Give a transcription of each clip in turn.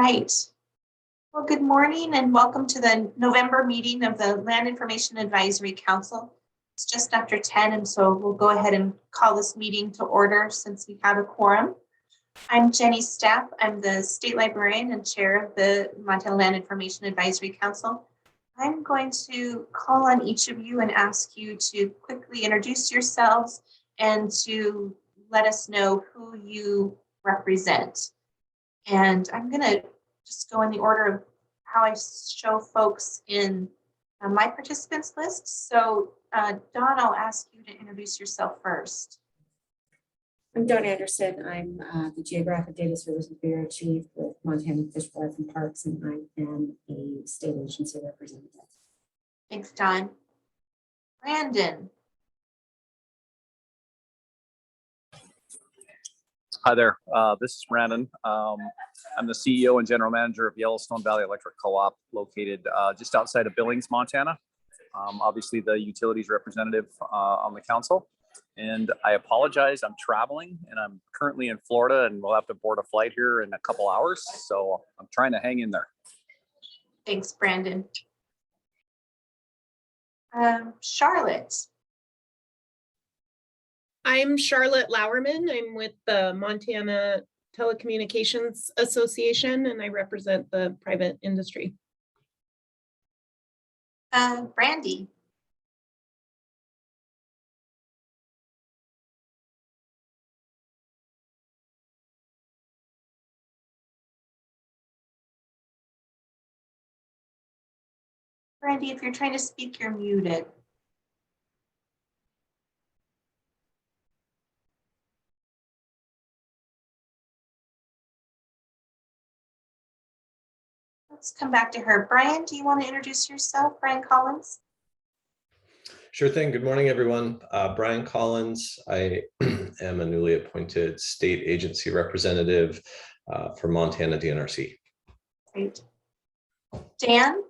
right. Well, good morning and welcome to the November meeting of the Land Information Advisory Council. It's just after 10, and so we'll go ahead and call this meeting to order since we have a quorum. I'm Jenny Stapp. I'm the State Librarian and Chair of the Montana Land Information Advisory Council. I'm going to call on each of you and ask you to quickly introduce yourselves and to let us know who you represent. And I'm going to just go in the order of how I show folks in my participants list. So Dawn, I'll ask you to introduce yourself first. I'm Dawn Anderson. I'm the Geographic Data Services Bureau Chief with Montana Fish, Wildlife, and Parks, and I am a state agency representative. Thanks, Dawn. Brandon. Hi there, this is Brandon. I'm the CEO and General Manager of Yellowstone Valley Electric Co-op, located just outside of Billings, Montana. Obviously the utilities representative on the council. And I apologize, I'm traveling and I'm currently in Florida and we'll have to board a flight here in a couple hours. So I'm trying to hang in there. Thanks, Brandon. Charlotte. I'm Charlotte Lauerman. I'm with the Montana Telecommunications Association, and I represent the private industry. Brandy. Brandy, if you're trying to speak, you're muted. Let's come back to her. Brian, do you want to introduce yourself? Brian Collins? Sure thing. Good morning, everyone. Brian Collins. I am a newly appointed state agency representative for Montana DNRC. Great. Dan?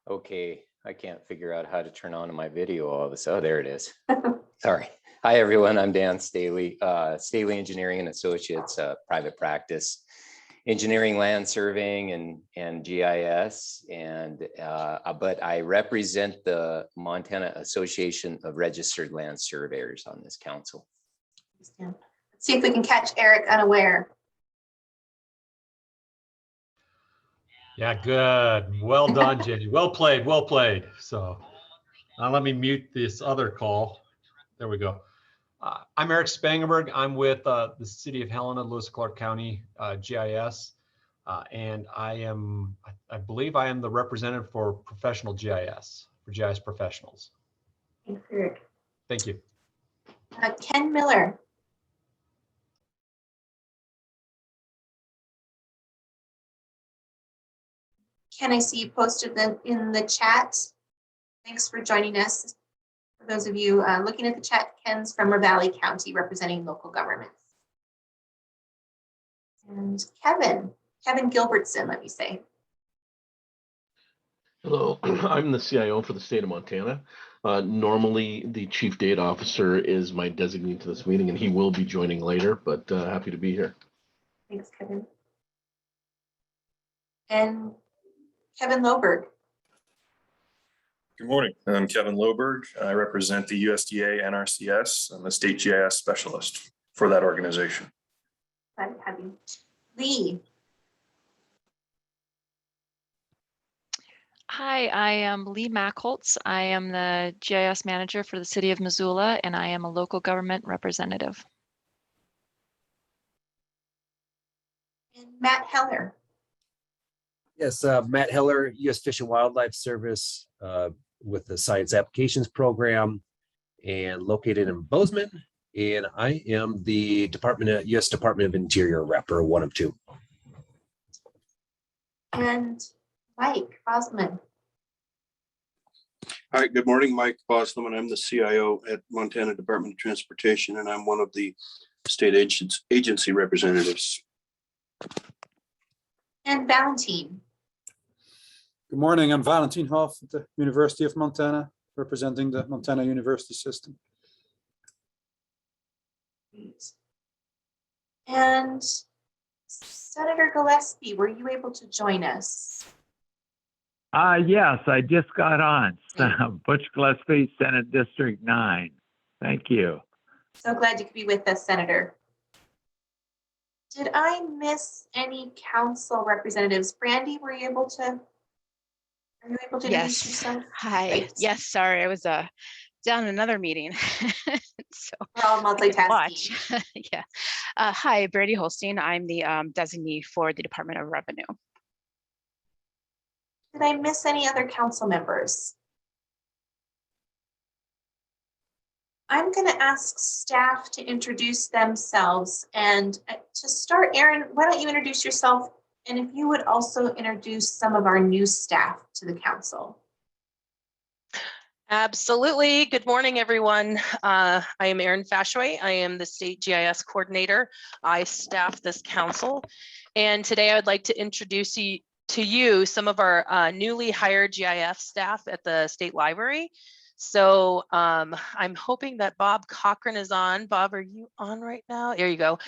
Okay, I can't figure out how to turn on my video all of a sudden. Oh, there it is. Sorry. Hi, everyone. I'm Dan Staley, Staley Engineering and Associates, private practice, engineering, land surveying, and GIS. And but I represent the Montana Association of Registered Land Surveyors on this council. Let's see if we can catch Eric unaware. Yeah, good. Well done, Jenny. Well played, well played. So now let me mute this other call. There we go. I'm Eric Spangenberg. I'm with the City of Helena, Lewis Clark County GIS. And I believe I am the representative for professional GIS, for GIS professionals. Thanks, Eric. Thank you. Ken Miller. Ken, I see you posted them in the chat. Thanks for joining us. For those of you looking at the chat, Ken's from Ravalli County representing local governments. And Kevin Gilbertson, let me say. Hello, I'm the CIO for the state of Montana. Normally, the Chief Data Officer is my designee to this meeting, and he will be joining later, but happy to be here. Thanks, Kevin. And Kevin Loberg. Good morning. I'm Kevin Loberg. I represent the USDA NRCS. I'm the state GIS specialist for that organization. Glad to have you. Lee. Hi, I am Lee Mackholtz. I am the GIS manager for the city of Missoula, and I am a local government representative. And Matt Heller. Yes, Matt Heller, U.S. Fish and Wildlife Service with the Science Applications Program and located in Bozeman. And I am the U.S. Department of Interior rep, or one of two. And Mike Bosman. Hi, good morning, Mike Bosman. I'm the CIO at Montana Department of Transportation, and I'm one of the state agency representatives. And Valentine. Good morning, I'm Valentine Hoff at the University of Montana, representing the Montana University System. And Senator Gillespie, were you able to join us? Yes, I just got on. Butch Gillespie, Senate District 9. Thank you. So glad you could be with us, Senator. Did I miss any council representatives? Brandy, are you able to introduce yourself? Hi. Great. Yes, sorry, I was down in another meeting. So we're all multitasking. watch. Yeah. Hi, Brady Holstein. I'm the designee for the Department of Revenue. Did I miss any other council members? I'm going to ask staff to introduce themselves. And to start, Erin, why don't you introduce yourself? And if you would also introduce some of our new staff to the council. Absolutely. Good morning, everyone. I am Erin Fashway. I am the State GIS Coordinator. I staff this council. And today I would like to introduce to you some of our newly hired GIS staff at the State Library. So I'm hoping that Bob Cochran is on. Bob, are you on right now? There you go.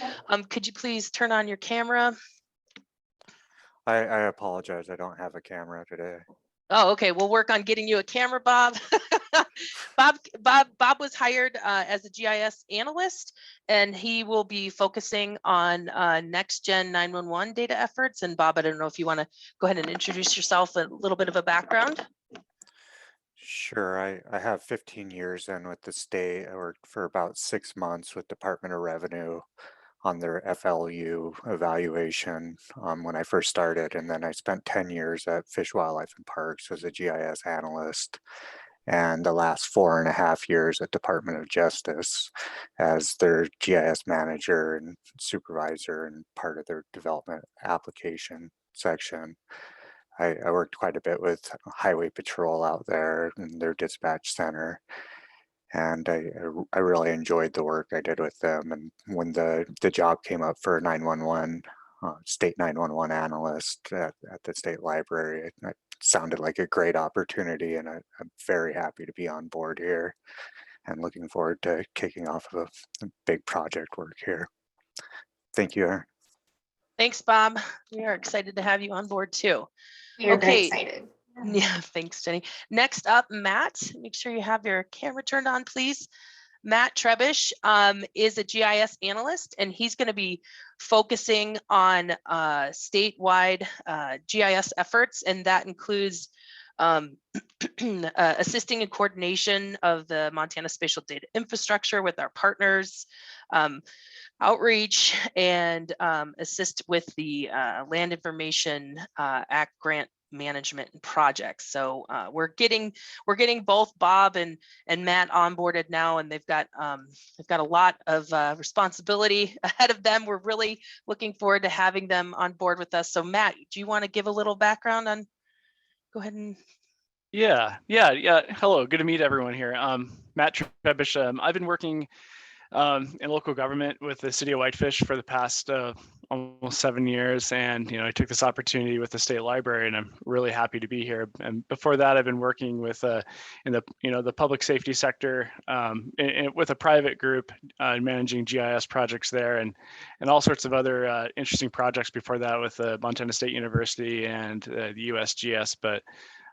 Could you please turn on your camera? I apologize. I don't have a camera today. Oh, okay. We'll work on getting you a camera, Bob. Bob was hired as a GIS analyst, and he will be focusing on next gen 911 data efforts. And Bob, I don't know if you want to go ahead and introduce yourself, a little bit of a background. Sure. I have 15 years in with the state. I worked for about 6 months with Department of Revenue on their FLU evaluation when I first started. And then I spent 10 years at Fish, Wildlife and Parks as a GIS analyst. And the last 4.5 years at Department of Justice as their GIS manager and supervisor and part of their development application section. I worked quite a bit with Highway Patrol out there in their dispatch center. And I really enjoyed the work I did with them. And when the job came up for a 911, state 911 analyst at the state library, it sounded like a great opportunity. And I'm very happy to be on board here and looking forward to kicking off a big project work here. Thank you, Erin. Thanks, Bob. We are excited to have you on board too. We are very excited. Yeah, thanks, Jenny. Next up, Matt. Make sure you have your camera turned on, please. Matt Trebish is a GIS analyst, and he's going to be focusing on statewide GIS efforts, and that includes assisting in coordination of the Montana Spatial Data Infrastructure with our partners, outreach, and assist with the Land Information Act grant management and projects. So we're getting both Bob and Matt onboarded now, and they've got a lot of responsibility ahead of them. We're really looking forward to having them on board with us. So Matt, do you want to give a little background on? Go ahead and. Yeah. Hello, good to meet everyone here. Matt Trebish. I've been working in local government with the city of Whitefish for the past almost 7 years, and I took this opportunity with the state library, and I'm really happy to be here. And before that, I've been working with in the public safety sector with a private group managing GIS projects there, and all sorts of other interesting projects before that with Montana State University and the USGS. But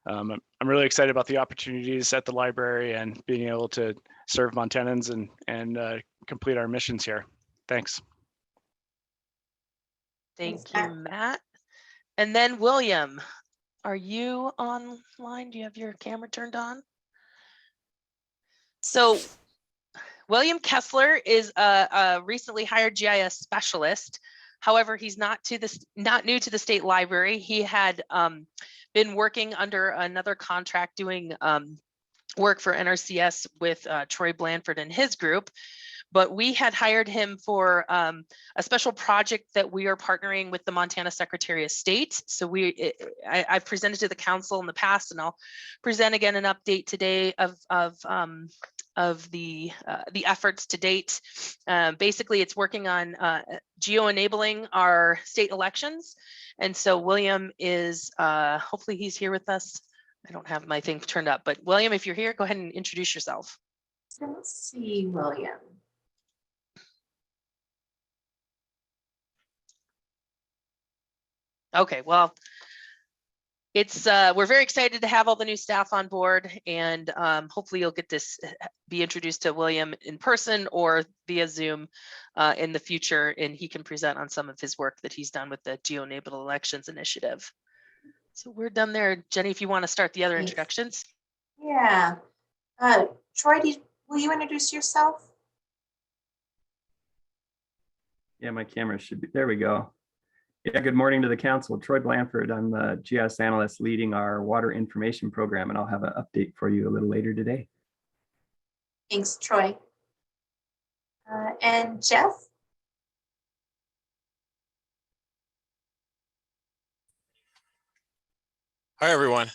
I'm really excited about the opportunities at the library and being able to serve Montanans and complete our missions here. Thanks. Thank you, Matt. And then William, are you online? Do you have your camera turned on? So William Kessler is a recently hired GIS specialist. However, he's not new to the state library. He had been working under another contract doing work for NRCS with Troy Blanford and his group. But we had hired him for a special project that we are partnering with the Montana Secretary of State. So I've presented to the council in the past, and I'll present again an update today of the efforts to date. Basically, it's working on geo-enabling our state elections. And so William is, hopefully he's here with us. I don't have my thing turned up, but William, if you're here, go ahead and introduce yourself. Let's see, William. Okay, well, it's we're very excited to have all the new staff on board, and hopefully you'll get this be introduced to William in person or via Zoom in the future, and he can present on some of his work that he's done with the Geo-Enabled Elections Initiative. So we're done there. Jenny, if you want to start the other introductions. Yeah. Troy, will you introduce yourself? Yeah, my camera should be, there we go. Yeah, good morning to the council. Troy Blanford. I'm the GIS analyst leading our water information program, and I'll have an update for you a little later today. Thanks, Troy. And Jeff? Hi, everyone.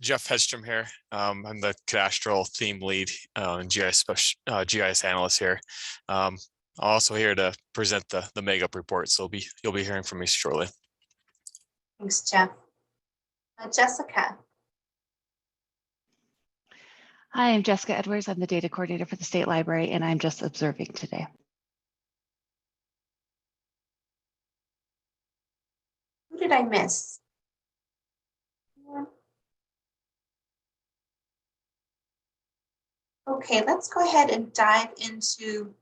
Jeff Hedstrom here. I'm the cadastral theme lead and GIS analyst here. I'm also here to present the makeup report, so you'll be hearing from me shortly. Thanks, Jeff. Jessica. Hi, I'm Jessica Edwards. I'm the data coordinator for the State Library, and I'm just observing today. Who did I miss? Okay, let's go ahead and dive into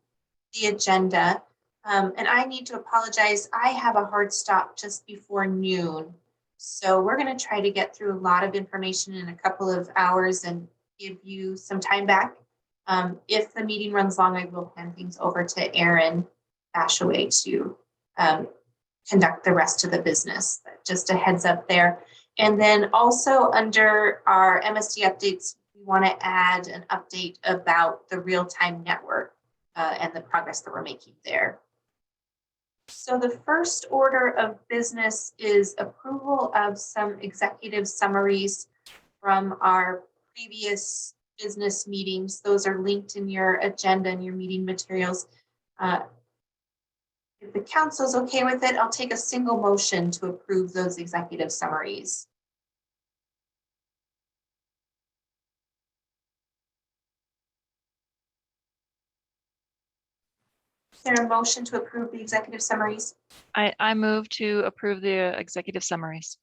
the agenda. And I need to apologize. I have a hard stop just before noon. So we're going to try to get through a lot of information in a couple of hours and give you some time back. If the meeting runs long, I will hand things over to Aaron Bashaway to conduct the rest of the business. Just a heads up there. And then also under our MSD updates, we want to add an update about the real-time network and the progress that we're making there. So the first order of business is approval of some executive summaries from our previous business meetings. Those are linked in your agenda and your meeting materials. If the council's okay with it, I'll take a single motion to approve those executive summaries. Is there a motion to approve the executive summaries? I move to approve the executive summaries.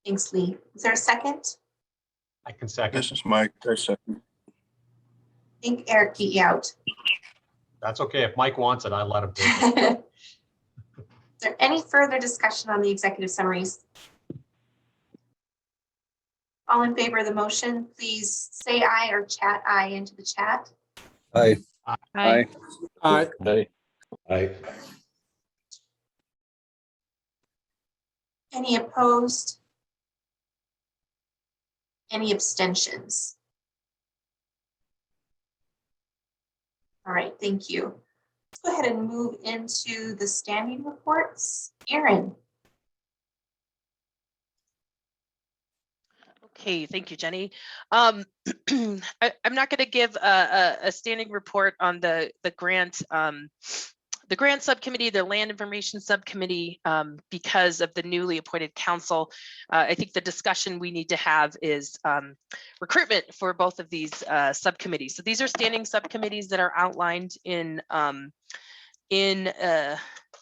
Thanks, Lee. Is there a second? I can second. This is Mike. I second. I think Eric beat you out. That's okay. If Mike wants it, I'll let him take it. Is there any further discussion on the executive summaries? All in favor of the motion, please say aye or chat aye into the chat. Aye. Aye. Aye. Aye. Aye. Any opposed? Any abstentions? All right, thank you. Let's go ahead and move into the standing reports. Aaron. Okay, thank you, Jenny. I'm not going to give a standing report on the grant subcommittee, the land information subcommittee, because of the newly appointed council. I think the discussion we need to have is recruitment for both of these subcommittees. So these are standing subcommittees that are outlined in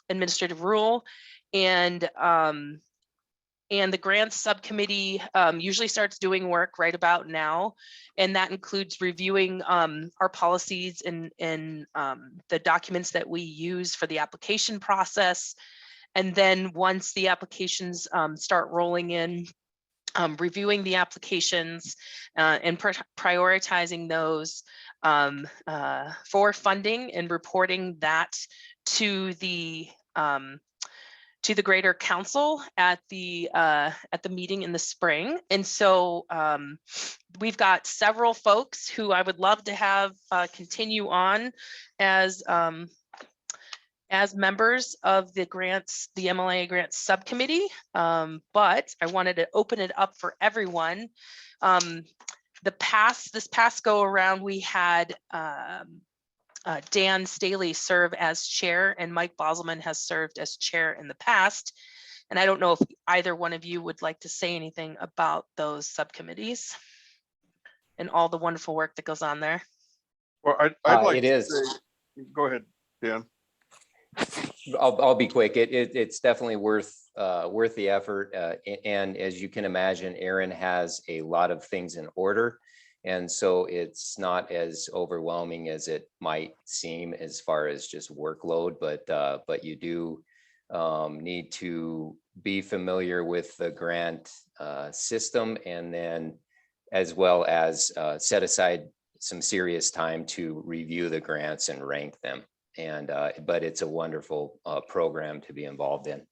administrative rule, and the grants subcommittee usually starts doing work right about now, and that includes reviewing our policies and the documents that we use for the application process. And then once the applications start rolling in, reviewing the applications and prioritizing those for funding and reporting that to the greater council at the meeting in the spring. And so we've got several folks who I would love to have continue on as members of the MLA grants subcommittee, but I wanted to open it up for everyone. This past go around, we had Dan Staley serve as chair, and Mike Boselman has served as chair in the past. And I don't know if either one of you would like to say anything about those subcommittees and all the wonderful work that goes on there. Well, I'd like it to is. say, go ahead, Dan. I'll be quick. It's definitely worth worth the effort. And as you can imagine, Aaron has a lot of things in order. And so it's not as overwhelming as it might seem as far as just workload, but you do need to be familiar with the grant system, and then as well as set aside some serious time to review the grants and rank them. And but it's a wonderful program to be involved in.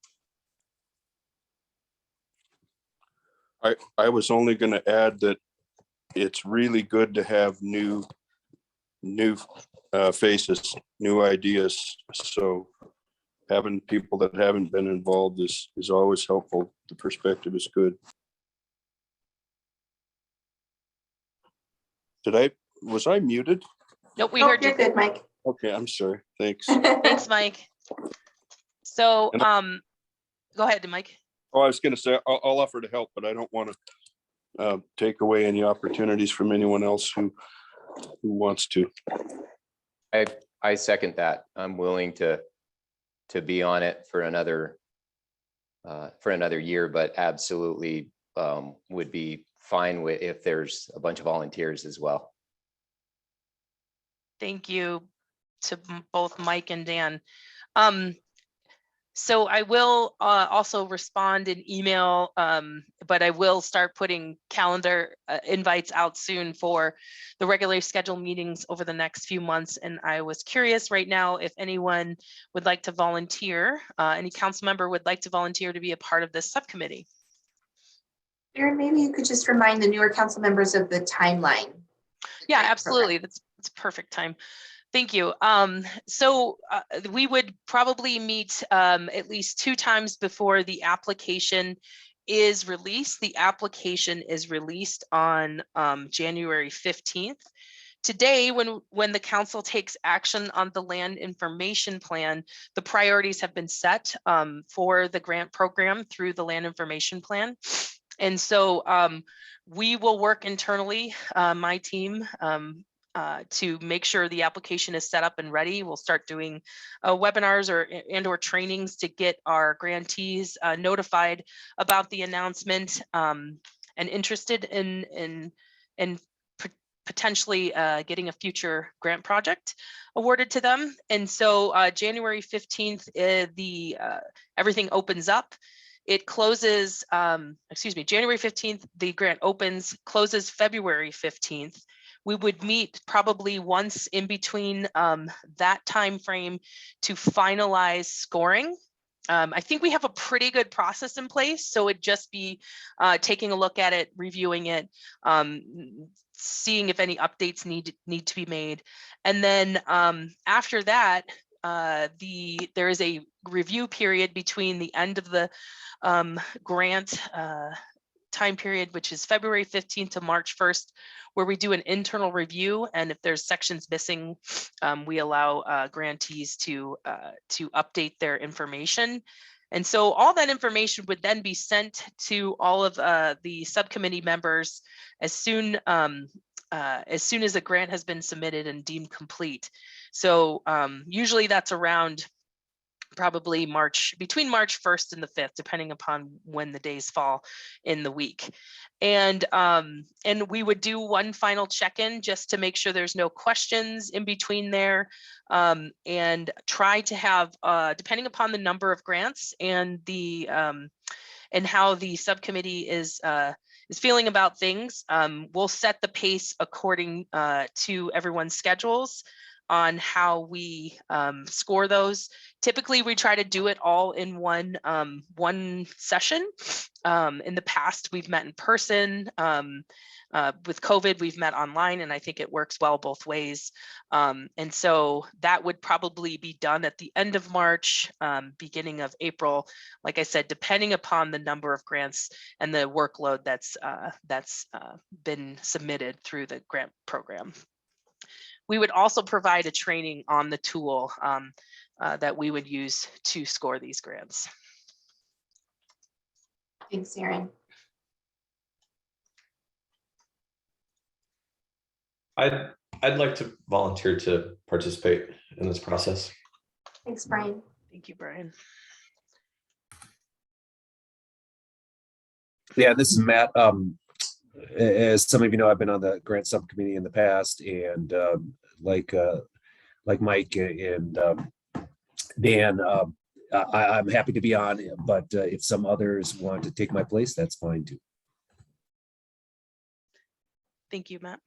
I was only going to add that it's really good to have new faces, new ideas. So having people that haven't been involved is always helpful. The perspective is good. Was I muted? Nope, we heard you. You're good, Mike. Okay, I'm sorry. Thanks. Thanks, Mike. So, go ahead, Mike. Oh, I was going to say, I'll offer to help, but I don't want to take away any opportunities from anyone else who wants to. I second that. I'm willing to be on it for another year, but absolutely would be fine with if there's a bunch of volunteers as well. Thank you to both Mike and Dan. So I will also respond in email, but I will start putting calendar invites out soon for the regularly scheduled meetings over the next few months. And I was curious right now if anyone would like to volunteer, any council member would like to volunteer to be a part of this subcommittee. Aaron, maybe you could just remind the newer council members of the timeline. Yeah, absolutely. That's perfect time. Thank you. So we would probably meet at least 2 times before the application is released. The application is released on January 15th. Today, when the council takes action on the land information plan, the priorities have been set for the grant program through the land information plan. And so we will work internally, my team, to make sure the application is set up and ready. We'll start doing webinars or trainings to get our grantees notified about the announcement and interested in potentially getting a future grant project awarded to them. And so January 15th, everything opens up. It closes, January 15th, the grant opens, closes February 15th. We would meet probably once in between that time frame to finalize scoring. I think we have a pretty good process in place, so it'd just be taking a look at it, reviewing it, seeing if any updates need to be made. And then after that, there is a review period between the end of the grant time period, which is February 15th to March 1st, where we do an internal review. And if there's sections missing, we allow grantees to update their information. And so all that information would then be sent to all of the subcommittee members as soon as a grant has been submitted and deemed complete. So usually that's around probably between March 1st and the 5th, depending upon when the days fall in the week. And we would do one final check-in just to make sure there's no questions in between there, and try to have, depending upon the number of grants and and how the subcommittee is feeling about things, we'll set the pace according to everyone's schedules on how we score those. Typically, we try to do it all in one session. In the past, we've met in person. With COVID, we've met online, and I think it works well both ways. And so that would probably be done at the end of March, beginning of April. Like I said, depending upon the number of grants and the workload that's been submitted through the grant program. We would also provide a training on the tool that we would use to score these grants. Thanks, Aaron. I'd like to volunteer to participate in this process. Thanks, Brian. Thank you, Brian. Yeah, this is Matt. As some of you know, I've been on the grant subcommittee in the past, and like Mike and Dan, I'm happy to be on, but if some others want to take my place, that's fine too. Thank you, Matt.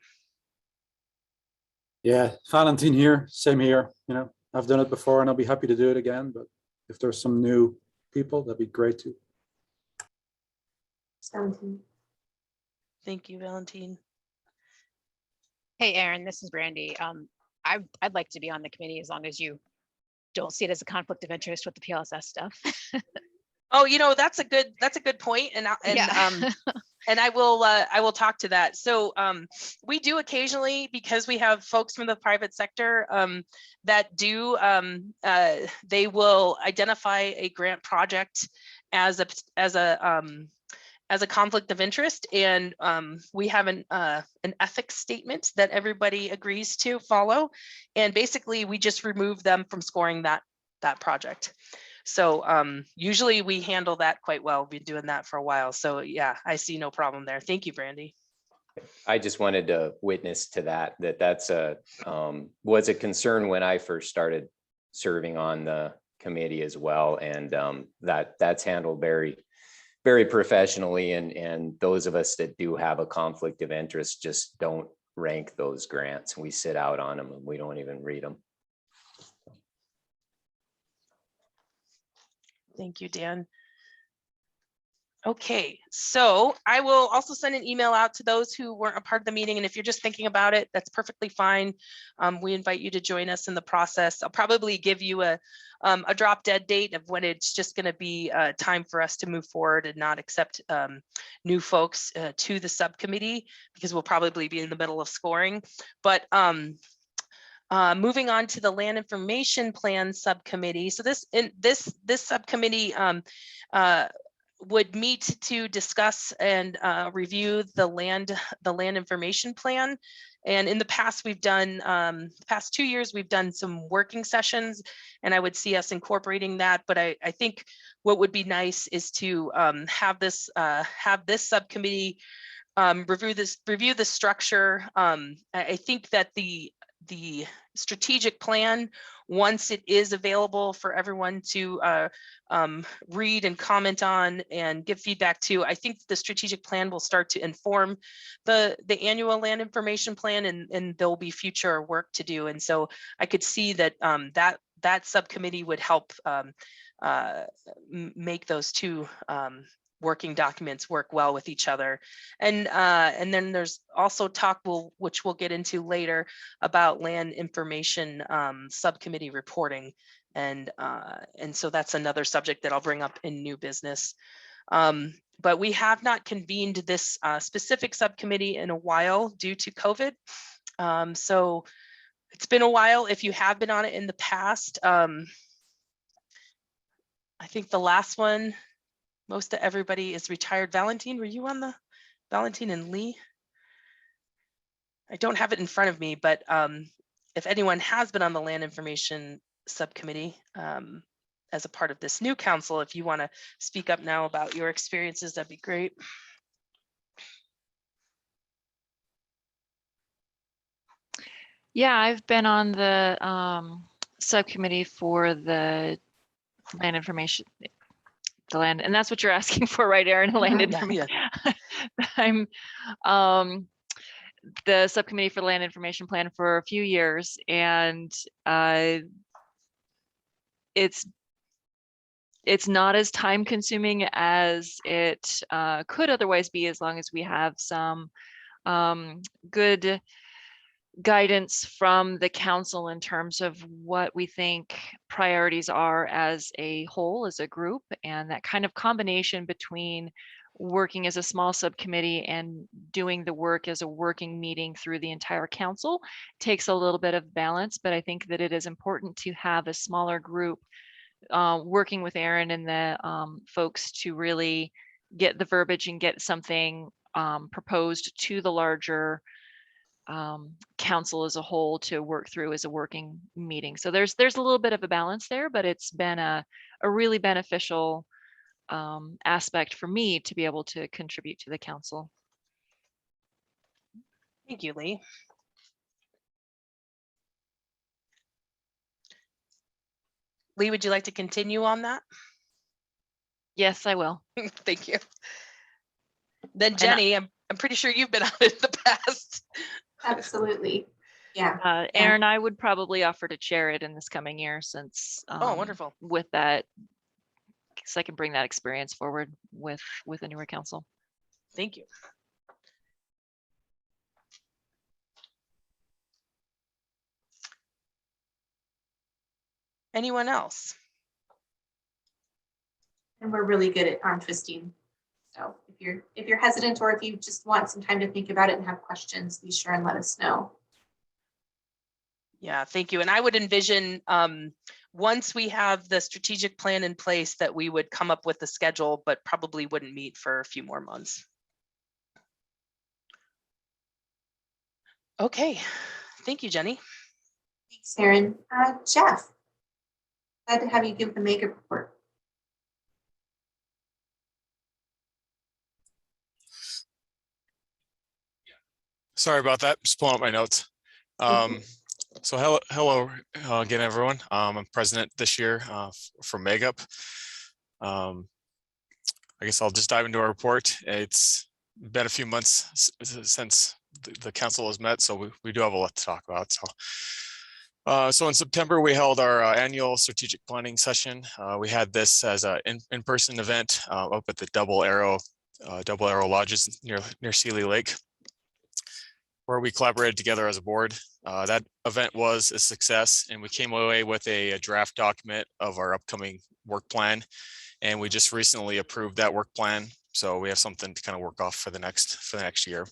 Yeah, Valentin here, same here. You know, I've done it before and I'll be happy to do it again, but if there's some new people, that'd be great too. Thank you, Valentine. Hey, Aaron, this is Brandy. I'd like to be on the committee as long as you don't see it as a conflict of interest with the PLSS stuff. Oh, you know, that's a good point, and I will talk to that. So we do occasionally, because we have folks from the private sector that do they will identify a grant project as a conflict of interest, and we have an ethics statement that everybody agrees to follow, and basically we just remove them from scoring that project. So usually we handle that quite well. We've been doing that for a while. So yeah, I see no problem there. Thank you, Brandy. I just wanted to witness to that's a was a concern when I first started serving on the committee as well, and that's handled very, very professionally, and those of us that do have a conflict of interest just don't rank those grants. We sit out on them and we don't even read them. Thank you, Dan. Okay, so I will also send an email out to those who weren't a part of the meeting, and if you're just thinking about it, that's perfectly fine. We invite you to join us in the process. I'll probably give you a drop dead date of when it's just going to be time for us to move forward and not accept new folks to the subcommittee, because we'll probably be in the middle of scoring. But moving on to the Land Information Plan Subcommittee. So this subcommittee would meet to discuss and review the land information plan. And in the past, we've done the past 2 years, we've done some working sessions, and I would see us incorporating that. But I think what would be nice is to have this subcommittee review the structure. I think that the strategic plan, once it is available for everyone to read and comment on and give feedback to, I think the strategic plan will start to inform the annual land information plan, and there will be future work to do. And so I could see that that subcommittee would help make those two working documents work well with each other. And then there's also talk, which we'll get into later, about land information subcommittee reporting. And so that's another subject that I'll bring up in new business. But we have not convened this specific subcommittee in a while due to COVID. So it's been a while. If you have been on it in the past, I think the last one, most of everybody is retired. Valentine, were you on the Valentine and Lee? I don't have it in front of me, but if anyone has been on the land information subcommittee as a part of this new council, if you want to speak up now about your experiences, that'd be great. Yeah, I've been on the subcommittee for the land information, and that's what you're asking for, right, Aaron? Land information. I'm the subcommittee for the land information plan for a few years, and it's not as time consuming as it could otherwise be, as long as we have some good guidance from the council in terms of what we think priorities are as a whole, as a group, and that kind of combination between working as a small subcommittee and doing the work as a working meeting through the entire council takes a little bit of balance. But I think that it is important to have a smaller group working with Aaron and the folks to really get the verbiage and get something proposed to the larger council as a whole to work through as a working meeting. So there's a little bit of a balance there, but it's been a really beneficial aspect for me to be able to contribute to the council. Thank you, Lee. Lee, would you like to continue on that? Yes, I will. Thank you. Then Jenny, I'm pretty sure you've been on it in the past. Absolutely. Yeah. Aaron, I would probably offer to chair it in this coming year since wonderful. With that, because I can bring that experience forward with the newer council. Thank you. Anyone else? And we're really good at arm twisting. So if you're hesitant, or if you just want some time to think about it and have questions, be sure and let us know. Yeah, thank you. And I would envision once we have the strategic plan in place that we would come up with a schedule, but probably wouldn't meet for a few more months. Okay, thank you, Jenny. Thanks, Aaron. Jeff, glad to have you give the mega report. Sorry about that. Just pulling up my notes. So hello again, everyone. I'm president this year for Makeup. I guess I'll just dive into our report. It's been a few months since the council has met, so we do have a lot to talk about. So in September, we held our annual strategic planning session. We had this as an in-person event up at the Double Arrow Lodges near Sealy Lake, where we collaborated together as a board. That event was a success, and we came away with a draft document of our upcoming work plan. And we just recently approved that work plan. So we have something to kind of work off for the next year.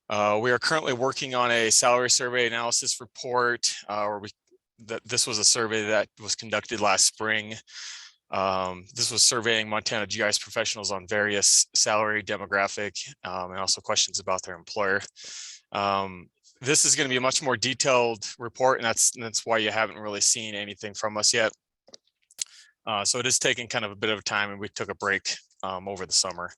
We are currently working on a salary survey analysis report, this was a survey that was conducted last spring. This was surveying Montana GIS professionals on various salary, demographic, and also questions about their employer. This is going to be a much more detailed report, and that's why you haven't really seen anything from us yet. So it is taking kind of a bit of time, and we took a break over the summer.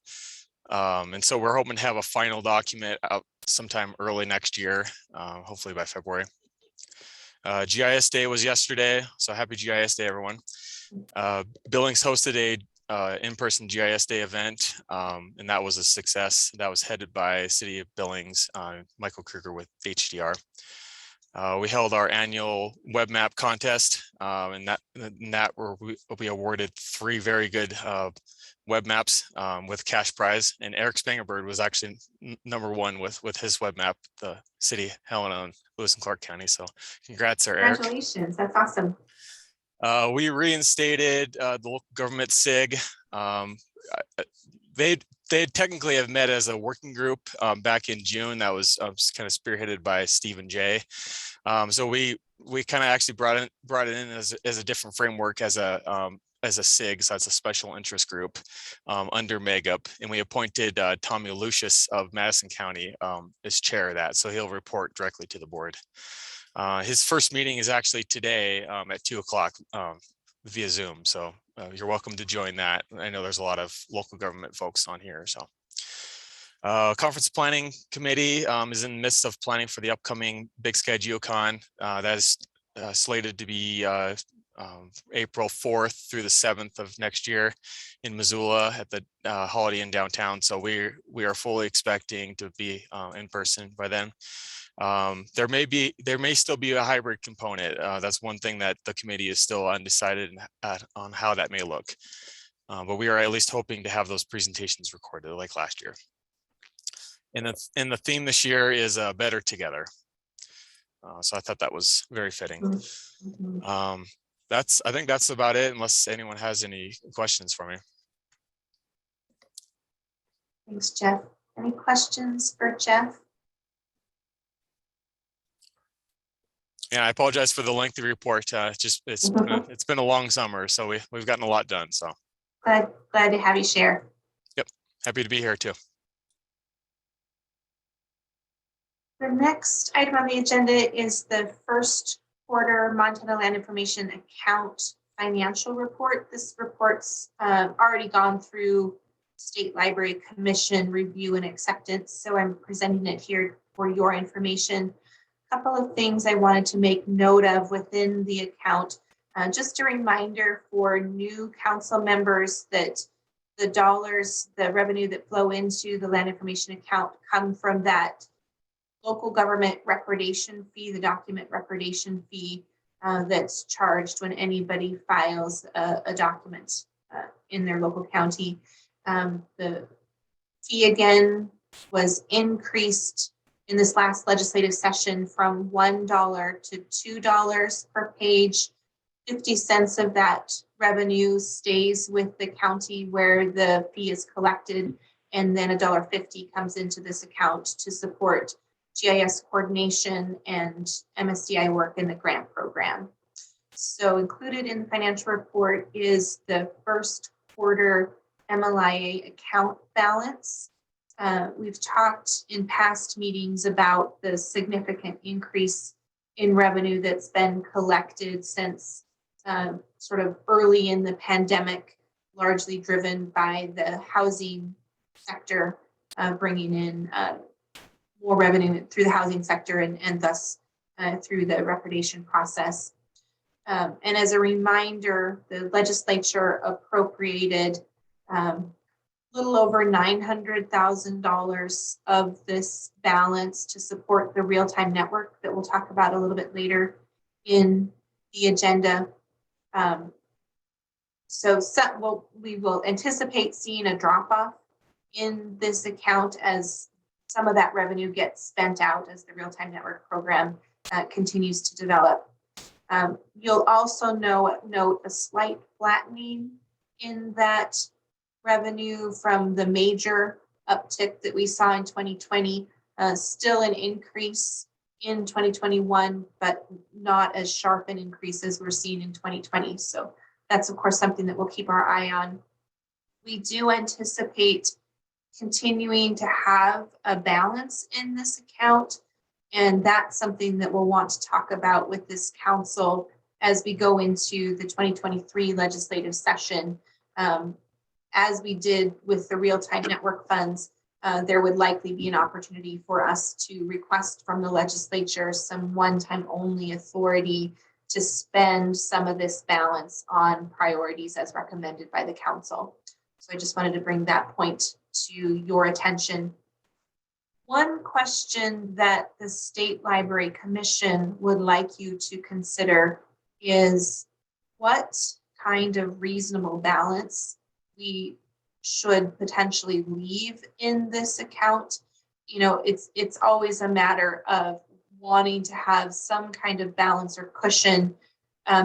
And so we're hoping to have a final document out sometime early next year, hopefully by February. GIS Day was yesterday, so happy GIS Day, everyone. Billings hosted a in-person GIS Day event, and that was a success. That was headed by City of Billings, Michael Kruger with HDR. We held our annual web map contest, and that we awarded 3 very good web maps with cash prize. And Eric Spangenberg was actually #1 with his web map, the city Helena and Lewis and Clark County. So congrats there, Eric. Congratulations, that's awesome. We reinstated the local government SIG. They technically have met as a working group back in June. That was kind of spearheaded by Stephen J. So we kind of actually brought it in as a different framework as a SIG, so it's a special interest group under Makeup, and we appointed Tommy Lucius of Madison County as chair of that, so he'll report directly to the board. His first meeting is actually today at 2 o'clock via Zoom, so you're welcome to join that. I know there's a lot of local government folks on here. So Conference Planning Committee is in the midst of planning for the upcoming Big Sky GeoCon. That is slated to be April 4th through the 7th of next year in Missoula at the Holiday Inn downtown. So we are fully expecting to be in person by then. There may still be a hybrid component. That's one thing that the committee is still undecided on how that may look. But we are at least hoping to have those presentations recorded like last year. And the theme this year is Better Together. So I thought that was very fitting. I think that's about it, unless anyone has any questions for me. Thanks, Jeff. Any questions for Jeff? Yeah, I apologize for the lengthy report. It's been a long summer, so we've gotten a lot done. So glad to have you share. Yep, happy to be here too. The next item on the agenda is the first quarter Montana Land Information account financial report. This report's already gone through State Library Commission review and acceptance, so I'm presenting it here for your information. A couple of things I wanted to make note of within the account. Just a reminder for new council members that the dollars, the revenue that flow into the land information account come from that local government recordation fee, the document recordation fee that's charged when anybody files a document in their local county. The fee again was increased in this last legislative session from $1 to $2 per page. 50 cents of that revenue stays with the county where the fee is collected, and then $1.50 comes into this account to support GIS coordination and MSDI work in the grant program. So included in the financial report is the first quarter MLIA account balance. We've talked in past meetings about the significant increase in revenue that's been collected since sort of early in the pandemic, largely driven by the housing sector bringing in more revenue through the housing sector and thus through the recordation process. And as a reminder, the legislature appropriated a little over $900,000 of this balance to support the real-time network that we'll talk about a little bit later in the agenda. We will anticipate seeing a drop-off in this account as some of that revenue gets spent out as the real-time network program continues to develop. You'll also note a slight flattening in that revenue from the major uptick that we saw in 2020, still an increase in 2021, but not as sharp an increase as we're seeing in 2020. So that's of course something that we'll keep our eye on. We do anticipate continuing to have a balance in this account, and that's something that we'll want to talk about with this council as we go into the 2023 legislative session. As we did with the real-time network funds, there would likely be an opportunity for us to request from the legislature some one-time only authority to spend some of this balance on priorities as recommended by the council. So I just wanted to bring that point to your attention. One question that the State Library Commission would like you to consider is what kind of reasonable balance we should potentially leave in this account. You know, it's always a matter of wanting to have some kind of balance or cushion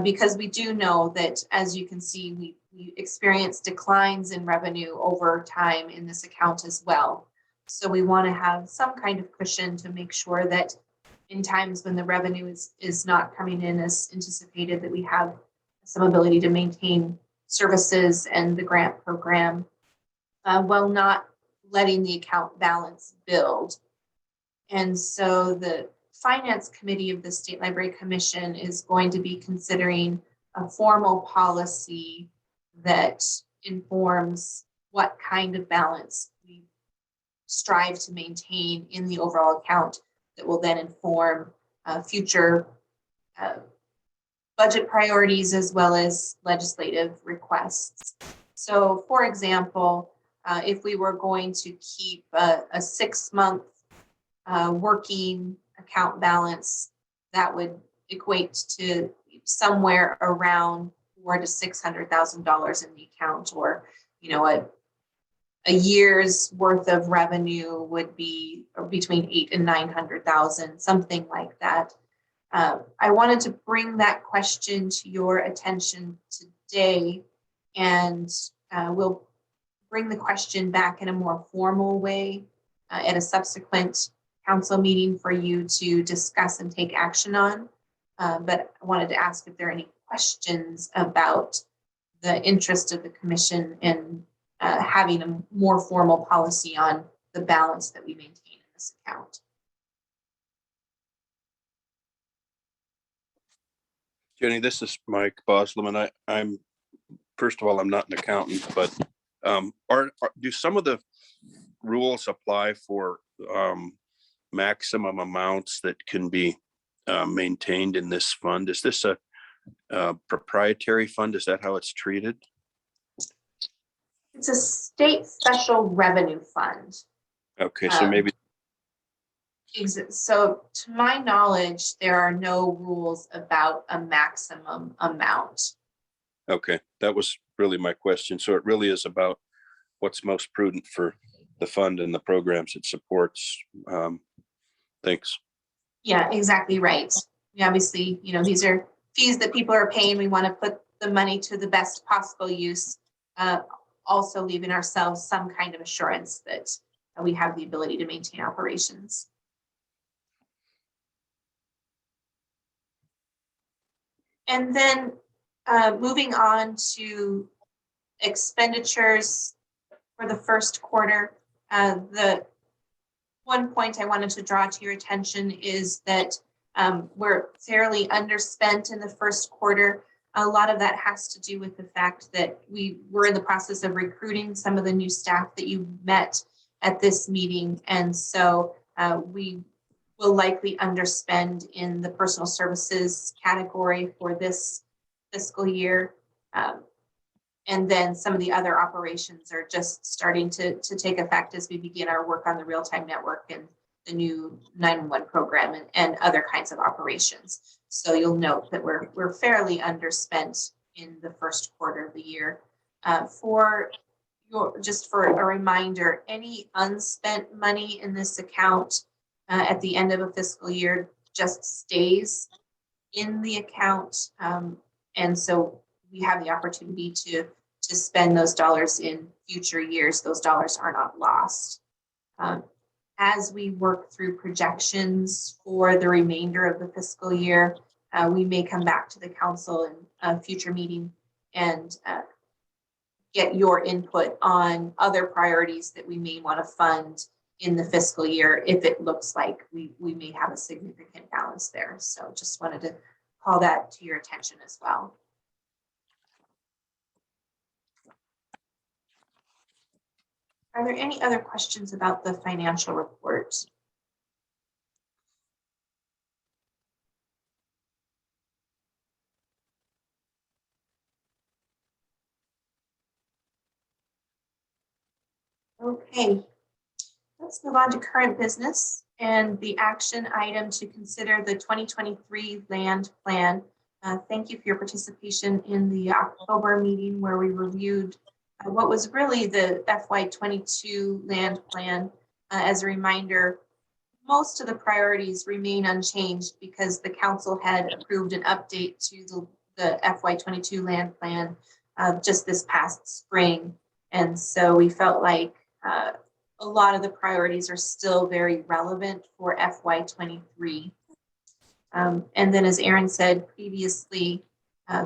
because we do know that, as you can see, we experience declines in revenue over time in this account as well. So we want to have some kind of cushion to make sure that in times when the revenue is not coming in as anticipated, that we have some ability to maintain services and the grant program while not letting the account balance build. And so the Finance Committee of the State Library Commission is going to be considering a formal policy that informs what kind of balance we strive to maintain in the overall account that will then inform future budget priorities as well as legislative requests. So for example, if we were going to keep a 6-month working account balance, that would equate to somewhere around $400,000 to $600,000 in the account, or a year's worth of revenue would be between $800,000 and $900,000, something like that. I wanted to bring that question to your attention today, and we'll bring the question back in a more formal way at a subsequent council meeting for you to discuss and take action on. But I wanted to ask if there are any questions about the interest of the commission in having a more formal policy on the balance that we maintain in this account. Jenny, this is Mike Bosleman. I'm first of all, I'm not an accountant, but do some of the rules apply for maximum amounts that can be maintained in this fund? Is this a proprietary fund? Is that how it's treated? It's a state special revenue fund. Okay, so maybe. So to my knowledge, there are no rules about a maximum amount. Okay, that was really my question. So it really is about what's most prudent for the fund and the programs it supports. Thanks. Yeah, exactly right. We obviously, these are fees that people are paying. We want to put the money to the best possible use, also leaving ourselves some kind of assurance that we have the ability to maintain operations. And then moving on to expenditures for the first quarter, the one point I wanted to draw to your attention is that we're fairly underspent in the first quarter. A lot of that has to do with the fact that we were in the process of recruiting some of the new staff that you met at this meeting. And so we will likely underspend in the personal services category for this fiscal year. And then some of the other operations are just starting to take effect as we begin our work on the real-time network and the new 911 program and other kinds of operations. So you'll note that we're fairly underspent in the first quarter of the year. Just for a reminder, any unspent money in this account at the end of a fiscal year just stays in the account. And so we have the opportunity to spend those dollars in future years. Those dollars are not lost. As we work through projections for the remainder of the fiscal year, we may come back to the council in a future meeting and get your input on other priorities that we may want to fund in the fiscal year if it looks like we may have a significant balance there. So just wanted to call that to your attention as well. Are there any other questions about the financial report? Okay, let's move on to current business and the action item to consider the 2023 land plan. Thank you for your participation in the October meeting where we reviewed what was really the FY22 land plan. As a reminder, most of the priorities remain unchanged because the council had approved an update to the FY22 land plan just this past spring. And so we felt like a lot of the priorities are still very relevant for FY23. And then as Aaron said previously,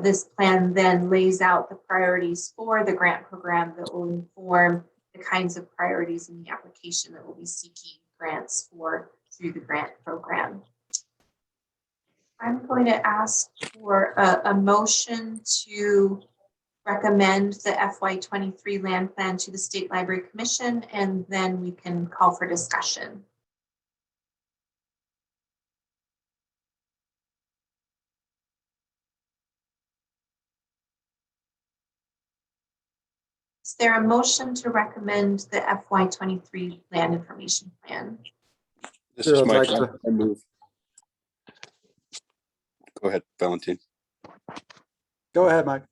this plan then lays out the priorities for the grant program that will inform the kinds of priorities in the application that we'll be seeking grants for through the grant program. I'm going to ask for a motion to recommend the FY23 land plan to the State Library Commission, and then we can call for discussion. Is there a motion to recommend the FY23 land information plan? This is Mike. I move. Go ahead, Valentin. Go ahead, Mike.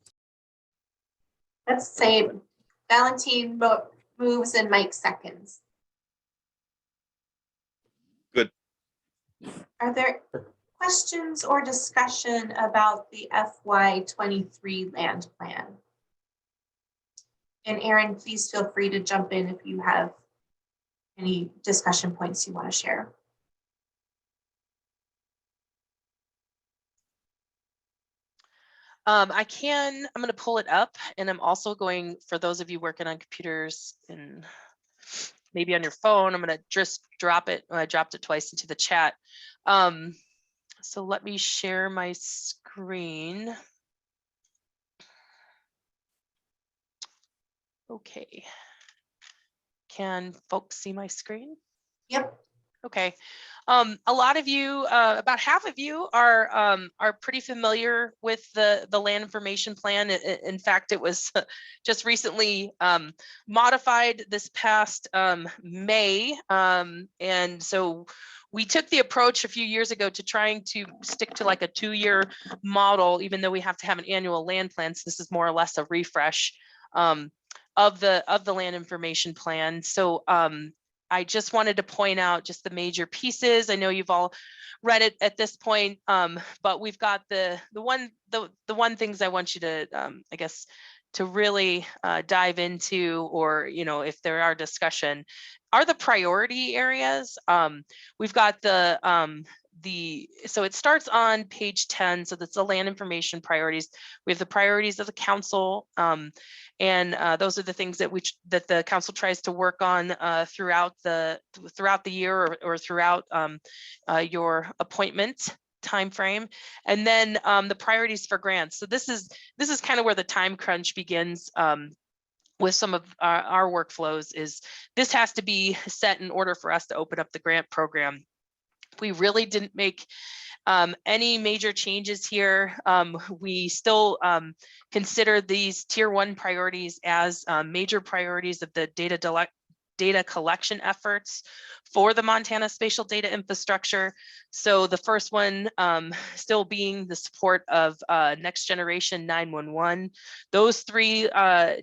Let's say Valentin moves and Mike seconds. Good. Are there questions or discussion about the FY23 land plan? And Aaron, please feel free to jump in if you have any discussion points you want to share. I'm going to pull it up, and I'm also going, for those of you working on computers and maybe on your phone, I'm going to just drop it. I dropped it twice into the chat. So let me share my screen. screen. Okay. Can folks see my screen? Yep. Okay. A lot of you, about half of you are pretty familiar with the land information plan. In fact, it was just recently modified this past May. And so we took the approach a few years ago to trying to stick to like a 2-year model, even though we have to have an annual land plan. So this is more or less a refresh of the land information plan. So I just wanted to point out just the major pieces. I know you've all read it at this point, but we've got the one things I want you to, I guess, to really dive into, or, you know, if there are discussion, are the priority areas. We've got so it starts on page 10. So that's the land information priorities. We have the priorities of the council. And those are the things that the council tries to work on throughout the year or throughout your appointment timeframe. And then the priorities for grants. So this is kind of where the time crunch begins. With some of our workflows, is this has to be set in order for us to open up the grant program. We really didn't make any major changes here. We still consider these tier 1 priorities as major priorities of the data collection efforts for the Montana spatial data infrastructure. So the first one still being the support of next generation 911. Those 3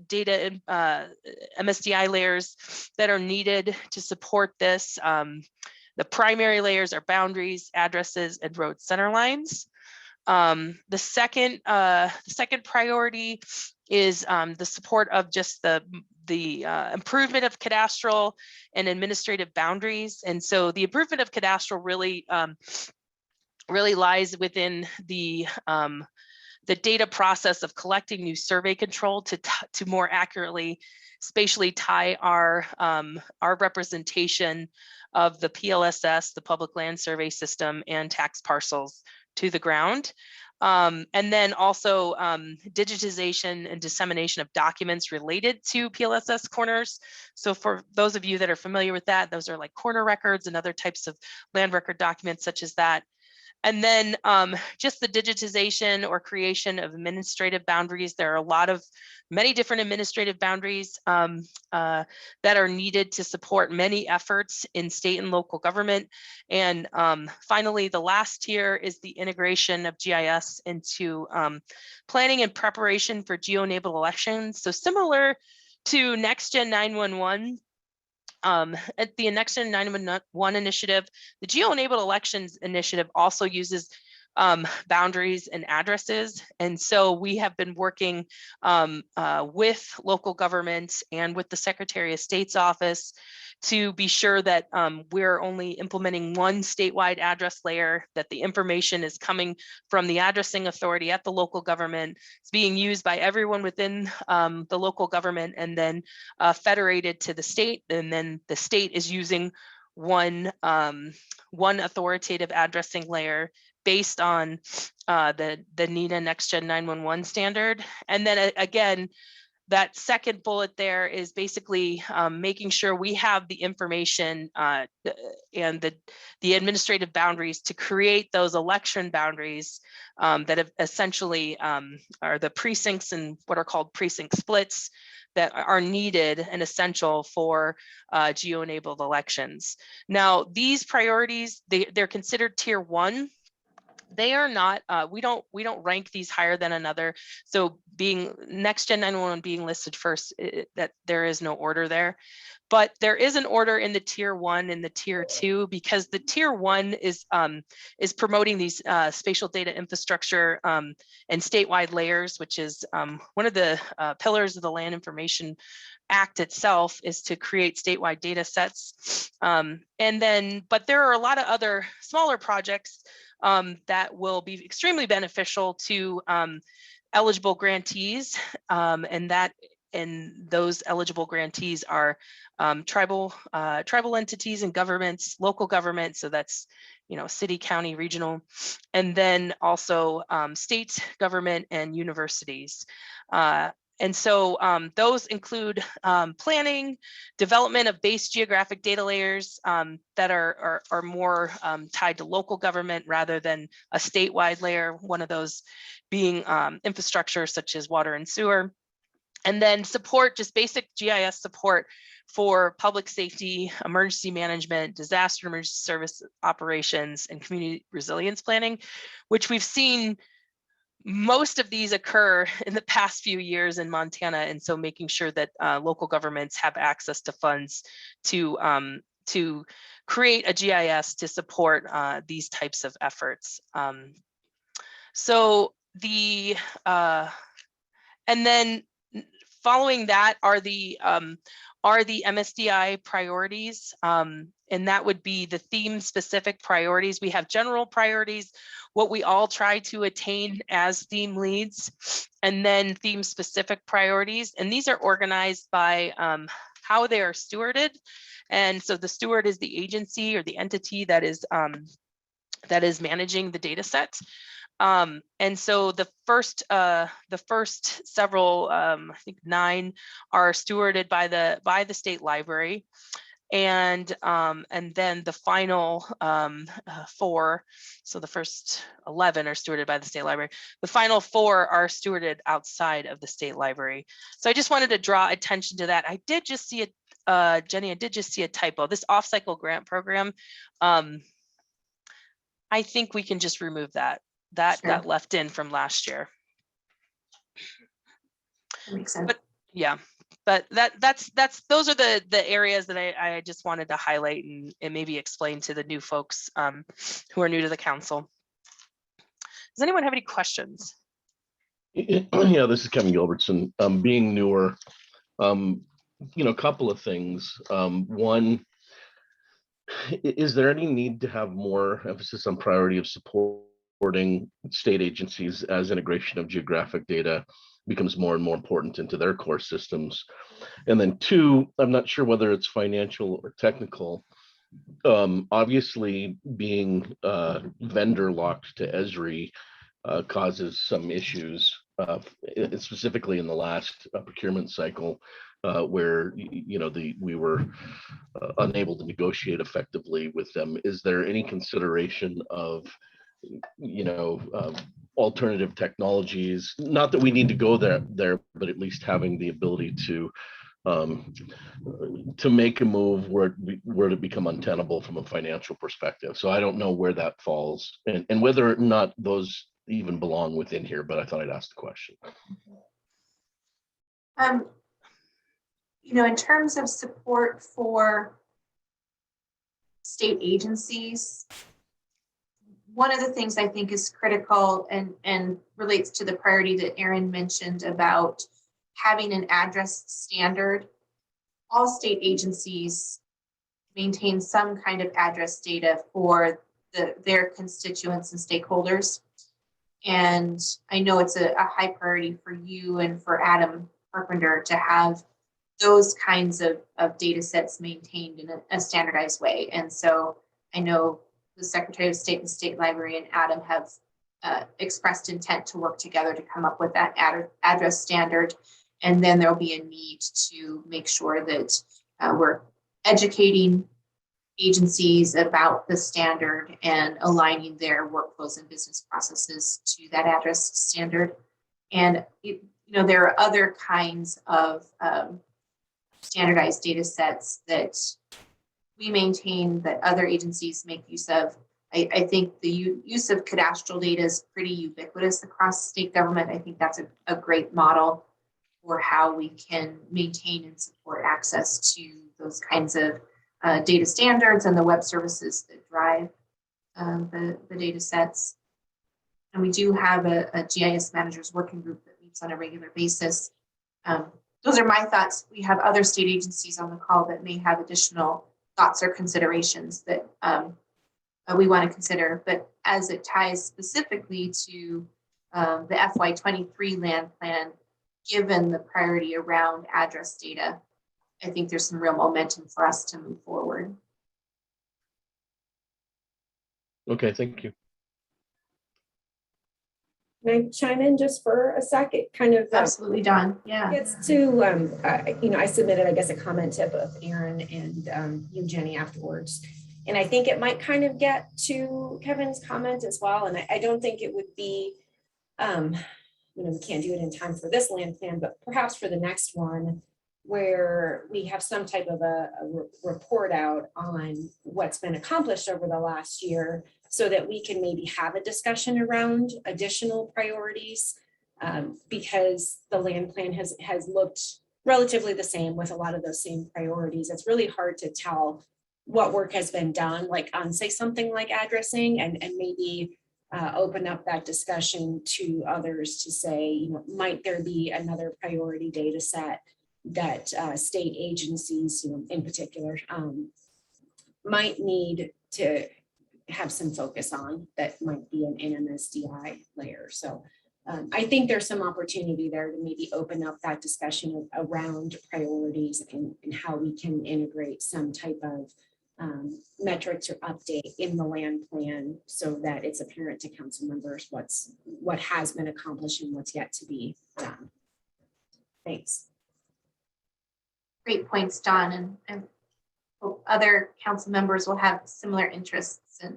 data MSDI layers that are needed to support this. The primary layers are boundaries, addresses, and road center lines. The second priority is the support of just the improvement of cadastral and administrative boundaries. And so the improvement of cadastral really lies within the data process of collecting new survey control to more accurately spatially tie our representation of the PLSS, the Public Land Survey System, and tax parcels to the ground. And then also digitization and dissemination of documents related to PLSS corners. So for those of you that are familiar with that, those are like corner records and other types of land record documents such as that. And then just the digitization or creation of administrative boundaries. There are many different administrative boundaries that are needed to support many efforts in state and local government. And finally, the last tier is the integration of GIS into planning and preparation for Geo-Enabled elections. So similar to Next Gen 911, at the Next Gen 911 initiative, the Geo-Enabled elections initiative also uses boundaries and addresses. And so we have been working with local governments and with the Secretary of State's office to be sure that we're only implementing one statewide address layer, that the information is coming from the addressing authority at the local government. It's being used by everyone within the local government and then federated to the state. And then the state is using one authoritative addressing layer based on the NENA Next Gen 911 standard. And then again, that second bullet there is basically making sure we have the information and the administrative boundaries to create those election boundaries that have essentially are the precincts and what are called precinct splits that are needed and essential for Geo-Enabled elections. Now, these priorities, they're considered tier 1. They are not, we don't rank these higher than another. So being Next Gen 911 being listed first, that there is no order there. But there is an order in the tier 1 and the tier 2, because the tier 1 is promoting these spatial data infrastructure and statewide layers, which is one of the pillars of the Land Information Act itself, is to create statewide data sets. And then, but there are a lot of other smaller projects that will be extremely beneficial to eligible grantees, and those eligible grantees are tribal entities and governments, local government. So that's city, county, regional, and then also state government and universities. And so those include planning, development of base geographic data layers that are more tied to local government rather than a statewide layer, one of those being infrastructure such as water and sewer. And then support, just basic GIS support for public safety, emergency management, disaster emergency service operations, and community resilience planning, which we've seen most of these occur in the past few years in Montana. And so making sure that local governments have access to funds to create a GIS to support these types of efforts. And then following that are the MSDI priorities, and that would be the theme specific priorities. We have general priorities, what we all try to attain as theme leads, and then theme specific priorities. And these are organized by how they are stewarded. And so the steward is the agency or the entity that is managing the data set. And so the first several, I think 9, are stewarded by the state library, and then the final 4, so the first 11 are stewarded by the state library. The final 4 are stewarded outside of the state library. So I just wanted to draw attention to that. I did just see Jenny, I did just see a typo. This off-cycle grant program, I think we can just remove that. That got left in from last year. That makes sense. But yeah, but those are the areas that I just wanted to highlight and maybe explain to the new folks who are new to the council. Does anyone have any questions? Yeah, this is Kevin Gilbertson. Being newer, a couple of things. One, is there any need to have more emphasis on priority of supporting state agencies as integration of geographic data becomes more and more important into their core systems? And then 2, I'm not sure whether it's financial or technical. Obviously, being vendor locked to Esri causes some issues, specifically in the last procurement cycle, where we were unable to negotiate effectively with them. Is there any consideration of alternative technologies? Not that we need to go there, but at least having the ability to make a move where it become untenable from a financial perspective. So I don't know where that falls and whether or not those even belong within here, but I thought I'd ask the question. In terms of support for state agencies, one of the things I think is critical and relates to the priority that Aaron mentioned about having an address standard. All state agencies maintain some kind of address data for their constituents and stakeholders. And I know it's a high priority for you and for Adam Carpenter to have those kinds of data sets maintained in a standardized way. And so I know the Secretary of State and State Library and Adam have expressed intent to work together to come up with that address standard. And then there'll be a need to make sure that we're educating agencies about the standard and aligning their workflows and business processes to that address standard. And there are other kinds of standardized data sets that we maintain that other agencies make use of. I think the use of cadastral data is pretty ubiquitous across state government. I think that's a great model for how we can maintain and support access to those kinds of data standards and the web services that drive the data sets. And we do have a GIS managers working group that meets on a regular basis. Those are my thoughts. We have other state agencies on the call that may have additional thoughts or considerations that we want to consider. But as it ties specifically to the FY23 land plan, given the priority around address data, I think there's some real momentum for us to move forward. Okay, thank you. Can I chime in just for a sec? It kind of absolutely, Dawn. Yeah. It's to you know, I submitted, I guess, a comment to both Aaron and you, Jenny, afterwards. And I think it might kind of get to Kevin's comment as well. And I don't think it would be, you know, we can't do it in time for this land plan, but perhaps for the next one, where we have some type of a report out on what's been accomplished over the last year, so that we can maybe have a discussion around additional priorities, because the land plan has looked relatively the same with a lot of those same priorities. It's really hard to tell what work has been done, like on, say, something like addressing, and maybe open up that discussion to others to say, you know, might there be another priority data set that state agencies, you know, in particular, might need to have some focus on, that might be an NMSDI layer. So I think there's some opportunity there to maybe open up that discussion around priorities and how we can integrate some type of metrics or update in the land plan, so that it's apparent to council members what has been accomplished and what's yet to be done. Thanks. Great points, Dawn, and hope other council members will have similar interests and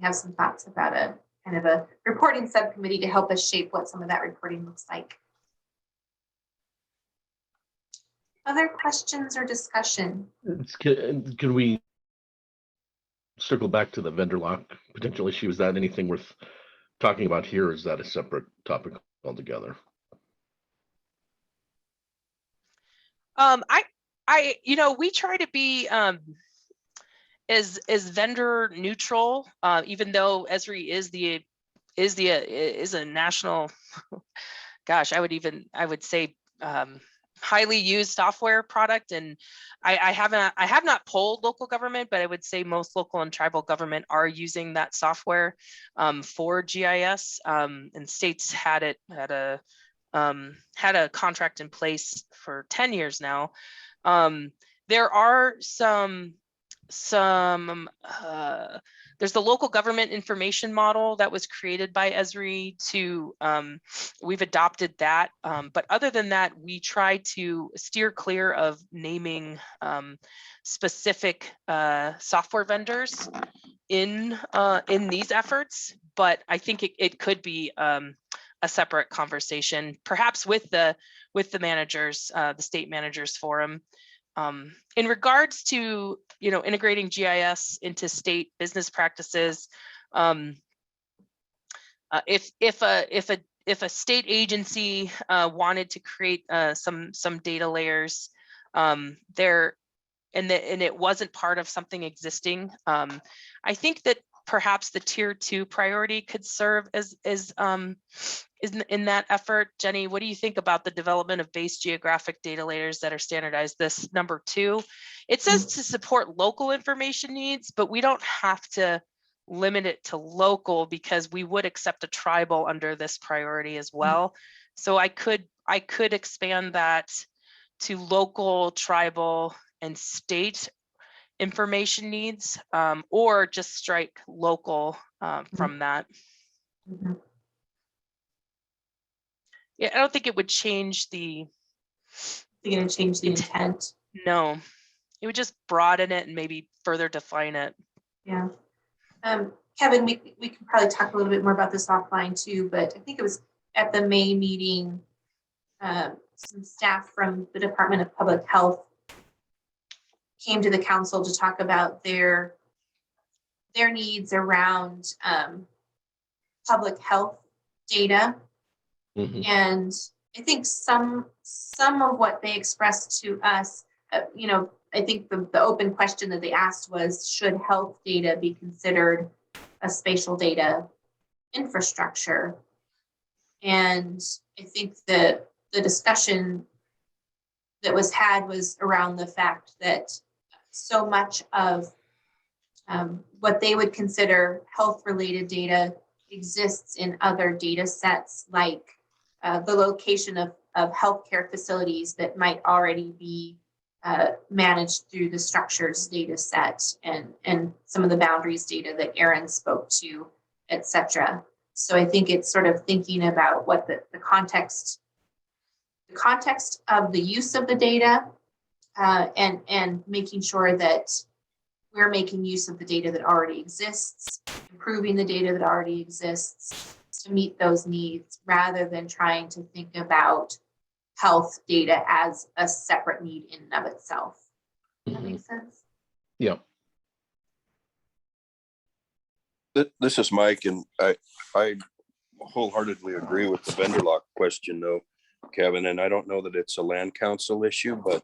have some thoughts about a kind of a reporting subcommittee to help us shape what some of that reporting looks like. Other questions or discussion? Can we circle back to the vendor lock potential issue? Is that anything worth talking about here, or is that a separate topic altogether? You know, we try to be as vendor neutral, even though Esri is a national, gosh, I would say highly used software product. And I have not polled local government, but I would say most local and tribal government are using that software for GIS, and states had a contract in place for 10 years now. There are there's the local government information model that was created by Esri to, we've adopted that. But other than that, we try to steer clear of naming specific software vendors in these efforts. But I think it could be a separate conversation, perhaps with the managers, the state managers forum. In regards to, you know, integrating GIS into state business practices, if a state agency wanted to create some data layers there, and it wasn't part of something existing, I think that perhaps the tier 2 priority could serve as in that effort. Jenny, what do you think about the development of base geographic data layers that are standardized? This number 2, it says to support local information needs, but we don't have to limit it to local, because we would accept a tribal under this priority as well. So I could expand that to local, tribal, and state information needs, or just strike local from that. Yeah, I don't think it would change the. You're going to change the intent? No, it would just broaden it and maybe further define it. Yeah. Kevin, we can probably talk a little bit more about this offline too, but I think it was at the May meeting, some staff from the Department of Public Health came to the council to talk about their needs around public health data. And I think some of what they expressed to us, you know, I think the open question that they asked was, should health data be considered a spatial data infrastructure? And I think the discussion that was had was around the fact that so much of what they would consider health-related data exists in other data sets, like the location of healthcare facilities that might already be managed through the structures data set and some of the boundaries data that Aaron spoke to, et cetera. So I think it's sort of thinking about what the context of the use of the data and making sure that we're making use of the data that already exists, improving the data that already exists to meet those needs, rather than trying to think about health data as a separate need in and of itself. Does that make sense? Yeah. This is Mike, and I wholeheartedly agree with the vendor lock question, though, Kevin. And I don't know that it's a land council issue, but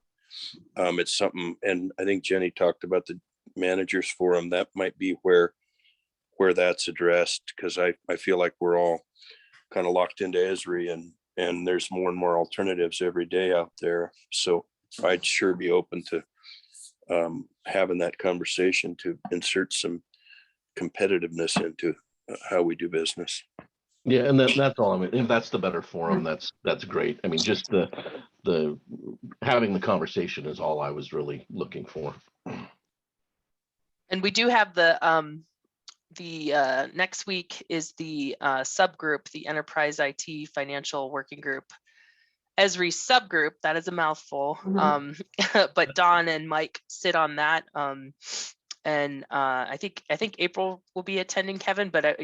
it's something. And I think Jenny talked about the managers forum. That might be where that's addressed, because I feel like we're all kind of locked into Esri, and there's more and more alternatives every day out there. So I'd sure be open to having that conversation to insert some competitiveness into how we do business. Yeah, and that's all. I mean, if that's the better forum, that's great. I mean, just the having the conversation is all I was really looking for. And we do have the next week is the subgroup, the Enterprise IT Financial Working Group. Esri subgroup, that is a mouthful. But Don and Mike sit on that. And I think April will be attending, Kevin, but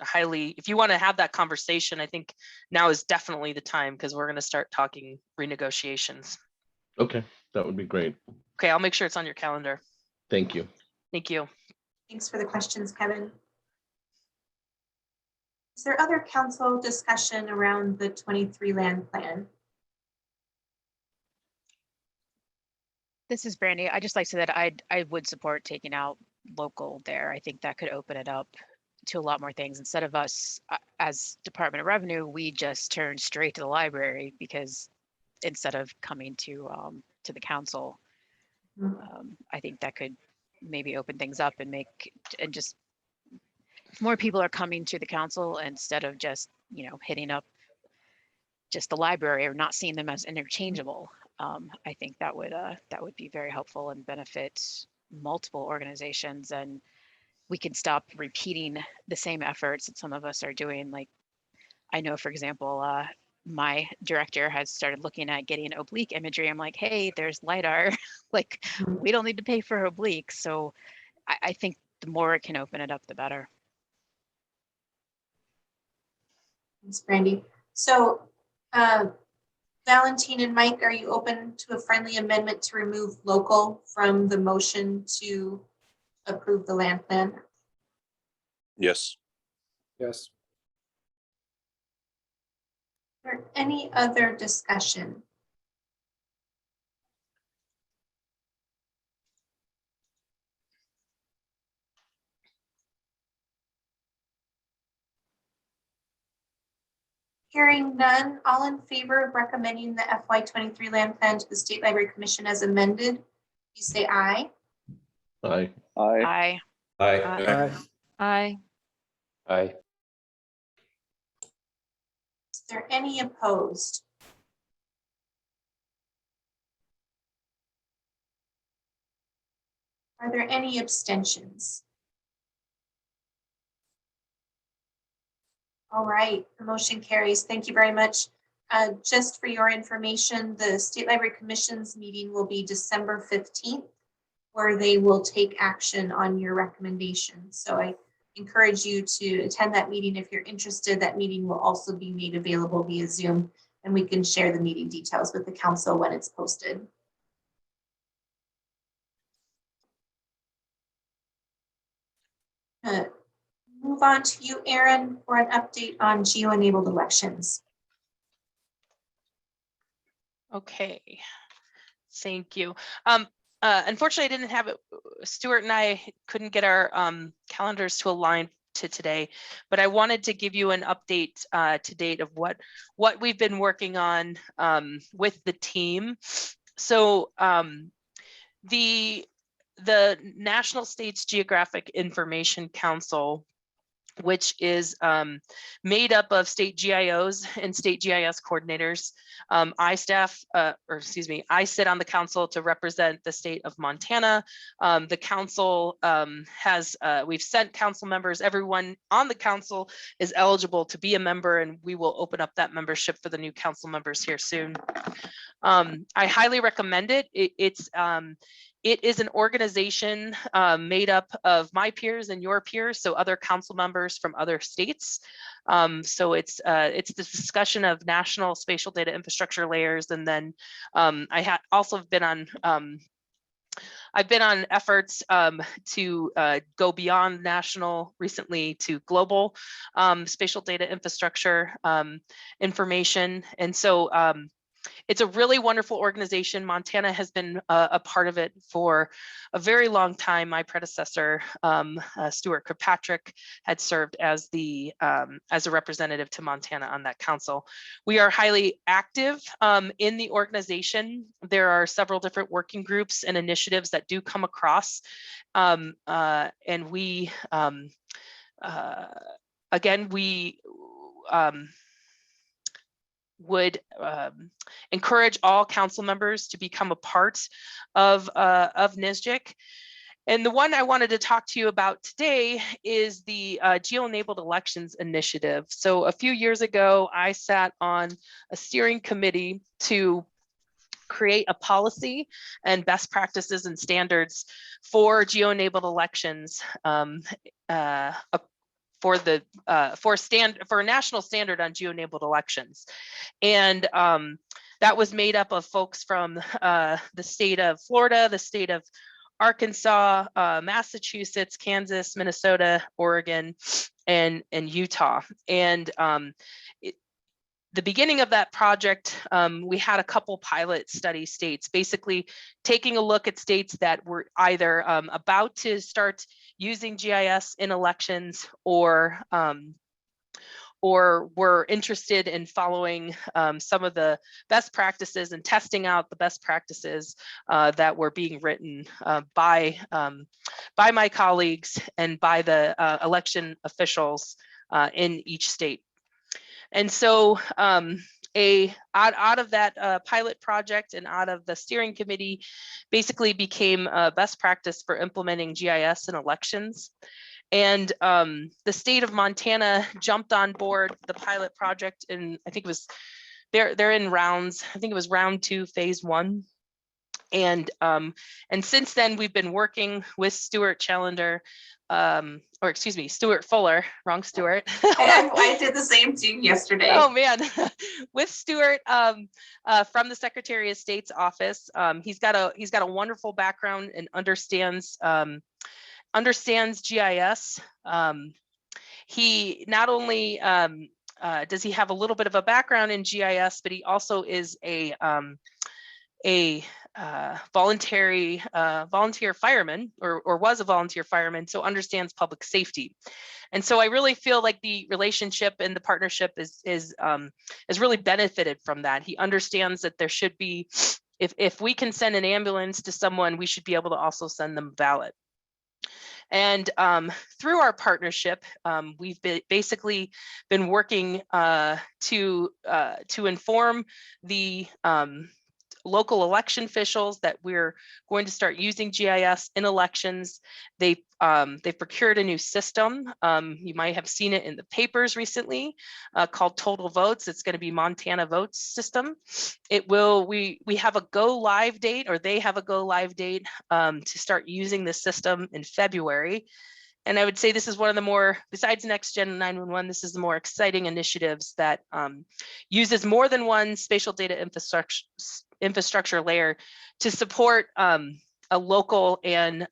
highly, if you want to have that conversation, I think now is definitely the time, because we're going to start talking renegotiations. Okay, that would be great. Okay, I'll make sure it's on your calendar. Thank you. Thank you. Thanks for the questions, Kevin. Is there other council discussion around the 23 land plan? This is Brandy. I just like to say that I would support taking out local there. I think that could open it up to a lot more things. Instead of us as Department of Revenue, we just turn straight to the library, because instead of coming to the council, I think that could maybe open things up and just more people are coming to the council instead of just hitting up just the library or not seeing them as interchangeable. I think that would be very helpful and benefit multiple organizations, and we could stop repeating the same efforts that some of us are doing. Like, I know, for example, my director has started looking at getting oblique imagery. I'm like, hey, there's LiDAR. Like, we don't need to pay for oblique. So I think the more it can open it up, the better. Thanks, Brandy. So Valentine and Mike, are you open to a friendly amendment to remove local from the motion to approve the land plan? Yes. Yes. Is there any other discussion? Hearing none, all in favor of recommending the FY23 land plan to the State Library Commission as amended, you say aye. Aye. Aye. Aye. Aye. Aye. Aye. Is there any opposed? Are there any abstentions? All right, the motion carries. Thank you very much. Just for your information, the State Library Commission's meeting will be December 15th, where they will take action on your recommendation. So I encourage you to attend that meeting if you're interested. That meeting will also be made available via Zoom, and we can share the meeting details with the council when it's posted. Move on to you, Aaron, for an update on Geo-Enabled elections. Okay, thank you. Unfortunately, I didn't have it. Stuart and I couldn't get our calendars to align to today, but I wanted to give you an update to date of what we've been working on with the team. So the National States Geographic Information Council which is made up of state GIOs and state GIS coordinators. I sit on the council to represent the state of Montana. The council we've sent council members. Everyone on the council is eligible to be a member, and we will open up that membership for the new council members here soon. I highly recommend it. It is an organization made up of my peers and your peers, so other council members from other states. So it's the discussion of national spatial data infrastructure layers, and then I also been on. I've been on efforts to go beyond national recently to global spatial data infrastructure information, and so. It's a really wonderful organization. Montana has been a part of it for a very long time. My predecessor, Stuart Kirkpatrick, had served as a representative to Montana on that council. We are highly active in the organization. There are several different working groups and initiatives that do come across, and we would encourage all council members to become a part of NSGIC. And the one I wanted to talk to you about today is the Geo-Enabled Elections Initiative. So a few years ago, I sat on a steering committee to create a policy and best practices and standards for geo-enabled elections for a national standard on geo-enabled elections. And that was made up of folks from the state of Florida, the state of Arkansas, Massachusetts, Kansas, Minnesota, Oregon, and Utah. And the beginning of that project, we had a couple pilot study states, basically taking a look at states that were either about to start using GIS in elections or were interested in following some of the best practices and testing out the best practices that were being written by my colleagues and by the election officials in each state. And so out of that pilot project and out of the steering committee basically became a best practice for implementing GIS in elections. And the state of Montana jumped on board the pilot project, and I think it was, they're in rounds, I think it was round 2, phase 1. And since then we've been working with Stuart Fuller, wrong Stuart. I did the same thing yesterday. Oh man, with Stuart from the Secretary of State's office. He's got a wonderful background and understands GIS. He not only does he have a little bit of a background in GIS, but he also is a volunteer fireman or was a volunteer fireman, so understands public safety. And so I really feel like the relationship and the partnership is really benefited from that. He understands that there should be, if we can send an ambulance to someone, we should be able to also send them a ballot. And through our partnership, we've basically been working to inform the local election officials that we're going to start using GIS in elections. They've procured a new system. You might have seen it in the papers recently, called Total Votes. It's going to be Montana Votes system. It will, we have a go live date, or they have a go live date to start using this system in February. And I would say this is one of the more, besides Next Gen 911, this is the more exciting initiatives that uses more than one spatial data infrastructure layer to support a local and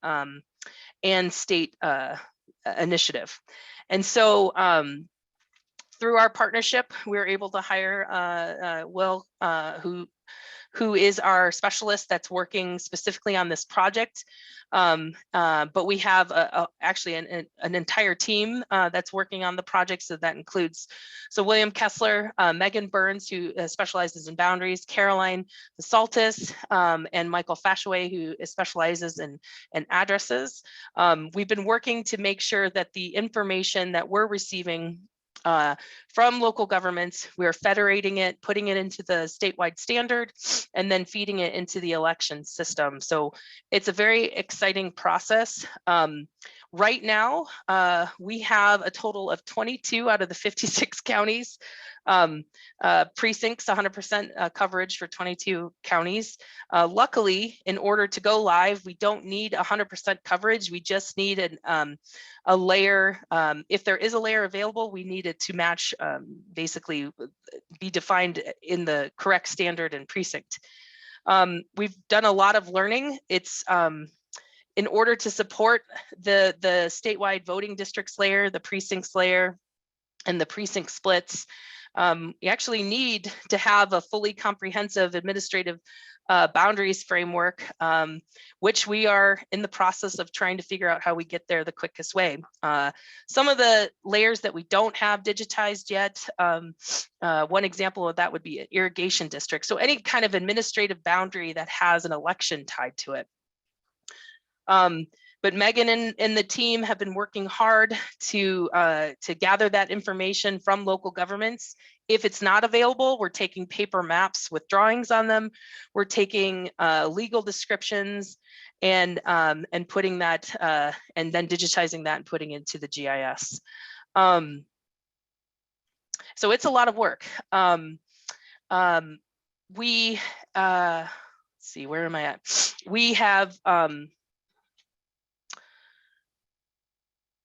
state initiative. And so through our partnership, we were able to hire Will, who who is our specialist that's working specifically on this project. But we have actually an entire team that's working on the project. So that includes, William Kessler, Megan Burns, who specializes in boundaries, Caroline Saltis, and Michael Fashaway, who specializes in addresses. We've been working to make sure that the information that we're receiving from local governments, we're federating it, putting it into the statewide standard, and then feeding it into the election system. So it's a very exciting process. Right now, we have a total of 22 out of the 56 counties, precincts, 100% coverage for 22 counties. Luckily, in order to go live, we don't need 100% coverage. We just need a layer. If there is a layer available, we need it to match, basically be defined in the correct standard and precinct. We've done a lot of learning. It's in order to support the statewide voting districts layer, the precincts layer, and the precinct splits, you actually need to have a fully comprehensive administrative boundaries framework, which we are in the process of trying to figure out how we get there the quickest way. Some of the layers that we don't have digitized yet, one example of that would be an irrigation district. So any kind of administrative boundary that has an election tied to it. But Megan and the team have been working hard to gather that information from local governments. If it's not available, we're taking paper maps with drawings on them. We're taking legal descriptions and putting that and then digitizing that and putting it into the GIS. So it's a lot of work. Let's see, where am I at? We have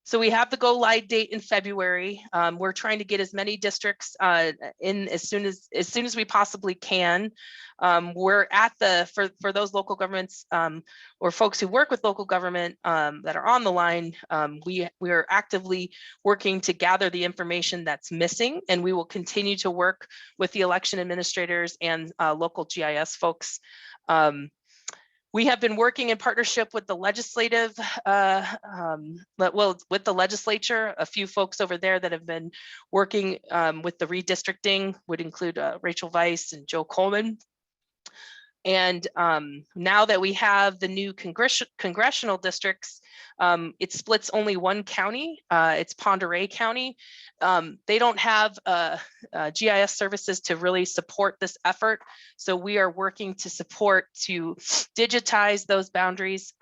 so we have the go live date in February. We're trying to get as many districts in as soon as we possibly can. We're at for those local governments or folks who work with local government that are on the line. We are actively working to gather the information that's missing, and we will continue to work with the election administrators and local GIS folks. We have been working in partnership with the legislative, with the legislature. A few folks over there that have been working with the redistricting would include Rachel Weiss and Joe Coleman. And now that we have the new congressional districts, it splits only one county. It's Pend Oreille County. They don't have GIS services to really support this effort. So we are working to digitize those boundaries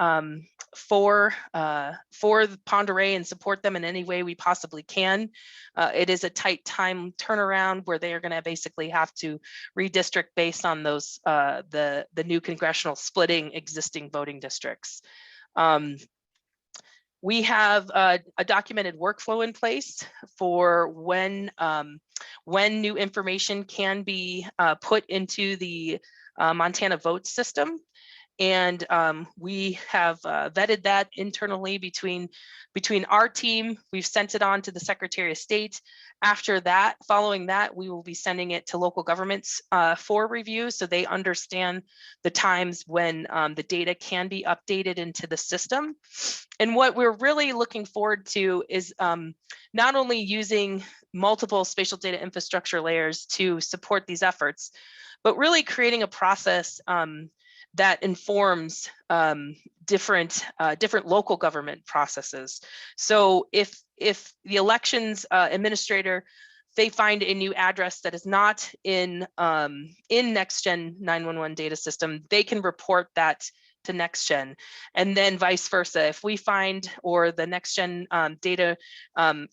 for Pend Oreille and support them in any way we possibly can. It is a tight time turnaround where they are going to basically have to redistrict based on those the new congressional splitting existing voting districts. We have a documented workflow in place for when new information can be put into the Montana vote system. And we have vetted that internally between our team. We've sent it on to the Secretary of State. After that, following that, we will be sending it to local governments for review so they understand the times when the data can be updated into the system. And what we're really looking forward to is not only using multiple spatial data infrastructure layers to support these efforts, but really creating a process that informs different local government processes. So if the elections administrator, they find a new address that is not in NextGen 911 data system, they can report that to NextGen, and then vice versa. If we find or the NextGen data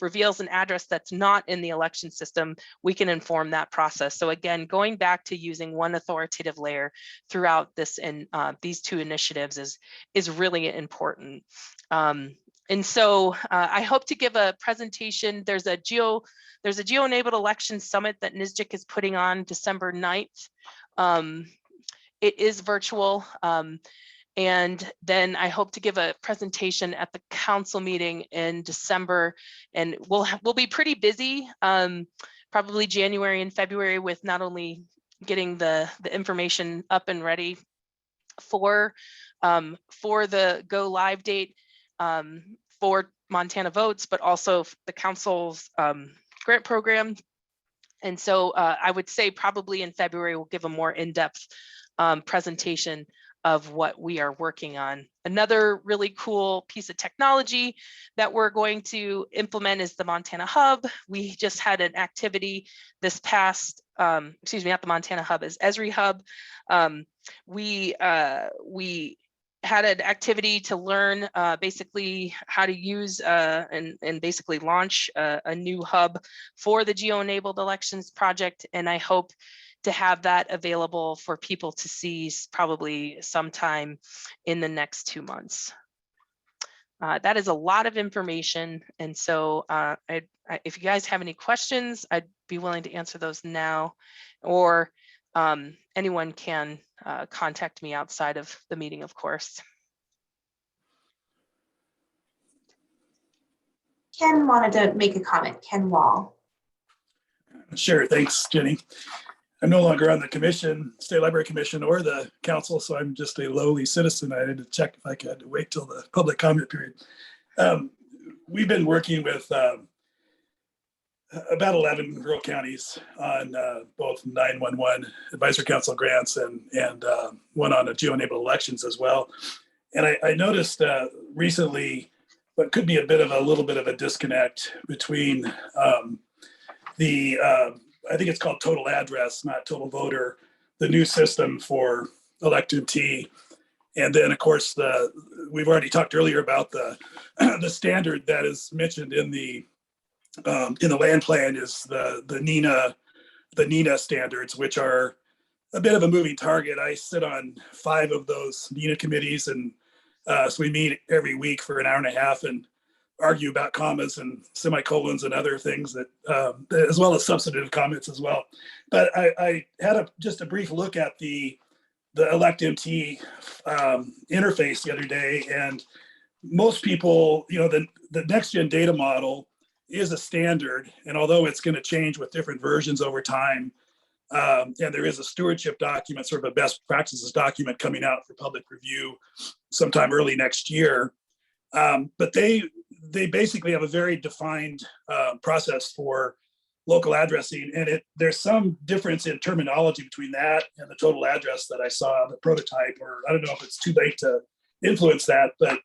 reveals an address that's not in the election system, we can inform that process. So again, going back to using one authoritative layer throughout this and these two initiatives is really important. And so I hope to give a presentation. There's a Geo-Enabled election summit that NSGIC is putting on December 9th. It is virtual. And then I hope to give a presentation at the council meeting in December, and we'll be pretty busy, probably January and February, with not only getting the information up and ready for the go live date for Montana Votes, but also the council's grant program. And so I would say probably in February, we'll give a more in-depth presentation of what we are working on. Another really cool piece of technology that we're going to implement is the Montana Hub. We just had an activity this past, excuse me, not the Montana Hub, is Esri Hub. We had an activity to learn basically how to use and basically launch a new hub for the Geo-Enabled elections project. And I hope to have that available for people to see probably sometime in the next 2 months. That is a lot of information. And so if you guys have any questions, I'd be willing to answer those now, or anyone can contact me outside of the meeting, of course. Ken wanted to make a comment. Ken Wall. Sure, thanks, Jenny. I'm no longer on the commission, State Library Commission, or the council, so I'm just a lowly citizen. I had to check if I could wait till the public comment period. We've been working with about 11 rural counties on both 911 Advisory Council grants and one on the Geo-Enabled elections as well. And I noticed recently what could be a little bit of a disconnect between I think it's called total address, not total voter, the new system for electee. And then, of course, we've already talked earlier about the standard that is mentioned in the land plan is the NINA standards, which are a bit of a moving target. I sit on 5 of those NINA committees, and so we meet every week for an hour and a half and argue about commas and semicolons and other things that, as well as substantive comments as well. But I had just a brief look at the ElectMT interface the other day, and most people, the next gen data model is a standard, and although it's going to change with different versions over time, and there is a stewardship document, sort of a best practices document coming out for public review sometime early next year. But they basically have a very defined process for local addressing, and there's some difference in terminology between that and the total address that I saw, the prototype, or I don't know if it's too late to influence that. But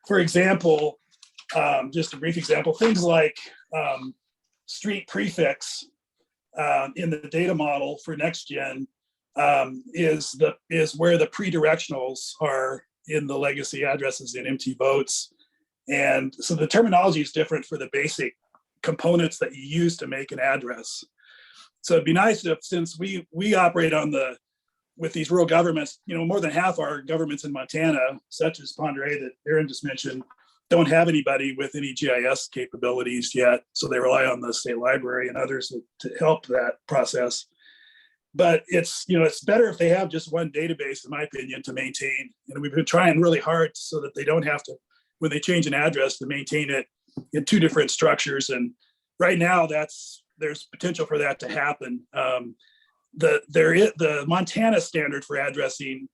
for example, just a brief example, things like street prefix in the data model for next gen is where the pre-directionals are in the legacy addresses in MT votes. And so the terminology is different for the basic components that you use to make an address. So it'd be nice if, since we operate with these rural governments, more than half our governments in Montana, such as Ponderay that Aaron just mentioned, don't have anybody with any GIS capabilities yet. So they rely on the state library and others to help that process. But it's better if they have just one database, in my opinion, to maintain. And we've been trying really hard so that they don't have to, when they change an address, to maintain it in 2 different structures. And right now there's potential for that to happen. The Montana standard for addressing,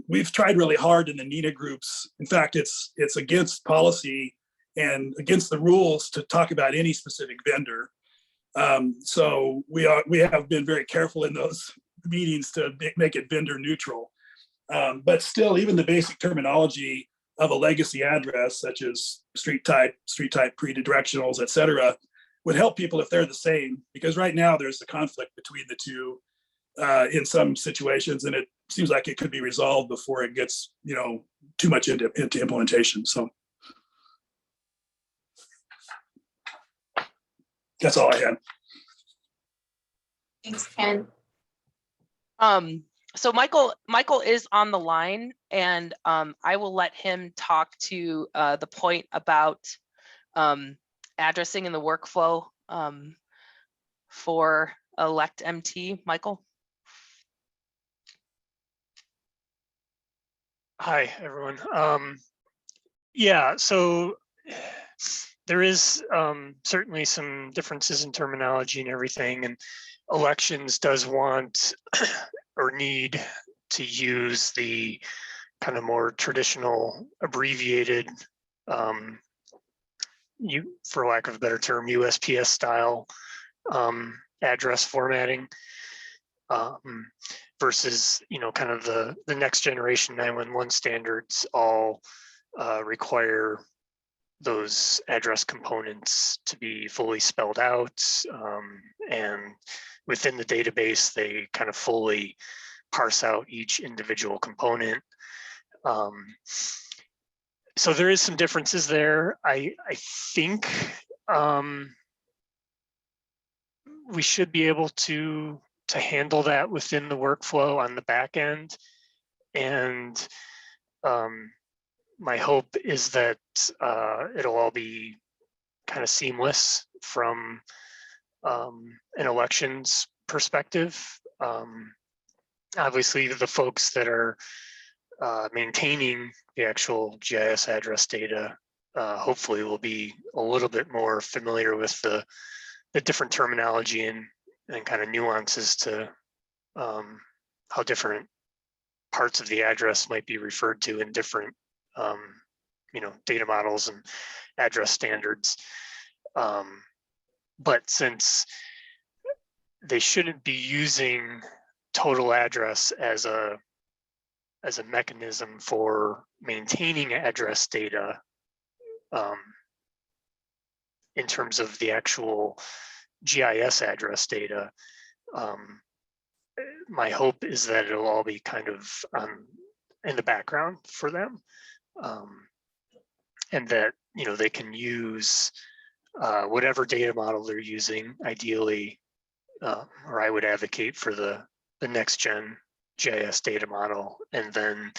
we've tried really hard in the NINA groups. In fact, it's against policy and against the rules to talk about any specific vendor. So we have been very careful in those meetings to make it vendor neutral. But still, even the basic terminology of a legacy address, such as street type pre-directionals, et cetera, would help people if they're the same, because right now there's a conflict between the two in some situations, and it seems like it could be resolved before it gets too much into implementation. So that's all I had. Thanks, Ken. So Michael is on the line, and I will let him talk to the point about addressing in the workflow for ElectMT. Michael. Hi, everyone. Yeah, so there is certainly some differences in terminology and everything. And elections does want or need to use the kind of more traditional abbreviated, for lack of a better term, USPS style address formatting, versus, kind of the next generation 911 standards all require those address components to be fully spelled out, and within the database they kind of fully parse out each individual component. So there is some differences there. I think we should be able to handle that within the workflow on the back end, and my hope is that it'll all be kind of seamless from an elections perspective. Obviously, the folks that are maintaining the actual GIS address data hopefully will be a little bit more familiar with the different terminology and kind of nuances to how different parts of the address might be referred to in different data models and address standards. But since they shouldn't be using total address as a mechanism for maintaining address data in terms of the actual GIS address data, my hope is that it'll all be kind of in the background for them, and that they can use whatever data model they're using, ideally, or I would advocate for the next gen GIS data model, and then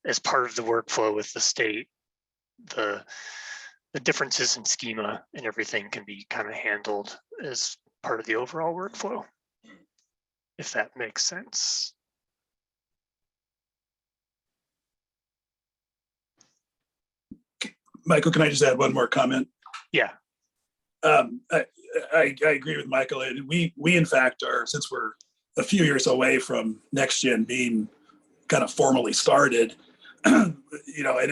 as part of the workflow with the state, the differences in schema and everything can be kind of handled as part of the overall workflow, if that makes sense. Michael, can I just add one more comment? Yeah. I agree with Michael, and we in fact are, since we're a few years away from next gen being kind of formally started, and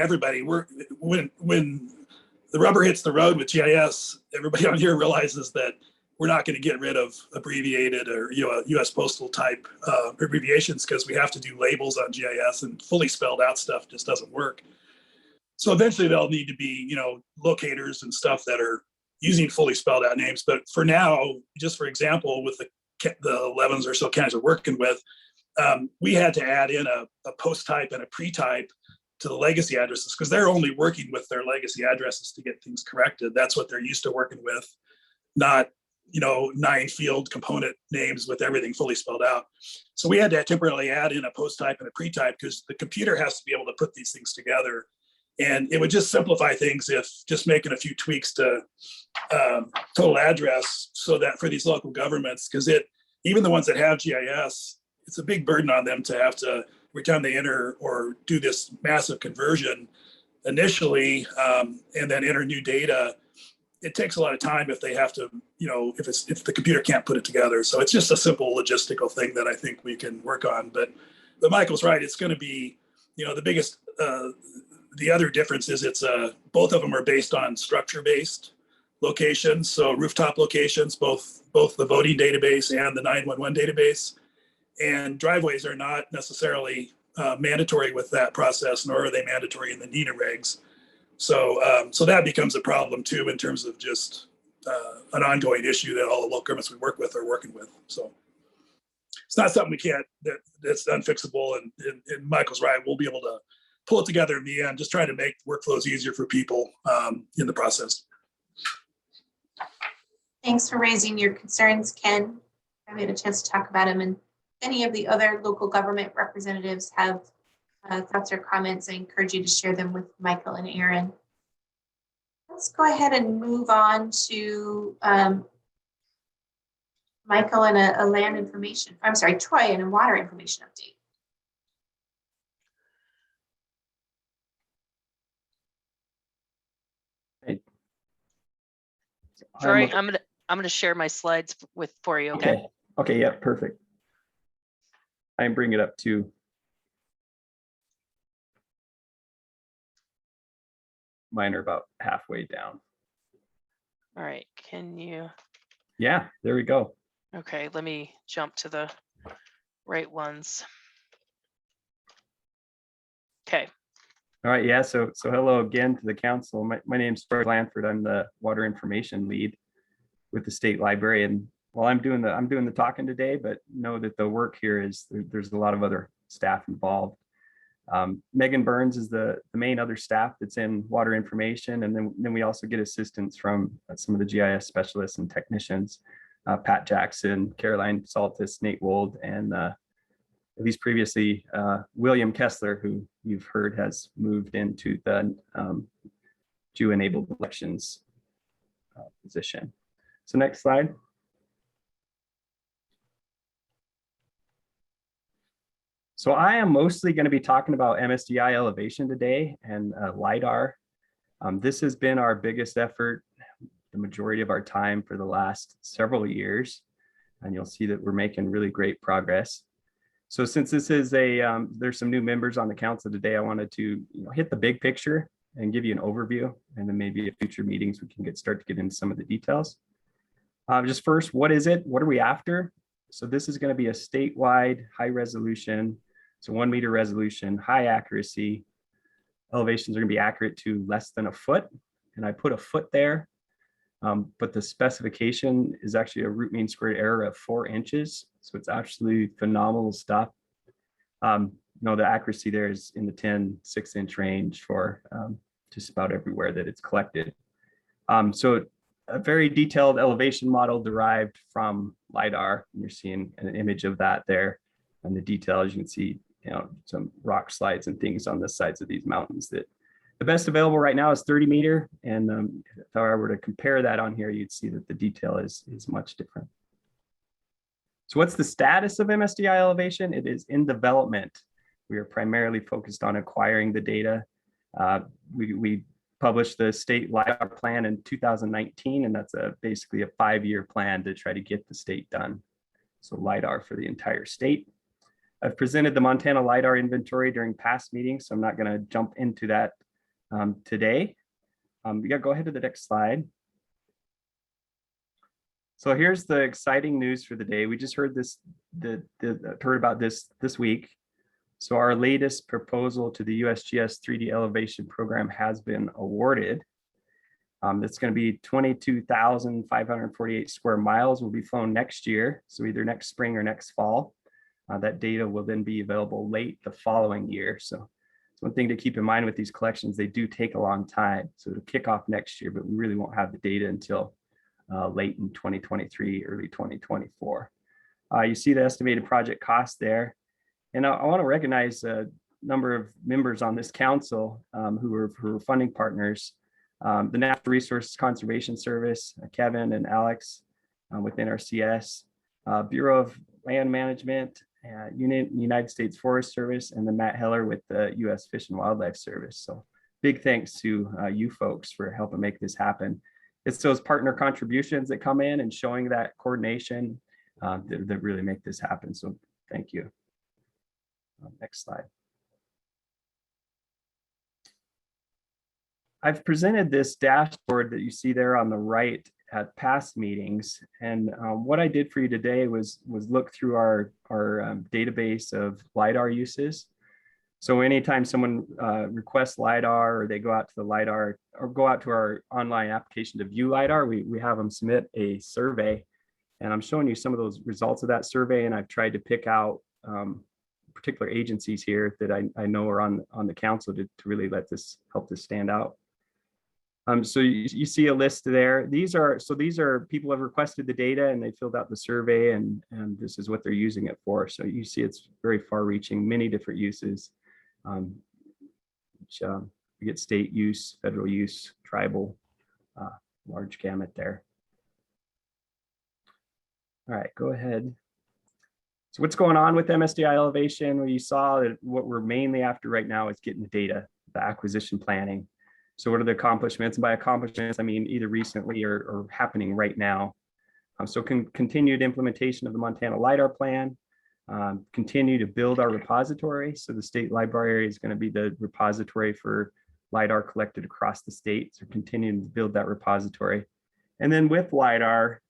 everybody, when the rubber hits the road with GIS, everybody on here realizes that we're not going to get rid of abbreviated or US postal type abbreviations, because we have to do labels on GIS, and fully spelled out stuff just doesn't work. So eventually there'll need to be locators and stuff that are using fully spelled out names. But for now, just for example, with the 11s or so counties we're working with, we had to add in a post type and a pre-type to the legacy addresses, because they're only working with their legacy addresses to get things corrected. That's what they're used to working with, not 9 field component names with everything fully spelled out. So we had to temporarily add in a post type and a pre-type, because the computer has to be able to put these things together. And it would just simplify things if just making a few tweaks to total address, so that for these local governments, because even the ones that have GIS, it's a big burden on them to have to, every time they enter or do this massive conversion initially, and then enter new data, it takes a lot of time if they have to, if the computer can't put it together. So it's just a simple logistical thing that I think we can work on. But Michael's right, it's going to be, the biggest, the other difference is both of them are based on structure-based locations. So rooftop locations, both the voting database and the 911 database. And driveways are not necessarily mandatory with that process, nor are they mandatory in the NENA regs. So that becomes a problem too, in terms of just an ongoing issue that all the local governments we work with are working with. So it's not something that's unfixable. And Michael's right, we'll be able to pull it together in the end, just trying to make workflows easier for people in the process. Thanks for raising your concerns, Ken. I had a chance to talk about them, and any of the other local government representatives have thoughts or comments, I encourage you to share them with Michael and Aaron. Let's go ahead and move on to Michael and a land information, I'm sorry, Troy, and a water information update. Troy, I'm gonna share my slides for you. Okay. Okay, yeah, perfect. I bring it up too. Mine are about halfway down. All right, can you, Yeah, there we go. okay, let me jump to the right ones. Okay. All right, yeah, so hello again to the council. My name's Troy Blanford. I'm the water information lead with the state library. And while I'm doing the talking today, but know that the work here is there's a lot of other staff involved. Megan Burns is the main other staff that's in water information. And then we also get assistance from some of the GIS specialists and technicians, Pat Jackson, Caroline Saltis, Nate Wold, and at least previously, William Kessler, who you've heard has moved into the Geo-Enabled elections position. So next slide. So I am mostly going to be talking about MSDI elevation today and LiDAR. This has been our biggest effort, the majority of our time for the last several years. And you'll see that we're making really great progress. So since this is there's some new members on the council today, I wanted to hit the big picture and give you an overview, and then maybe at future meetings we can start to get into some of the details. Just first, what is it? What are we after? So this is going to be a statewide high resolution, so 1 meter resolution, high accuracy. Elevations are going to be accurate to less than a foot, and I put a foot there. But the specification is actually a root mean squared error of 4 inches. So it's absolutely phenomenal stuff. The accuracy there is in the 10 6-inch range for just about everywhere that it's collected. So a very detailed elevation model derived from LiDAR. You're seeing an image of that there. And the details, you can see some rock slides and things on the sides of these mountains that the best available right now is 30 meter. And if I were to compare that on here, you'd see that the detail is much different. So what's the status of MSDI elevation? It is in development. We are primarily focused on acquiring the data. We published the state LiDAR plan in 2019, and that's basically a 5-year plan to try to get the state done. So LiDAR for the entire state. I've presented the Montana LiDAR inventory during past meetings, so I'm not going to jump into that today. We got to go ahead to the next slide. So here's the exciting news for the day. We just heard heard about this week. So our latest proposal to the USGS 3D elevation program has been awarded. It's going to be 22,548 square miles will be flown next year. So either next spring or next fall. That data will then be available late the following year. So it's one thing to keep in mind with these collections, they do take a long time. So it'll kick off next year, but we really won't have the data until late in 2023, early 2024. You see the estimated project cost there. And I want to recognize a number of members on this council who are funding partners. The Natural Resources Conservation Service, Kevin and Alex with NRCS, Bureau of Land Management, United States Forest Service, and then Matt Heller with the U.S. Fish and Wildlife Service. So big thanks to you folks for helping make this happen. It's those partner contributions that come in and showing that coordination that really make this happen. So thank you. Next slide. I've presented this dashboard that you see there on the right at past meetings. And what I did for you today was look through our database of LiDAR uses. So anytime someone requests LiDAR or they go out to the LiDAR or go out to our online application to view LiDAR, we have them submit a survey. And I'm showing you some of those results of that survey. And I've tried to pick out particular agencies here that I know are on the council to really help this stand out. So you see a list there. These are people who have requested the data and they filled out the survey and this is what they're using it for. So you see it's very far reaching, many different uses. We get state use, federal use, tribal, large gamut there. All right, go ahead. So what's going on with MSDI elevation? Well, you saw that what we're mainly after right now is getting the data, the acquisition planning. So what are the accomplishments? And by accomplishments, I mean either recently or happening right now. So continued implementation of the Montana LiDAR plan, continue to build our repository. So the state library is going to be the repository for LiDAR collected across the state. So continuing to build that repository. And then with LiDAR,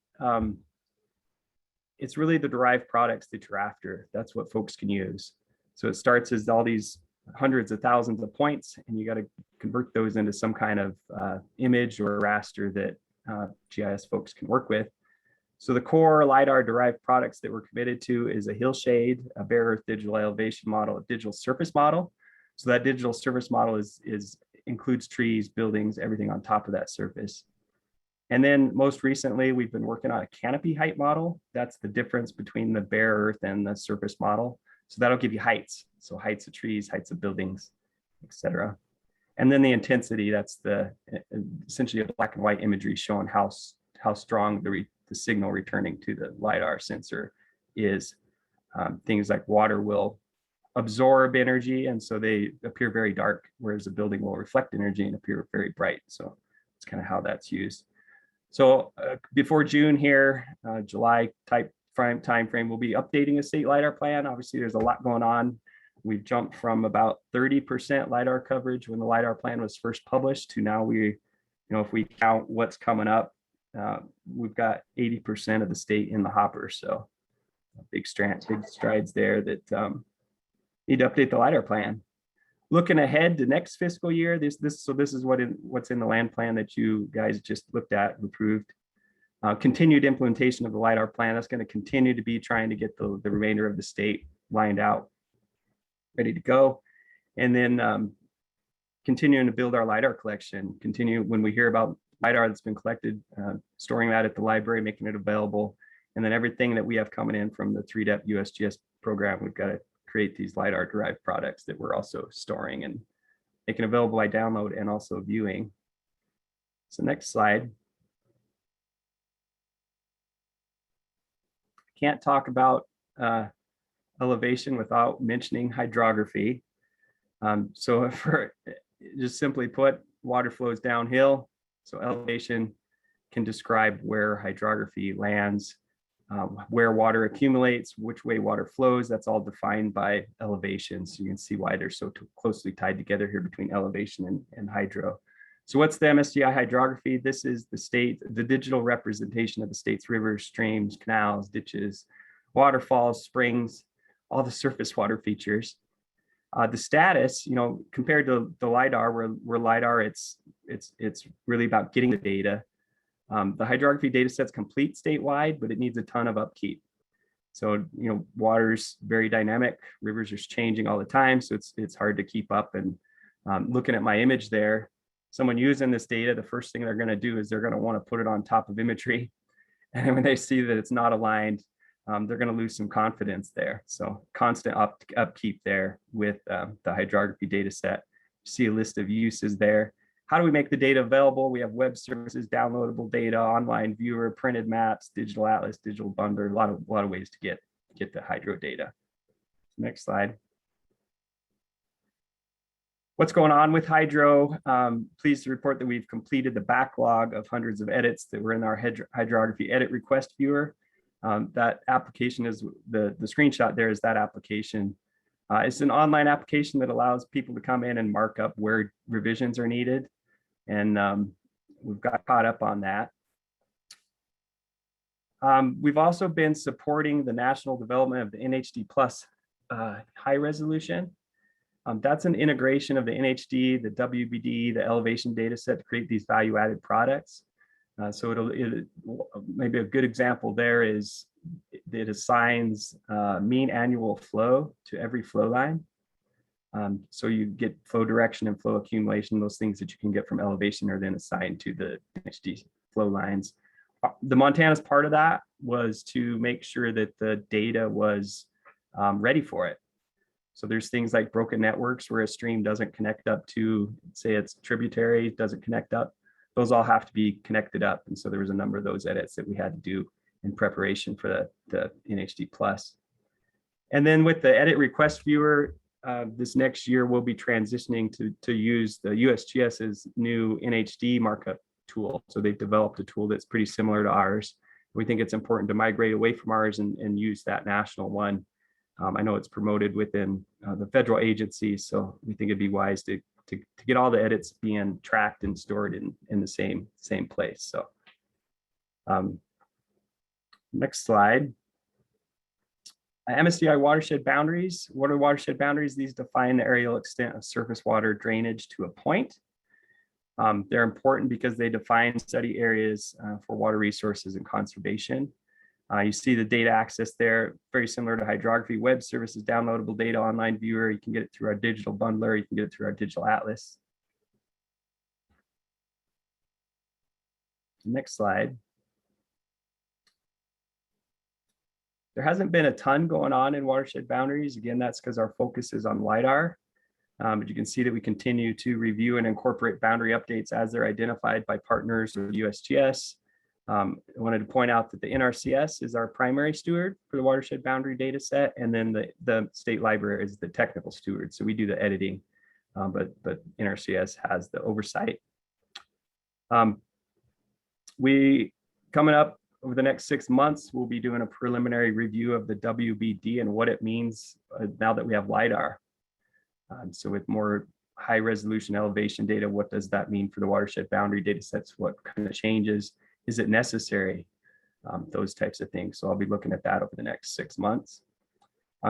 it's really the derived products that you're after. That's what folks can use. So it starts as all these hundreds of thousands of points, and you got to convert those into some kind of image or raster that GIS folks can work with. So the core LiDAR derived products that we're committed to is a hillshade, a bare earth digital elevation model, a digital surface model. So that digital surface model includes trees, buildings, everything on top of that surface. And then most recently, we've been working on a canopy height model. That's the difference between the bare earth and the surface model. So that'll give you heights. So heights of trees, heights of buildings, etc. And then the intensity, that's essentially a black and white imagery showing how strong the signal returning to the LiDAR sensor is. Things like water will absorb energy, and so they appear very dark, whereas a building will reflect energy and appear very bright. So it's kind of how that's used. So before June here, July type time frame, we'll be updating a state LiDAR plan. Obviously, there's a lot going on. We've jumped from about 30% LiDAR coverage when the LiDAR plan was first published to now if we count what's coming up, we've got 80% of the state in the hopper. So big strides there that need to update the LiDAR plan. Looking ahead to next fiscal year, this is what's in the land plan that you guys just looked at and approved. Continued implementation of the LiDAR plan. That's going to continue to be trying to get the remainder of the state lined out, ready to go. And then continuing to build our LiDAR collection. Continue when we hear about LiDAR that's been collected, storing that at the library, making it available. And then everything that we have coming in from the 3DEP USGS program, we've got to create these LiDAR derived products that we're also storing and making available by download and also viewing. So next slide. Can't talk about elevation without mentioning hydrography. So for just simply put, water flows downhill. So elevation can describe where hydrography lands, where water accumulates, which way water flows. That's all defined by elevation. So you can see why they're so closely tied together here between elevation and hydro. So what's the Msci Hydrography? This is the digital representation of the state's rivers, streams, canals, ditches, waterfalls, springs, all the surface water features. The status, compared to the LiDAR, where LiDAR, it's really about getting the data. The hydrography data set's complete statewide, but it needs a ton of upkeep. So, water's very dynamic, rivers are changing all the time. So it's hard to keep up. And looking at my image there, someone using this data, the first thing they're going to do is they're going to want to put it on top of imagery. And when they see that it's not aligned, they're going to lose some confidence there. So constant upkeep there with the hydrography data set. You see a list of uses there. How do we make the data available? We have web services, downloadable data, online viewer, printed maps, digital atlas, digital bundler, a lot of ways to get the hydro data. Next slide. What's going on with hydro? Pleased to report that we've completed the backlog of hundreds of edits that were in our hydrography edit request viewer. That application is the screenshot there is that application. It's an online application that allows people to come in and mark up where revisions are needed. And we've got caught up on that. We've also been supporting the national development of the NHD Plus high resolution. That's an integration of the NHD, the WBD, the elevation data set to create these value-added products. So maybe a good example there is it assigns mean annual flow to every flow line. So you get flow direction and flow accumulation, those things that you can get from elevation are then assigned to the NHD flow lines. The Montana's part of that was to make sure that the data was ready for it. So there's things like broken networks where a stream doesn't connect up to, say its tributary, doesn't connect up. Those all have to be connected up. And so there was a number of those edits that we had to do in preparation for the NHD Plus. And then with the edit request viewer, this next year, we'll be transitioning to use the USGS's new NHD markup tool. So they've developed a tool that's pretty similar to ours. We think it's important to migrate away from ours and use that national one. I know it's promoted within the federal agencies, so we think it'd be wise to get all the edits being tracked and stored in the same place. So next slide. MSDI watershed boundaries. What are watershed boundaries? These define the areal extent of surface water drainage to a point. They're important because they define study areas for water resources and conservation. You see the data access there, very similar to Hydrography Web Services, downloadable data online viewer. You can get it through our digital bundler. You can get it through our digital atlas. Next slide. There hasn't been a ton going on in watershed boundaries. Again, that's because our focus is on LiDAR. But you can see that we continue to review and incorporate boundary updates as they're identified by partners with USGS. I wanted to point out that the NRCS is our primary steward for the watershed boundary data set, and then the state library is the technical steward. So we do the editing, but NRCS has the oversight. We, coming up over the next 6 months, we'll be doing a preliminary review of the WBD and what it means now that we have LiDAR. So with more high resolution elevation data, what does that mean for the watershed boundary data sets? What kind of changes? Is it necessary? Those types of things. So I'll be looking at that over the next 6 months.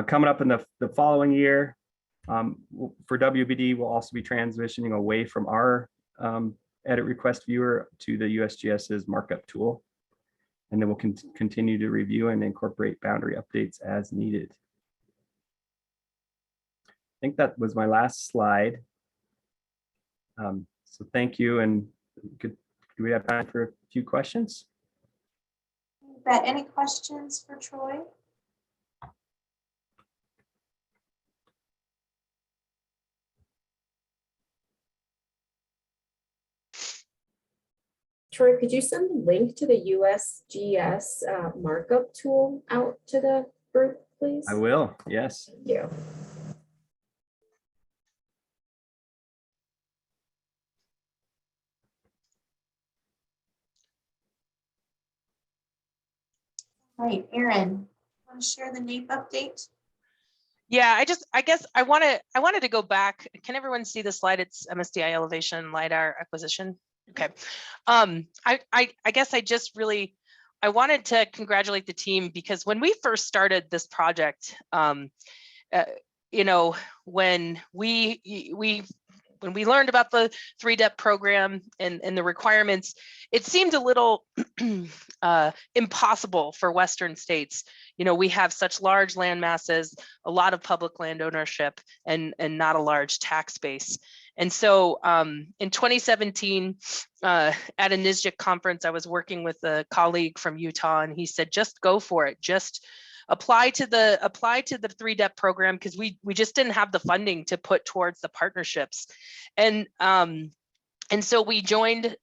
Coming up in the following year, for WBD, we'll also be transitioning away from our edit request viewer to the USGS's markup tool. And then we'll continue to review and incorporate boundary updates as needed. I think that was my last slide. So thank you. And do we have time for a few questions? Any questions for Troy? Troy, could you send the link to the USGS markup tool out to the group, please? I will, yes. Thank you. All right, Erin, want to share the NAEP update? Yeah, I guess I wanted to go back. Can everyone see the slide? It's MSDI elevation LiDAR acquisition. Okay. I guess I wanted to congratulate the team, because when we first started this project, you know, when we learned about the 3-DEP program and the requirements, it seemed a little impossible for Western states. You know, we have such large land masses, a lot of public land ownership, and not a large tax base. And so in 2017, at a NSGIC conference, I was working with a colleague from Utah, and he said, just go for it. Just apply to the 3-DEP program, because we just didn't have the funding to put towards the partnerships. And so we joined,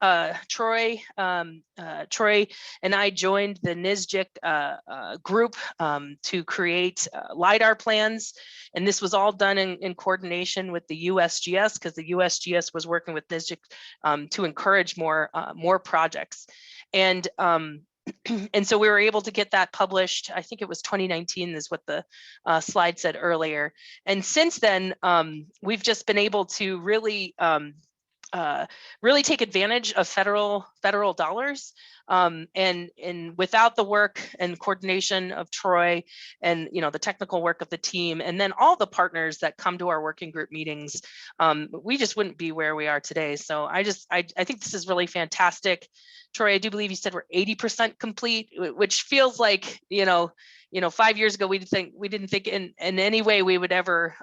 Troy and I joined the NSGIC group to create LiDAR plans. And this was all done in coordination with the USGS, because the USGS was working with NSGIC to encourage more projects. And so we were able to get that published. I think it was 2019 is what the slide said earlier. And since then, we've just been able to really take advantage of federal dollars, and without the work and coordination of Troy and, you know, the technical work of the team, and then all the partners that come to our working group meetings, we just wouldn't be where we are today. So I think this is really fantastic. Troy, I do believe you said we're 80% complete, which feels like, you know, 5 years ago we didn't think in any way we would ever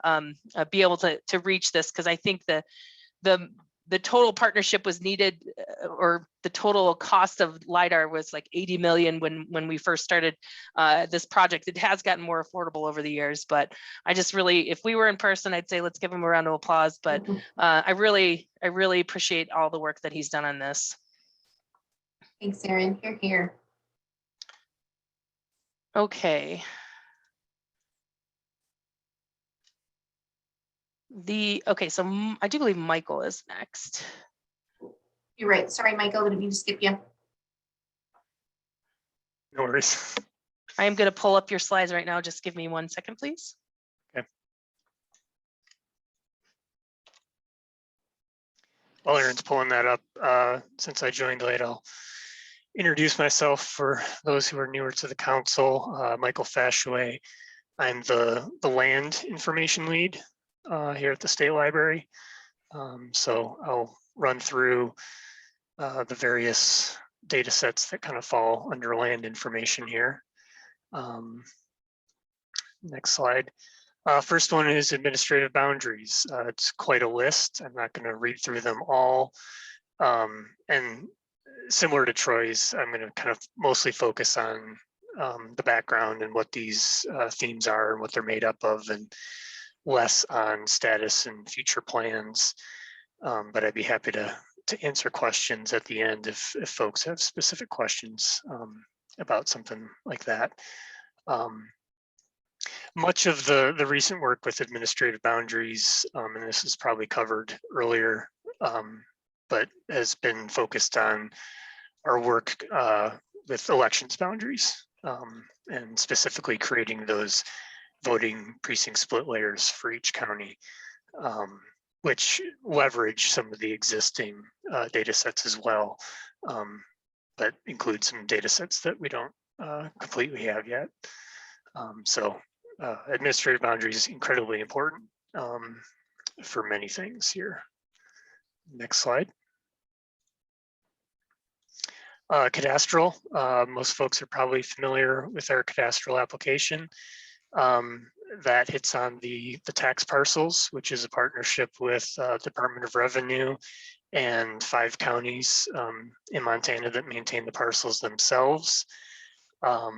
be able to reach this, because I think the total partnership was needed, or the total cost of LiDAR was like 80 million when we first started this project. It has gotten more affordable over the years, but I just really, if we were in person, I'd say let's give him a round of applause. But I really appreciate all the work that he's done on this. Thanks, Erin. Hear, hear. Okay. Okay, so I do believe Michael is next. You're right. Sorry, Michael, I didn't mean to skip you. No worries. I am going to pull up your slides right now. Just give me 1 second, please. Okay. While Aaron's pulling that up, since I joined late, I'll introduce myself for those who are newer to the council. Michael Fashaway. I'm the land information lead here at the State Library. So I'll run through the various data sets that kind of fall under land information here. Next slide. First one is administrative boundaries. It's quite a list. I'm not going to read through them all. And similar to Troy's, I'm going to kind of mostly focus on the background and what these themes are and what they're made up of, and less on status and future plans. But I'd be happy to answer questions at the end if folks have specific questions about something like that. Much of the recent work with administrative boundaries, and this is probably covered earlier, but has been focused on our work with elections boundaries, and specifically creating those voting precinct split layers for each county, which leverage some of the existing data sets as well, but include some data sets that we don't completely have yet. So administrative boundaries is incredibly important for many things here. Next slide. Cadastral. Most folks are probably familiar with our cadastral application. That hits on the tax parcels, which is a partnership with Department of Revenue and 5 counties in Montana that maintain the parcels themselves. That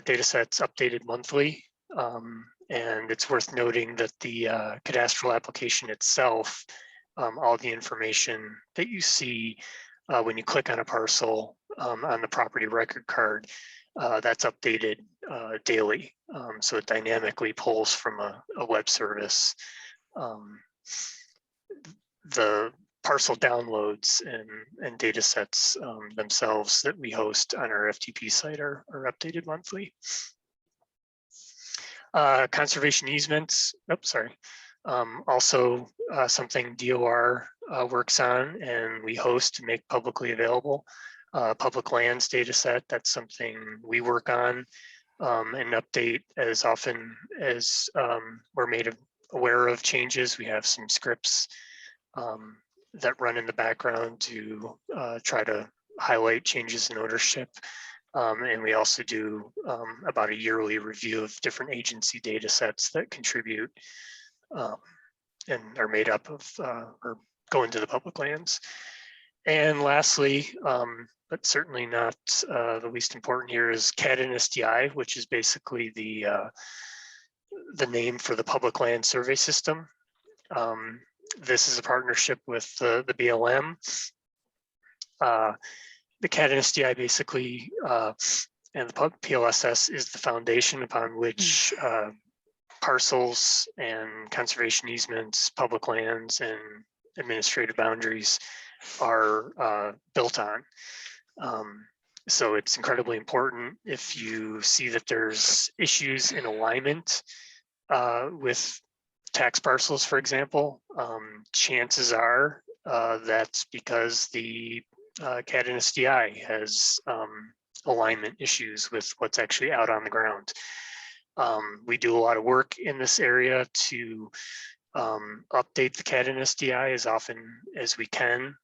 data set's updated monthly, and it's worth noting that the cadastral application itself, all the information that you see when you click on a parcel on the property record card, that's updated daily. So it dynamically pulls from a web service. The parcel downloads and data sets themselves that we host on our FTP site are updated monthly. Conservation easements, also something DOR works on and we host to make publicly available. Public lands data set, that's something we work on and update as often as we're made aware of changes. We have some scripts that run in the background to try to highlight changes in ownership. And we also do about a yearly review of different agency data sets that contribute and are made up of or go into the public lands. And lastly, but certainly not the least important here, is CAD and SDI, which is basically the name for the public land survey system. This is a partnership with the BLM. The CAD and SDI basically, and the PLSS is the foundation upon which parcels and conservation easements, public lands, and administrative boundaries are built on. So it's incredibly important if you see that there's issues in alignment with tax parcels, for example, chances are that's because the CAD and SDI has alignment issues with what's actually out on the ground. We do a lot of work in this area to update the CAD and SDI as often as we can.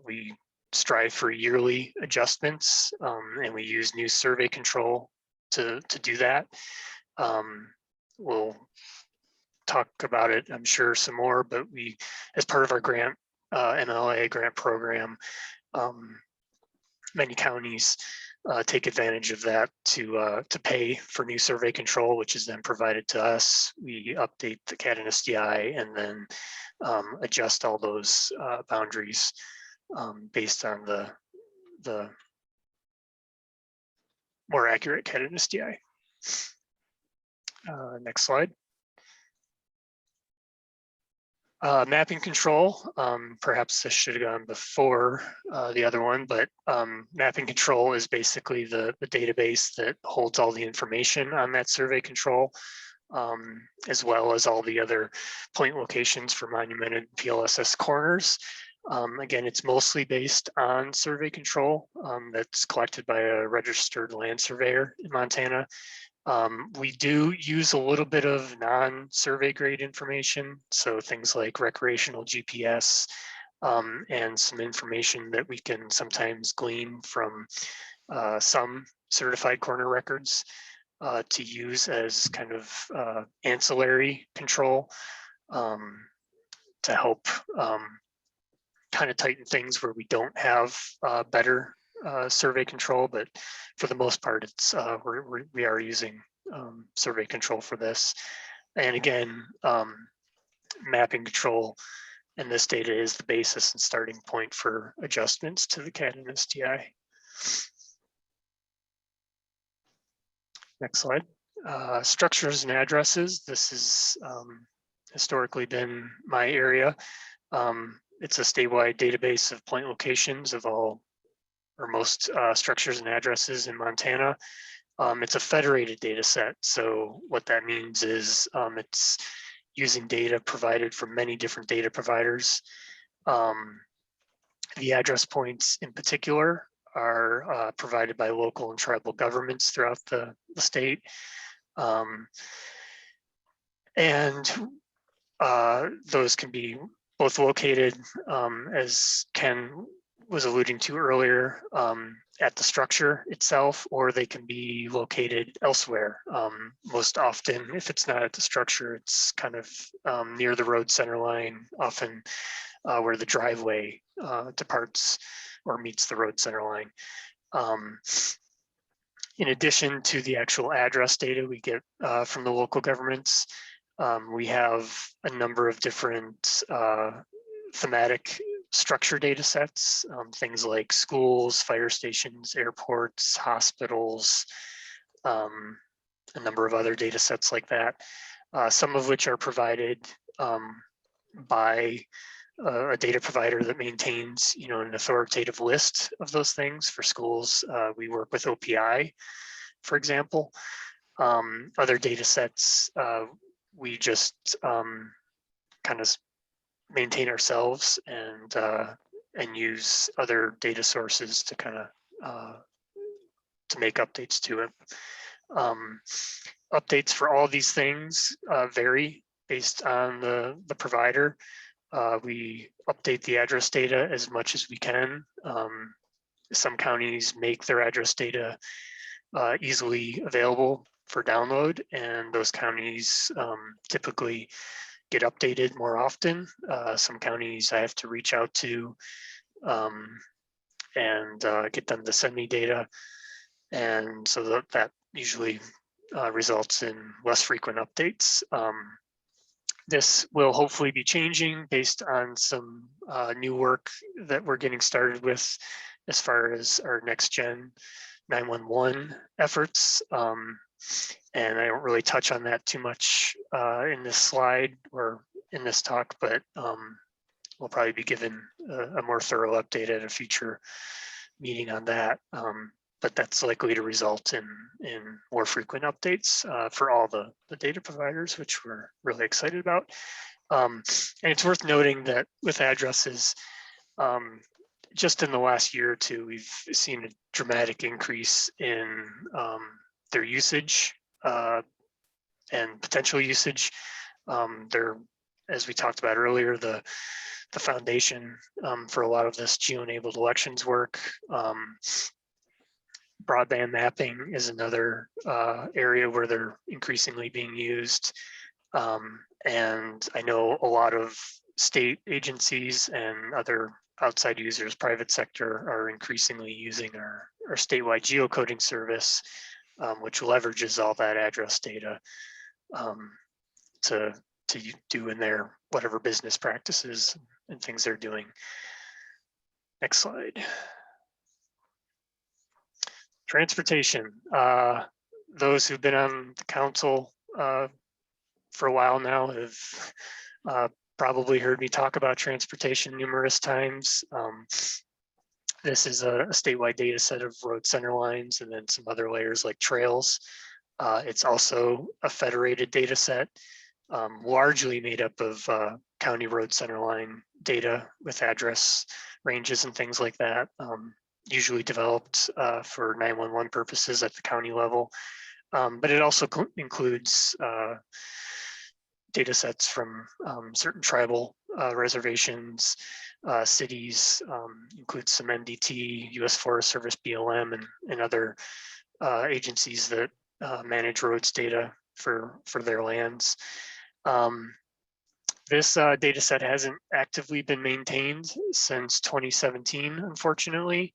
We strive for yearly adjustments and we use new survey control to do that. We'll talk about it, I'm sure, some more, but we, as part of our grant, MLA grant program, many counties take advantage of that to pay for new survey control, which is then provided to us. We update the CAD and SDI and then adjust all those boundaries based on the more accurate CAD and SDI. Next slide. Mapping control, perhaps this should have gone before the other one, but mapping control is basically the database that holds all the information on that survey control, as well as all the other point locations for monumented PLSS corners. Again, it's mostly based on survey control that's collected by a registered land surveyor in Montana. We do use a little bit of non-survey grade information, so things like recreational GPS and some information that we can sometimes glean from some certified corner records to use as kind of ancillary control to help kind of tighten things where we don't have better survey control, but for the most part, it's we are using survey control for this. And again, mapping control and this data is the basis and starting point for adjustments to the CAD and STI. Next slide. Structures and addresses. This has historically been my area. It's a statewide database of point locations of all or most structures and addresses in Montana. It's a federated data set. So what that means is it's using data provided from many different data providers. The address points in particular are provided by local and tribal governments throughout the state. And those can be both located, as Ken was alluding to earlier, at the structure itself, or they can be located elsewhere. Most often, if it's not at the structure, it's kind of near the road center line, often where the driveway departs or meets the road center line. In addition to the actual address data we get from the local governments, we have a number of different thematic structure data sets, things like schools, fire stations, airports, hospitals, a number of other data sets like that, some of which are provided by a data provider that maintains, an authoritative list of those things. For schools, we work with OPI, for example. Other data sets, we just kind of maintain ourselves and use other data sources to kind of to make updates to it. Updates for all these things vary based on the provider. We update the address data as much as we can. Some counties make their address data easily available for download, and those counties typically get updated more often. Some counties I have to reach out to and get them to send me data. And so that usually results in less frequent updates. This will hopefully be changing based on some new work that we're getting started with as far as our next gen 911 efforts. And I don't really touch on that too much in this slide or in this talk, but we'll probably be given a more thorough update at a future meeting on that. But that's likely to result in more frequent updates for all the data providers, which we're really excited about. And it's worth noting that with addresses, just in the last year or two, we've seen a dramatic increase in their usage and potential usage. They're, as we talked about earlier, the foundation for a lot of this geo-enabled elections work. Broadband mapping is another area where they're increasingly being used. And I know a lot of state agencies and other outside users, private sector, are increasingly using our statewide geocoding service, which leverages all that address data to do in their whatever business practices and things they're doing. Next slide. Transportation. Those who've been on the council for a while now have probably heard me talk about transportation numerous times. This is a statewide data set of road center lines and then some other layers like trails. It's also a federated data set, largely made up of county road center line data with address ranges and things like that, usually developed for 911 purposes at the county level. But it also includes data sets from certain tribal reservations, cities, includes some NDT, U.S. Forest Service, BLM, and other agencies that manage roads data for their lands. This data set hasn't actively been maintained since 2017, unfortunately.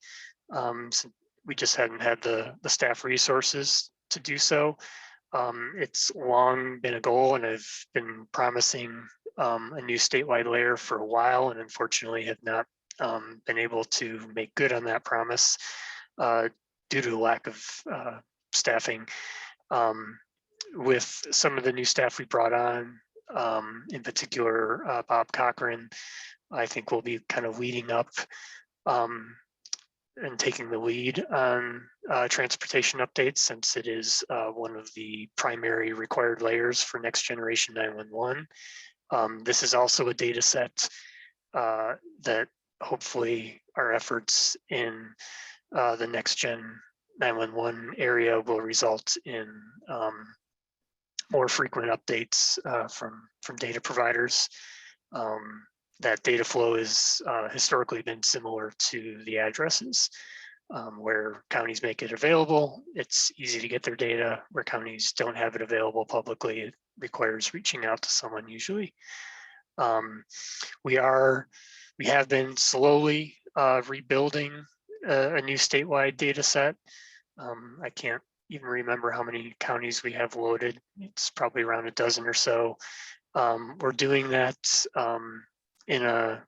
So we just hadn't had the staff resources to do so. It's long been a goal, and I've been promising a new statewide layer for a while, and unfortunately have not been able to make good on that promise due to the lack of staffing. With some of the new staff we brought on, in particular Bob Cochran, I think will be kind of leading up and taking the lead on transportation updates, since it is one of the primary required layers for next generation 911. This is also a data set that hopefully our efforts in the next gen 911 area will result in more frequent updates from data providers. That data flow is historically been similar to the addresses, where counties make it available. It's easy to get their data. Where counties don't have it available publicly, it requires reaching out to someone usually. We have been slowly rebuilding a new statewide data set. I can't even remember how many counties we have loaded. It's probably around a dozen or so. We're doing that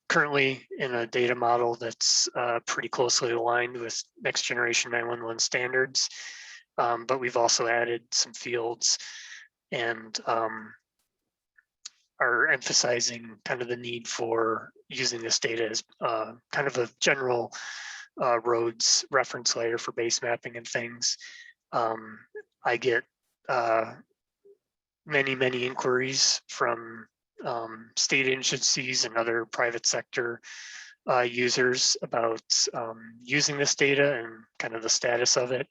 currently in a data model that's pretty closely aligned with next generation 911 standards. But we've also added some fields and are emphasizing kind of the need for using this data as kind of a general roads reference layer for base mapping and things. I get many inquiries from state agencies and other private sector users about using this data and kind of the status of it.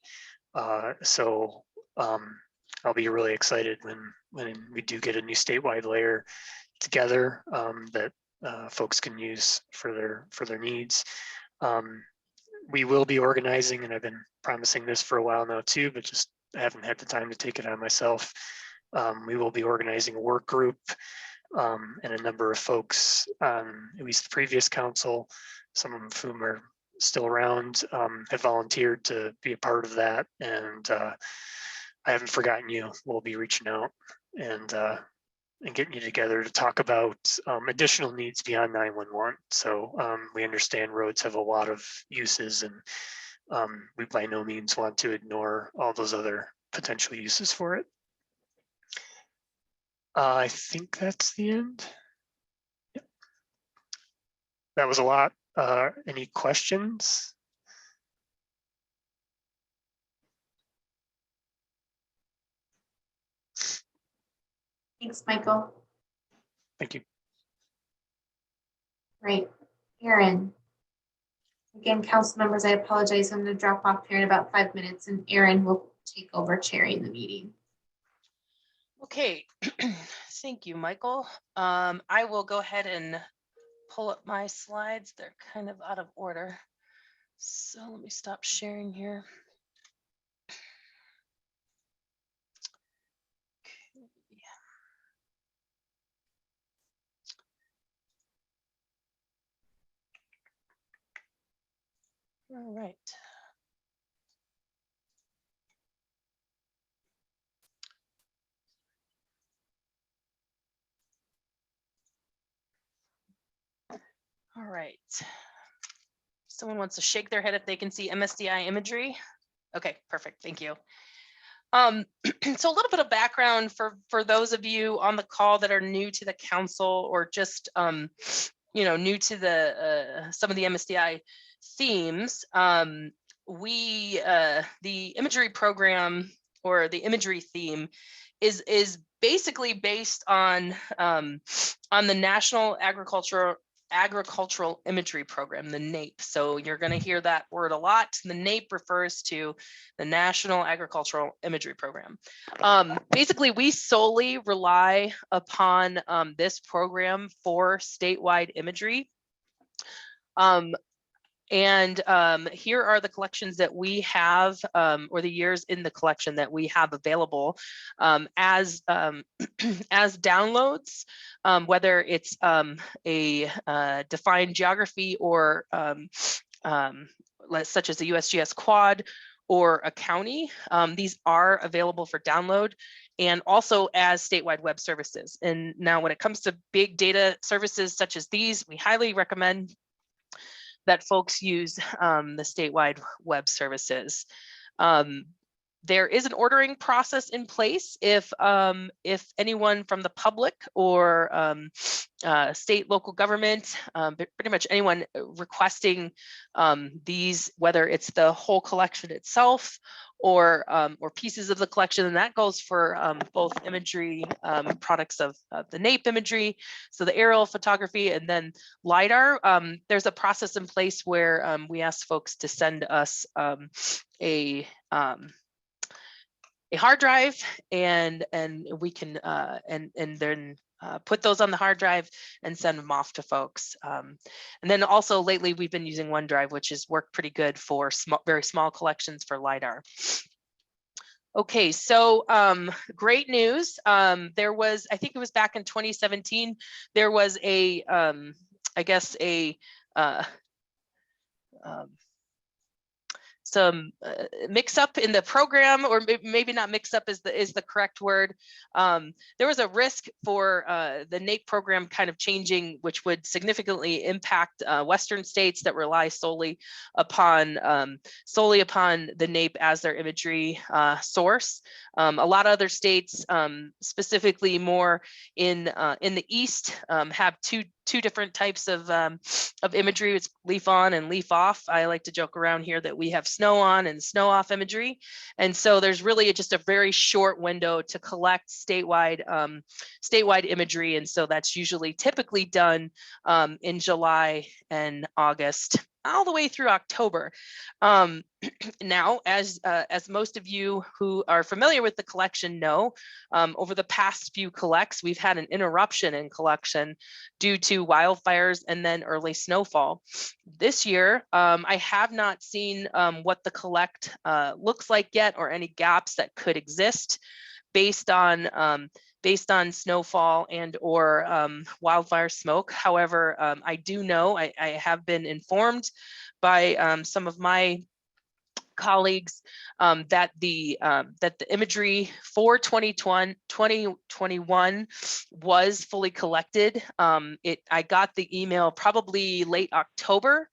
So I'll be really excited when we do get a new statewide layer together that folks can use for their needs. We will be organizing, and I've been promising this for a while now too, but just haven't had the time to take it on myself. We will be organizing a work group, and a number of folks on at least the previous council, some of whom are still around, have volunteered to be a part of that. And I haven't forgotten you. We'll be reaching out and getting you together to talk about additional needs beyond 911. So we understand roads have a lot of uses, and we by no means want to ignore all those other potential uses for it. I think that's the end. Yep. That was a lot. Any questions? Thanks, Michael. Thank you. Great. Aaron. Again, council members, I apologize. I'm going to drop off here in about 5 minutes, and Aaron will take over chairing the meeting. Okay, thank you, Michael. I will go ahead and pull up my slides. They're kind of out of order. So let me stop sharing here. All right. All right. Someone wants to shake their head if they can see MSDI imagery. Okay, perfect. Thank you. So a little bit of background for those of you on the call that are new to the council or just new to the some of the MSDI themes. The imagery program or the imagery theme is basically based on the National Agricultural Imagery Program, the NAEP. So you're going to hear that word a lot. The NAEP refers to the National Agricultural Imagery Program. Basically, we solely rely upon this program for statewide imagery. Here are the collections that we have, or the years in the collection that we have available as downloads, whether it's a defined geography or such as the USGS quad or a county. These are available for download, and also as statewide web services. And now when it comes to big data services such as these, we highly recommend that folks use the statewide web services. There is an ordering process in place if anyone from the public or state, local government, pretty much anyone requesting these, whether it's the whole collection itself or pieces of the collection, and that goes for both imagery products of the NAEP imagery, so the aerial photography, and then LiDAR. There's a process in place where we ask folks to send us a hard drive, and we can and then put those on the hard drive and send them off to folks. And then also lately we've been using OneDrive, which has worked pretty good for very small collections for LiDAR. Okay, so great news. There was, I think it was back in 2017, there was a, I guess some mix up in the program, or maybe not mix up is the correct word. There was a risk for the NAEP program kind of changing, which would significantly impact Western states that rely solely upon the NAEP as their imagery source. A lot of other states, specifically more in the East, have two different types of imagery. It's leaf on and leaf off. I like to joke around here that we have snow on and snow off imagery. And so there's really just a very short window to collect statewide imagery. And so that's typically done in July and August, all the way through October. Now, as most of you who are familiar with the collection know, over the past few collects, we've had an interruption in collection due to wildfires and then early snowfall. This year, I have not seen what the collect looks like yet, or any gaps that could exist based on snowfall and or wildfire smoke. However, I do know, I have been informed by some of my colleagues that the imagery for 2021 was fully collected. I got the email probably late October.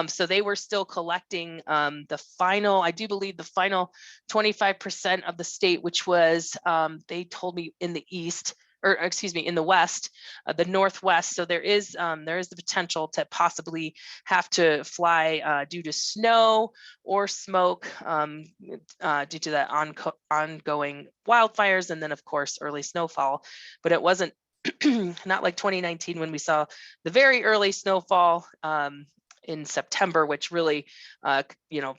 So they were still collecting the final, I do believe the final 25% of the state, which was, they told me in the East, or excuse me, in the West, the Northwest. So there is the potential to possibly have to fly due to snow or smoke due to that ongoing wildfires, and then of course early snowfall. But it wasn't not like 2019 when we saw the very early snowfall in September, which really,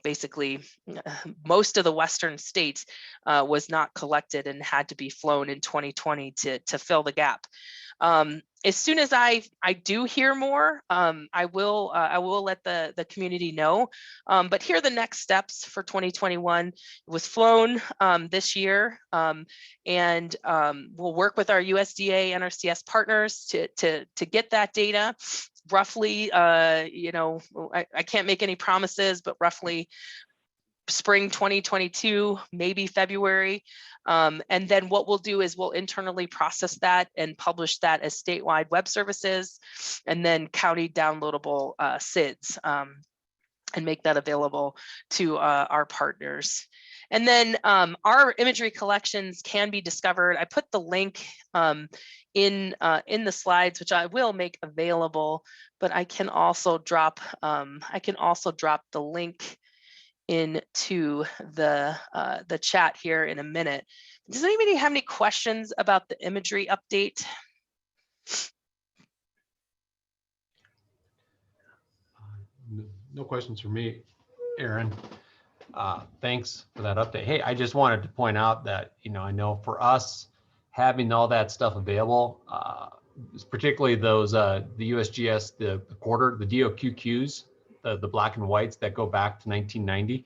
basically most of the Western states was not collected and had to be flown in 2020 to fill the gap. As soon as I do hear more, I will let the community know. But here are the next steps for 2021. It was flown this year, and we'll work with our USDA NRCS partners to get that data. Roughly, I can't make any promises, but roughly spring 2022, maybe February. And then what we'll do is we'll internally process that and publish that as statewide web services, and then county downloadable SIDS, and make that available to our partners. And then our imagery collections can be discovered. I put the link in the slides, which I will make available, but I can also drop the link into the chat here in a minute. Does anybody have any questions about the imagery update? No questions for me, Aaron. Thanks for that update. Hey, I just wanted to point out that, I know for us having all that stuff available, particularly those, the USGS, the quarter, the DOQQs, the black and whites that go back to 1990.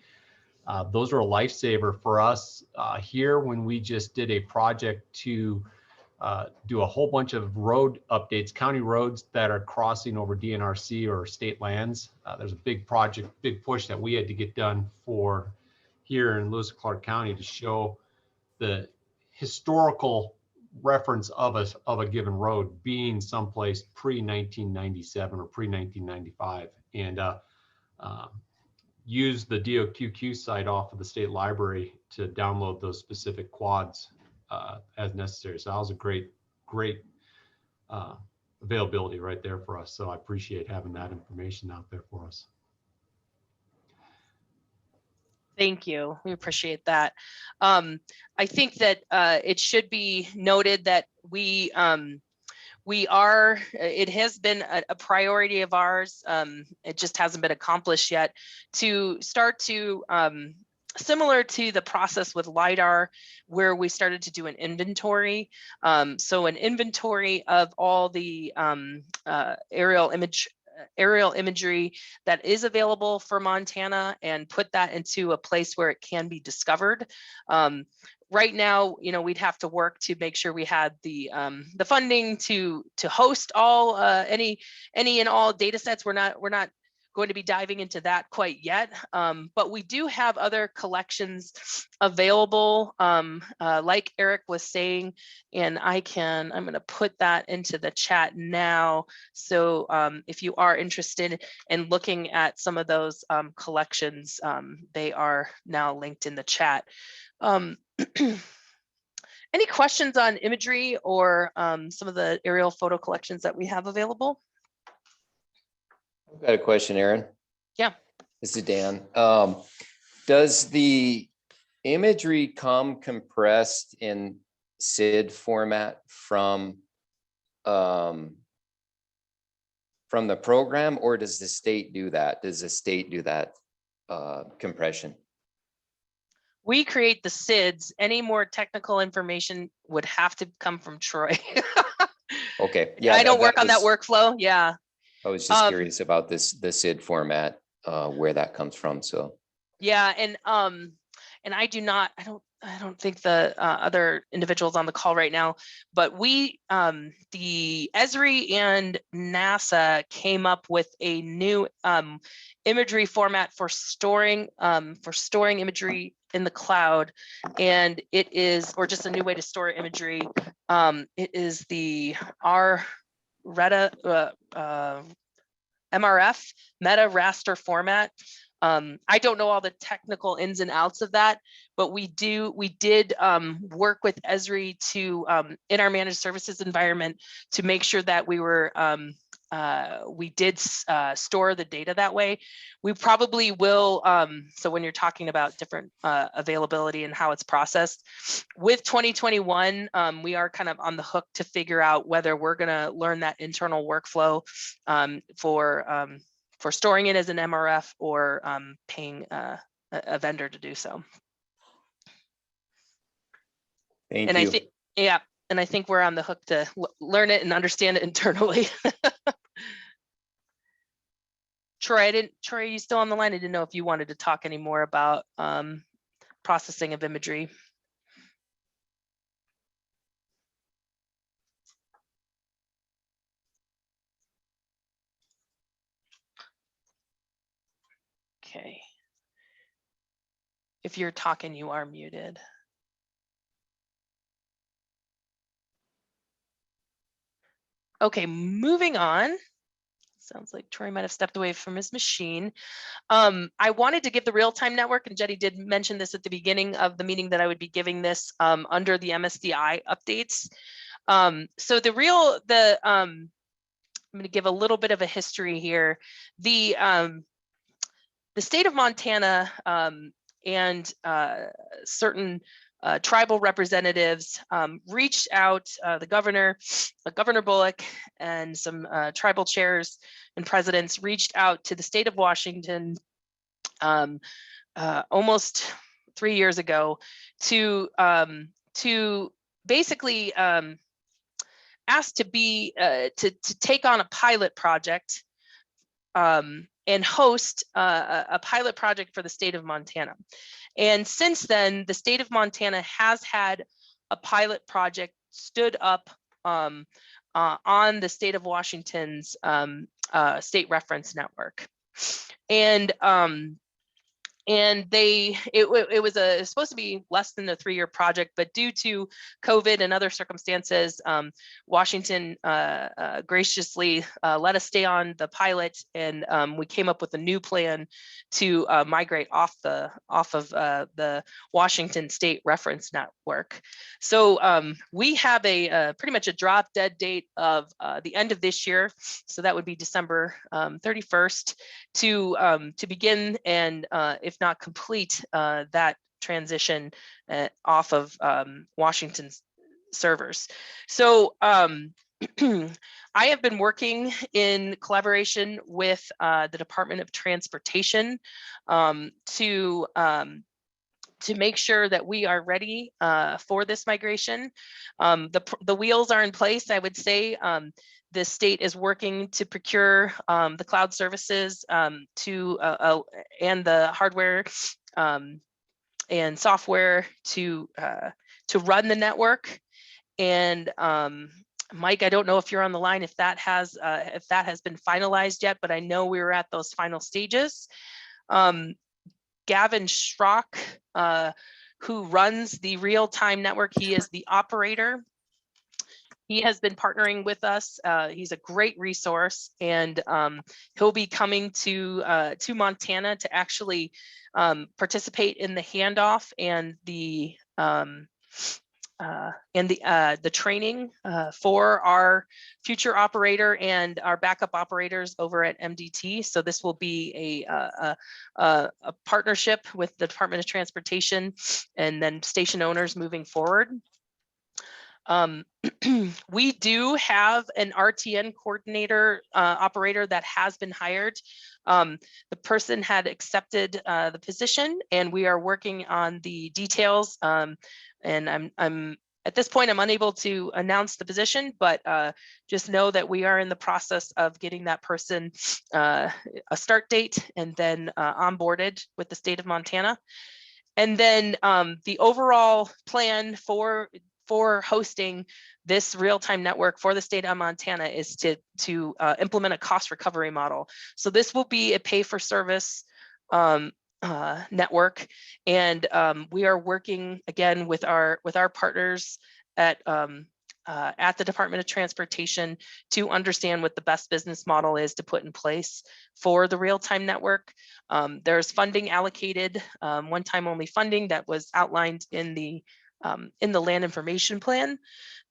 Those are a lifesaver for us here when we just did a project to do a whole bunch of road updates, county roads that are crossing over DNRC or state lands. There's a big project, big push that we had to get done for here in Lewis and Clark County to show the historical reference of a given road being someplace pre-1997 or pre-1995, and use the DOQQ site off of the state library to download those specific quads as necessary. So that was a great availability right there for us. So I appreciate having that information out there for us. Thank you. We appreciate that. I think that it should be noted that it has been a priority of ours. It just hasn't been accomplished yet to start to, similar to the process with LiDAR, where we started to do an inventory. So an inventory of all the aerial imagery that is available for Montana, and put that into a place where it can be discovered. Right now, we'd have to work to make sure we had the funding to host all any and all data sets. We're not going to be diving into that quite yet, but we do have other collections available, like Eric was saying, and I'm going to put that into the chat now. So if you are interested in looking at some of those collections, they are now linked in the chat. Any questions on imagery or some of the aerial photo collections that we have available? I've got a question, Aaron. Yeah. This is Dan. Does the imagery come compressed in SID format from the program, or does the state do that? Does the state do that compression? We create the SIDs. Any more technical information would have to come from Troy. Okay. Yeah, I don't work on that workflow. Yeah. I was just curious about the SID format, where that comes from. So. Yeah, and I don't think the other individuals on the call right now, but the Esri and NASA came up with a new imagery format for storing imagery in the cloud, and it is, or just a new way to store imagery. It is the MRF, meta raster format. I don't know all the technical ins and outs of that, but we did work with Esri to in our managed services environment to make sure that we did store the data that way. We probably will. So when you're talking about different availability and how it's processed, with 2021, we are kind of on the hook to figure out whether we're going to learn that internal workflow for storing it as an MRF or paying a vendor to do so. Thank you. I think we're on the hook to learn it and understand it internally. Troy, are you still on the line? I didn't know if you wanted to talk any more about processing of imagery. Okay. If you're talking, you are muted. Okay, moving on. Sounds like Troy might have stepped away from his machine. I wanted to give the real-time network, and Jenny did mention this at the beginning of the meeting, that I would be giving this under the MSDI updates. So I'm going to give a little bit of a history here. The state of Montana and certain tribal representatives reached out, the governor, Governor Bullock, and some tribal chairs and presidents reached out to the state of Washington almost 3 years ago to basically ask to be to take on a pilot project and host a pilot project for the state of Montana. And since then, the state of Montana has had a pilot project stood up on the state of Washington's state reference network. And it was supposed to be less than a 3-year project, but due to COVID and other circumstances, Washington graciously let us stay on the pilot, and we came up with a new plan to migrate off of the Washington State Reference Network. So we have a pretty much a drop dead date of the end of this year, so that would be December 31st, to begin and if not complete that transition off of Washington's servers. So I have been working in collaboration with the Department of Transportation to make sure that we are ready for this migration. The wheels are in place, I would say. The state is working to procure the cloud services and the hardware and software to run the network. And Mike, I don't know if you're on the line, if that has been finalized yet, but I know we were at those final stages. Gavin Schrock, who runs the real-time network, he is the operator. He has been partnering with us. He's a great resource, and he'll be coming to Montana to actually participate in the handoff and the training for our future operator and our backup operators over at MDT. So this will be a partnership with the Department of Transportation and then station owners moving forward. We do have an Rtn Coordinator Operator that has been hired. The person had accepted the position, and we are working on the details. And I'm at this point, I'm unable to announce the position, but just know that we are in the process of getting that person a start date and then onboarded with the state of Montana. And then the overall plan for hosting this real-time network for the state of Montana is to implement a cost recovery model. So this will be a pay-for-service network, and we are working again with our partners at the Department of Transportation to understand what the best business model is to put in place for the real-time network. There's funding allocated, one-time only funding that was outlined in the land information plan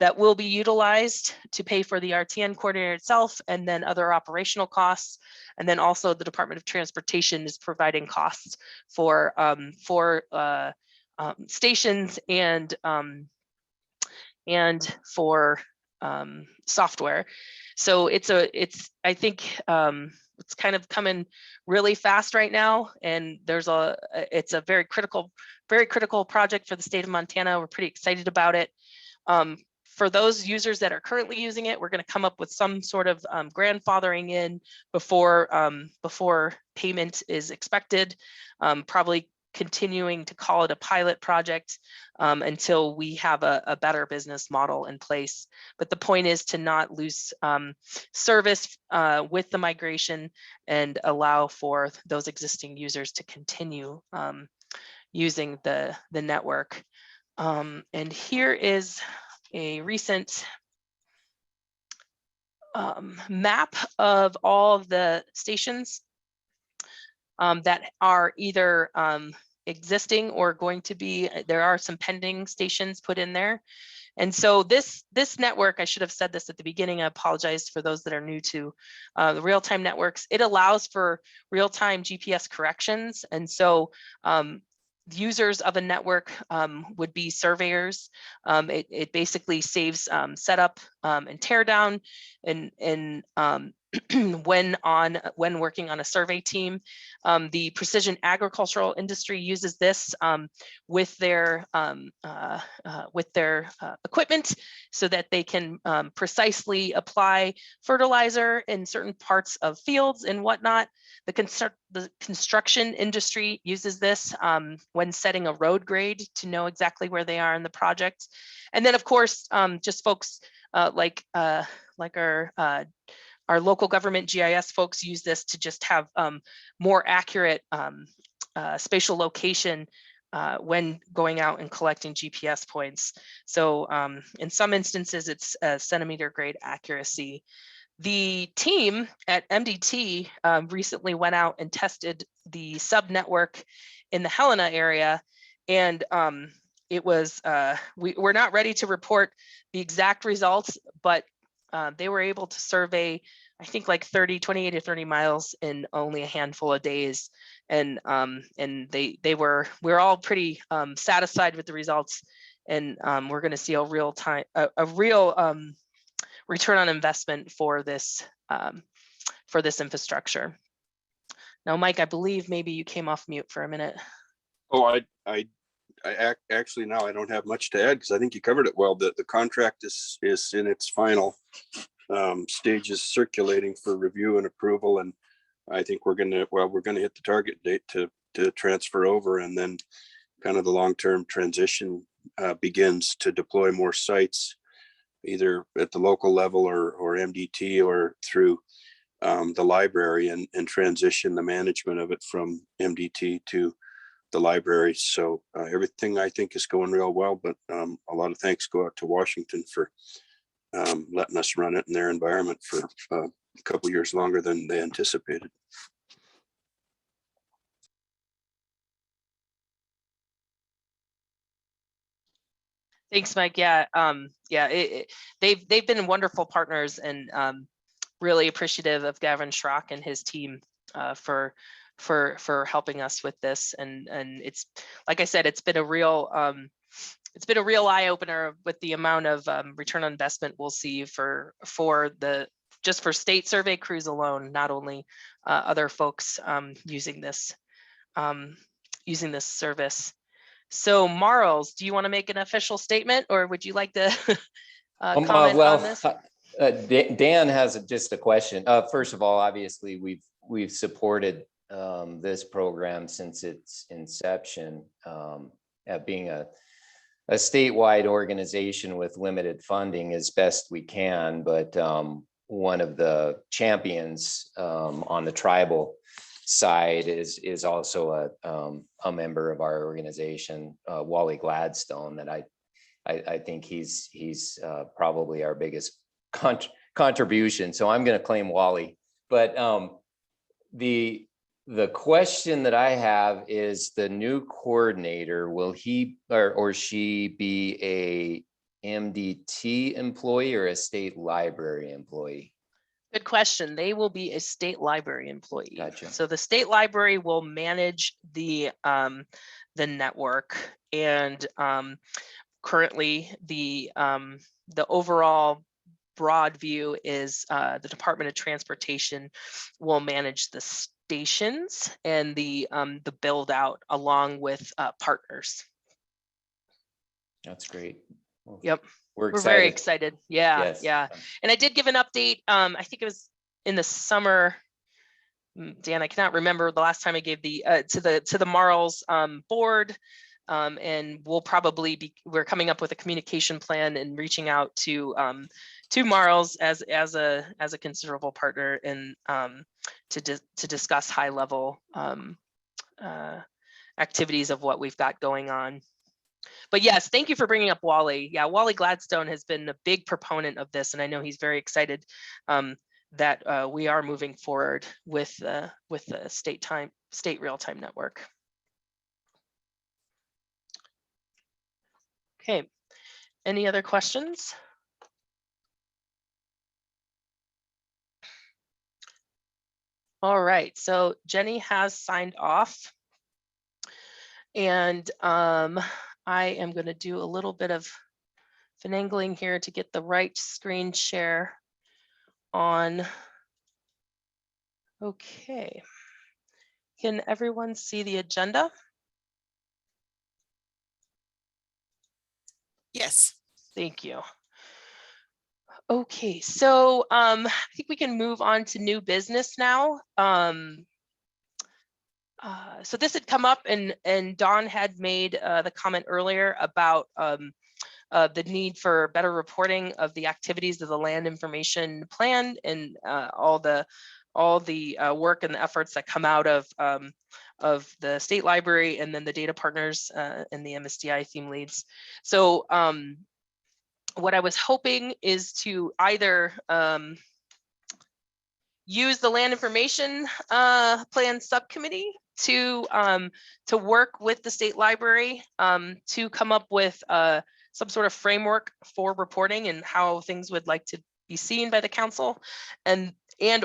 that will be utilized to pay for the Rtn coordinator itself, and then other operational costs. And then also the Department of Transportation is providing costs for stations and for software. So I think it's kind of coming really fast right now, and it's a very critical project for the state of Montana. We're pretty excited about it. For those users that are currently using it, we're going to come up with some sort of grandfathering in before payment is expected, probably continuing to call it a pilot project until we have a better business model in place. But the point is to not lose service with the migration and allow for those existing users to continue using the network. And here is a recent map of all of the stations that are either existing or going to be. There are some pending stations put in there. And so this network, I should have said this at the beginning, I apologize for those that are new to the real-time networks. It allows for real-time GPS corrections. And so users of a network would be surveyors. It basically saves setup and tear down and when working on a survey team. The precision agricultural industry uses this with their equipment so that they can precisely apply fertilizer in certain parts of fields and whatnot. The construction industry uses this when setting a road grade to know exactly where they are in the project. And then of course, just folks like our local government GIS folks use this to just have more accurate spatial location when going out and collecting GPS points. So in some instances, it's centimeter grade accuracy. The team at MDT recently went out and tested the sub network in the Helena area, and it was we're not ready to report the exact results, but they were able to survey, I think, like 28 to 30 miles in only a handful of days. And we're all pretty satisfied with the results. And we're going to see a real return on investment for this infrastructure. Now, Mike, I believe maybe you came off mute for a minute. Oh, actually now I don't have much to add because I think you covered it well. The contract is in its final stages, circulating for review and approval, and I think we're gonna hit the target date to transfer over, and then kind of the long-term transition begins to deploy more sites, either at the local level or MDT or through the library, and transition the management of it from MDT to the library. So everything I think is going real well, but a lot of thanks go out to Washington for letting us run it in their environment for a couple years longer than they anticipated. Thanks, Mike. Yeah, they've been wonderful partners, and really appreciative of Gavin Schrock and his team for helping us with this. And it's, like I said, it's been a real eye opener with the amount of return on investment we'll see for state survey crews alone, not only other folks using this service. So Marls, do you want to make an official statement, or would you like to comment on this? Dan has just a question. First of all, obviously we've supported this program since its inception, being a statewide organization with limited funding as best we can, but one of the champions on the tribal side is also a member of our organization, Wally Gladstone, that I think he's probably our biggest contribution. So I'm going to claim Wally. But the question that I have is, the new coordinator, will he or she be a MDT employee or a state library employee? Good question. They will be a state library employee. Gotcha. So the state library will manage the network, and currently the overall broad view is the Department of Transportation will manage the stations and the build out along with partners. That's great. Well, yep. We're very excited. Yeah, yes. yeah. And I did give an update. I think it was in the summer. Dan, I cannot remember the last time I gave the to the Marls board. And we're coming up with a communication plan and reaching out to Marls as a considerable partner, and to discuss high level activities of what we've got going on. But yes, thank you for bringing up Wally. Yeah, Wally Gladstone has been a big proponent of this, and I know he's very excited that we are moving forward with the state real-time network. Okay, any other questions? All right, so Jenny has signed off, and I am going to do a little bit of finagling here to get the right screen share on. Okay, can everyone see the agenda? Yes. Thank you. Okay, so I think we can move on to new business now. So this had come up, and Dawn had made the comment earlier about the need for better reporting of the activities of the land information plan, and all the work and the efforts that come out of the state library, and then the data partners and the MSDI theme leads. So what I was hoping is to either use the land information plan subcommittee to work with the state library to come up with some sort of framework for reporting and how things would like to be seen by the council, and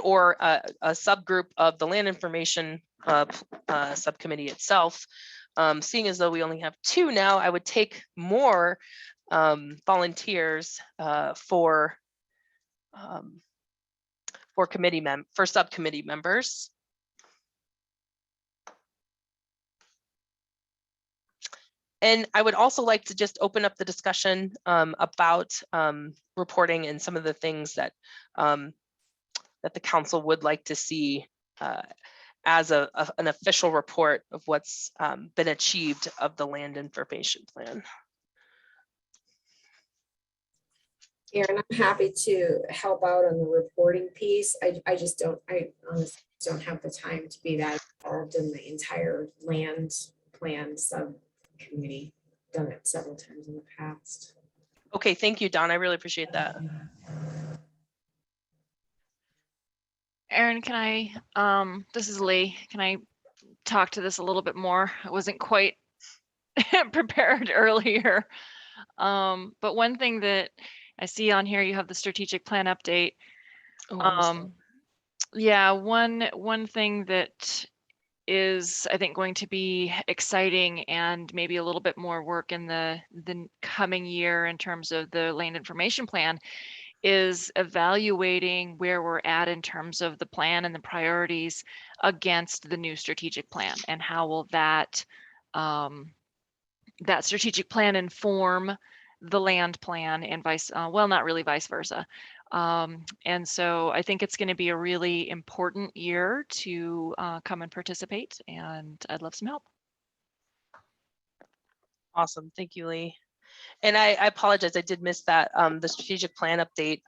or a subgroup of the land information subcommittee itself. Seeing as though we only have 2 now, I would take more volunteers for subcommittee members. And I would also like to just open up the discussion about reporting and some of the things that that the council would like to see as an official report of what's been achieved of the land information plan. Aaron, I'm happy to help out on the reporting piece. I honestly don't have the time to be that involved in the entire land plan subcommittee. Done it several times in the past. Okay, thank you, Dawn. I really appreciate that. Aaron, can I, this is Lee, can I talk to this a little bit more? I wasn't quite prepared earlier. But one thing that I see on here, you have the strategic plan update. Yeah, one thing that is, I think, going to be exciting and maybe a little bit more work in the coming year in terms of the land information plan is evaluating where we're at in terms of the plan and the priorities against the new strategic plan, and how will that that strategic plan inform the land plan, and well, not really vice versa. And so I think it's going to be a really important year to come and participate, and I'd love some help. Awesome, thank you, Lee. And I apologize, I did miss that, the strategic plan update.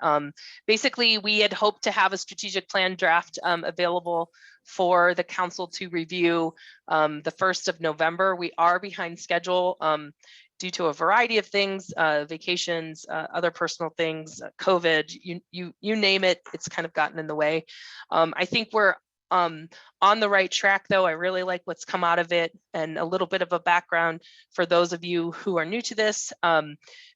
Basically, we had hoped to have a strategic plan draft available for the council to review the 1st of November. We are behind schedule due to a variety of things, vacations, other personal things, COVID, you name it, it's kind of gotten in the way. I think we're on the right track, though. I really like what's come out of it. And a little bit of a background for those of you who are new to this.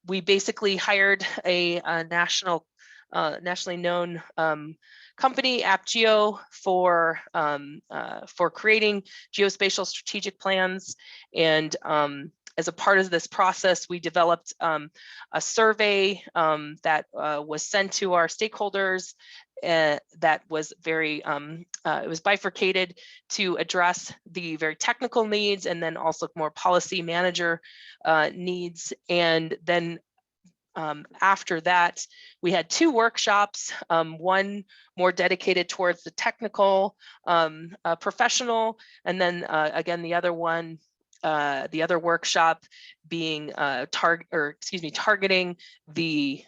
We basically hired a nationally known company, AppGeo, for creating geospatial strategic plans. And as a part of this process, we developed a survey that was sent to our stakeholders. That was very, it was bifurcated to address the very technical needs, and then also more policy manager needs. And then after that, we had 2 workshops, one more dedicated towards the technical professional, and then again, the other one, the other workshop being targeting the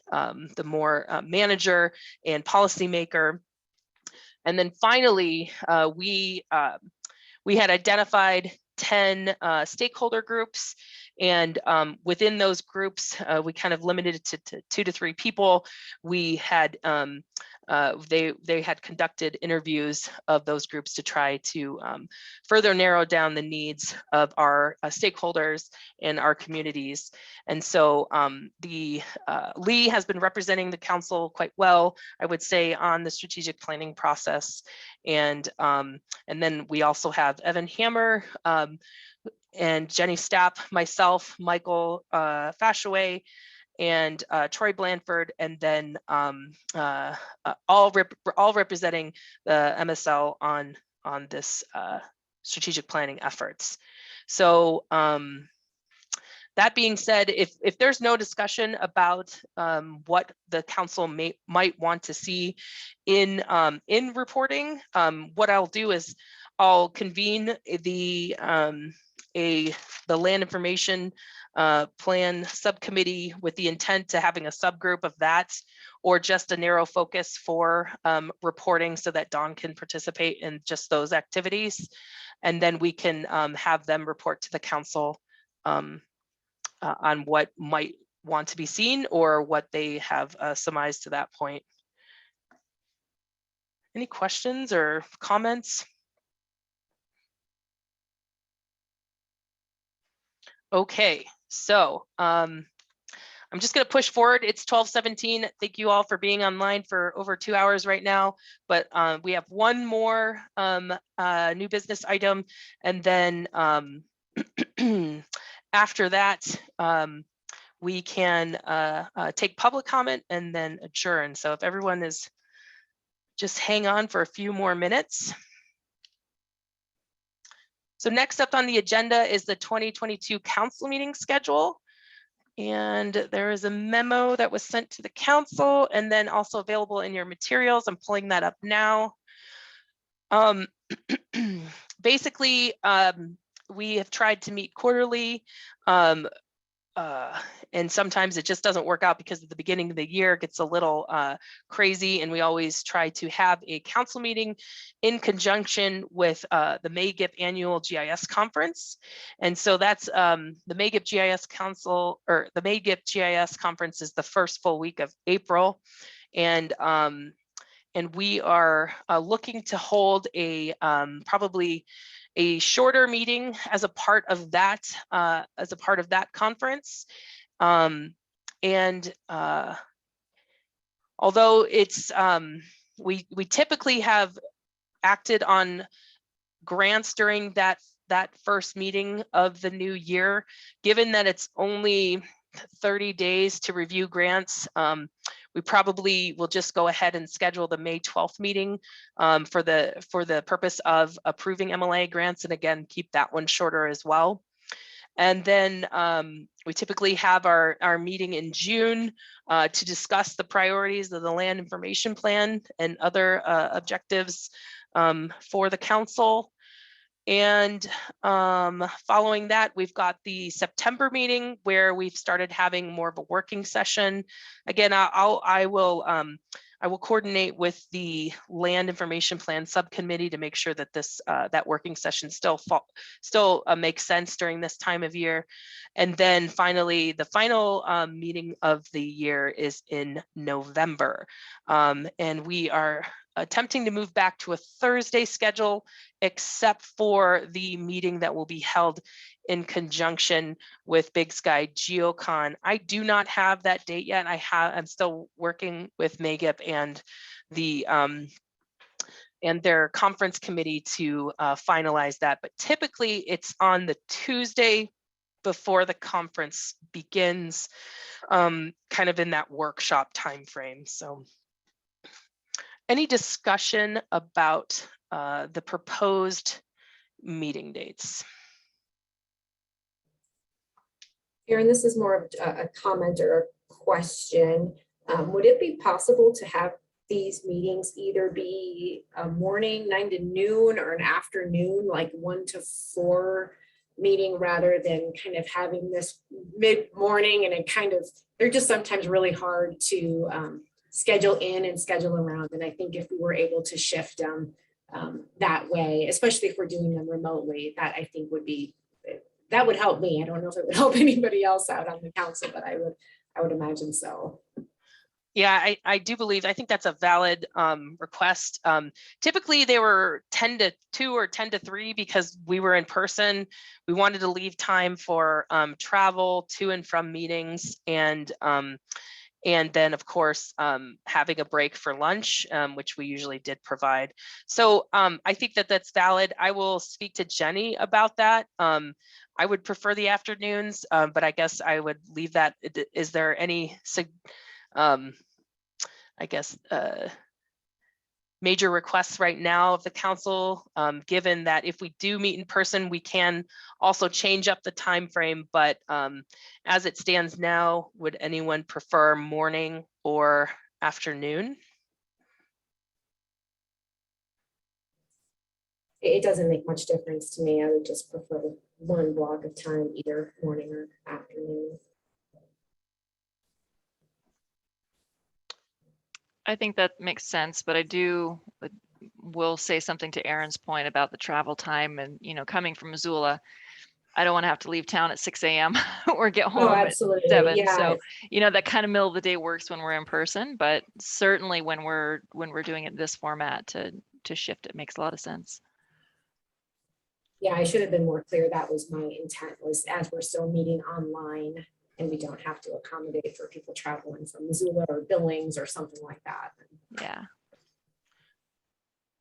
more manager and policymaker. And then finally, we had identified 10 stakeholder groups, And within those groups, we kind of limited it to 2 to 3 people. We had they had conducted interviews of those groups to try to further narrow down the needs of our stakeholders and our communities. And so Lee has been representing the council quite well, I would say, on the strategic planning process. And then we also have Evan Hammer and Jenny Stapp, myself, Michael Fashaway, and Troy Blanford, and then all representing the MSL on this strategic planning efforts. So that being said, if there's no discussion about what the council might want to see in reporting, what I'll do is I'll convene the land information plan subcommittee with the intent to having a subgroup of that, or just a narrow focus for reporting so that Dawn can participate in just those activities. And then we can have them report to the council on what might want to be seen or what they have surmised to that point. Any questions or comments? Okay, so I'm just going to push forward. It's 12:17. Thank you all for being online for over 2 hours right now. But we have one more new business item, and then after that, we can take public comment and then adjourn. So if everyone is just hang on for a few more minutes. So next up on the agenda is the 2022 council meeting schedule. And there is a memo that was sent to the council and then also available in your materials. I'm pulling that up now. Basically, we have tried to meet quarterly. And sometimes it just doesn't work out because at the beginning of the year it gets a little crazy, and we always try to have a council meeting in conjunction with the MAGIP annual GIS conference. And so that's the MAGIP GIS council, or the MAGIP GIS conference is the first full week of April. And we are looking to hold a probably a shorter meeting as a part of that conference. Although it's we typically have acted on grants during that first meeting of the new year, given that it's only 30 days to review grants. We probably will just go ahead and schedule the May 12th meeting for the purpose of approving MLA grants, and again, keep that one shorter as well. And then we typically have our meeting in June to discuss the priorities of the land information plan and other objectives for the council. And following that, we've got the September meeting where we've started having more of a working session. Again, I will coordinate with the land information plan subcommittee to make sure that that working session still makes sense during this time of year. And then finally, the final meeting of the year is in November. And we are attempting to move back to a Thursday schedule, except for the meeting that will be held in conjunction with Big Sky GeoCon. I do not have that date yet. I'm still working with MAGIP and their conference committee to finalize that. But typically it's on the Tuesday before the conference begins, kind of in that workshop timeframe. So any discussion about the proposed meeting dates? Erin, this is more of a comment or a question. Would it be possible to have these meetings either be a morning 9 to noon or an afternoon, like 1 to 4 meeting, rather than kind of having this mid-morning? And they're just sometimes really hard to schedule in and schedule around. And I think if we were able to shift them that way, especially if we're doing them remotely, that I think would be that would help me. I don't know if it would help anybody else out on the council, but I would imagine so. Yeah, I do believe, I think that's a valid request. Typically they were 10 to 2 or 10 to 3 because we were in person. We wanted to leave time for travel to and from meetings, and then of course having a break for lunch, which we usually did provide. So I think that that's valid. I will speak to Jenny about that. I would prefer the afternoons, but I guess I would leave that. Is there any I guess major requests right now of the council, given that if we do meet in person, we can also change up the time frame, but as it stands now, would anyone prefer morning or afternoon? It doesn't make much difference to me. I would just prefer one block of time, either morning or afternoon. I think that makes sense, but I will say something to Aaron's point about the travel time, and coming from Missoula, I don't want to have to leave town at 6 a.m. or get home at 7. Yeah. So that kind of middle of the day works when we're in person, but certainly when we're doing it in this format, to shift it makes a lot of sense. Yeah, I should have been more clear. That was my intent, was as we're still meeting online and we don't have to accommodate for people traveling from Missoula or Billings or something like that. Yeah.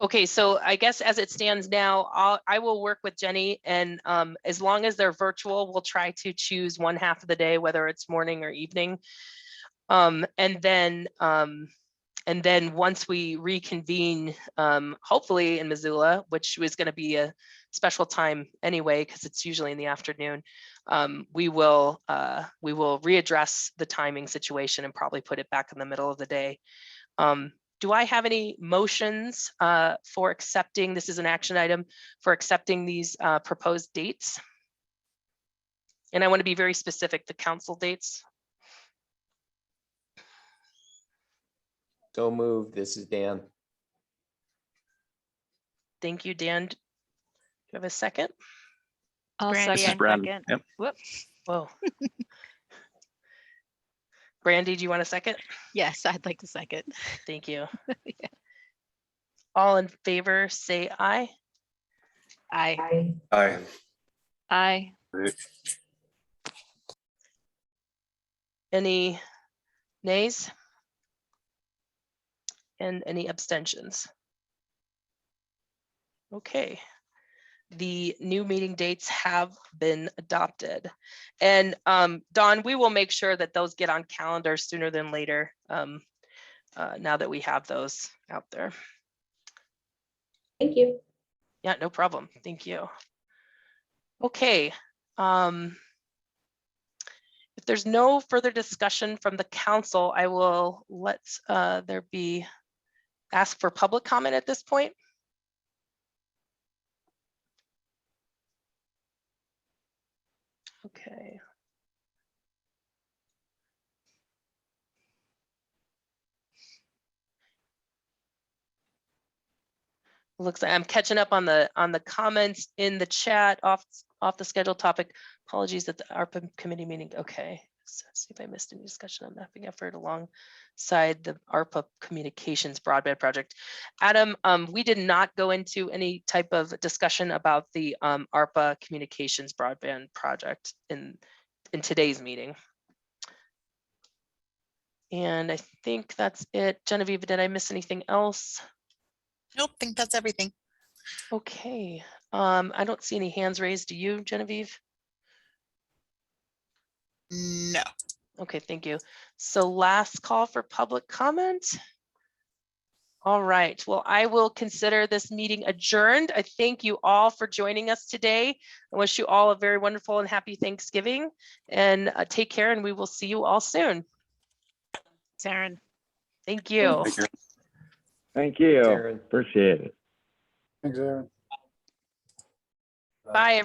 Okay, so I guess as it stands now, I will work with Jenny, and as long as they're virtual, we'll try to choose one half of the day, whether it's morning or evening. And then once we reconvene, hopefully in Missoula, which was going to be a special time anyway, because it's usually in the afternoon, we will readdress the timing situation and probably put it back in the middle of the day. Do I have any motions for accepting? This is an action item for accepting these proposed dates. And I want to be very specific, the council dates. So moved. This is Dan. Thank you, Dan. Do you have a second? I'll Brandy, second. second. Yep. Whoops. Whoa. Brandy, do you want a second? Yes, I'd like to second. Thank you. Yeah. All in favor, say aye. Aye. Aye. Aye. Any nays? And any abstentions? Okay. The new meeting dates have been adopted. And Dawn, we will make sure that those get on calendar sooner than later, now that we have those out there. Thank you. Yeah, no problem. Thank you. Okay. If there's no further discussion from the council, I will let there be ask for public comment at this point. Okay. Looks like I'm catching up on the comments in the chat off the scheduled topic. Apologies at the ARPA committee meeting. Okay, let's see if I missed any discussion on mapping effort alongside the ARPA communications broadband project. Adam, we did not go into any type of discussion about the ARPA communications broadband project in today's meeting. And I think that's it. Genevieve, did I miss anything else? Nope, think that's everything. Okay, I don't see any hands raised. Do you, Genevieve? No. Okay, thank you. So last call for public comment. All right, well, I will consider this meeting adjourned. I thank you all for joining us today. I wish you all a very wonderful and happy Thanksgiving, and take care, and we will see you all soon. Saren. Thank you. Thank you. Aaron. Appreciate it. Thanks, Aaron. Bye, everyone.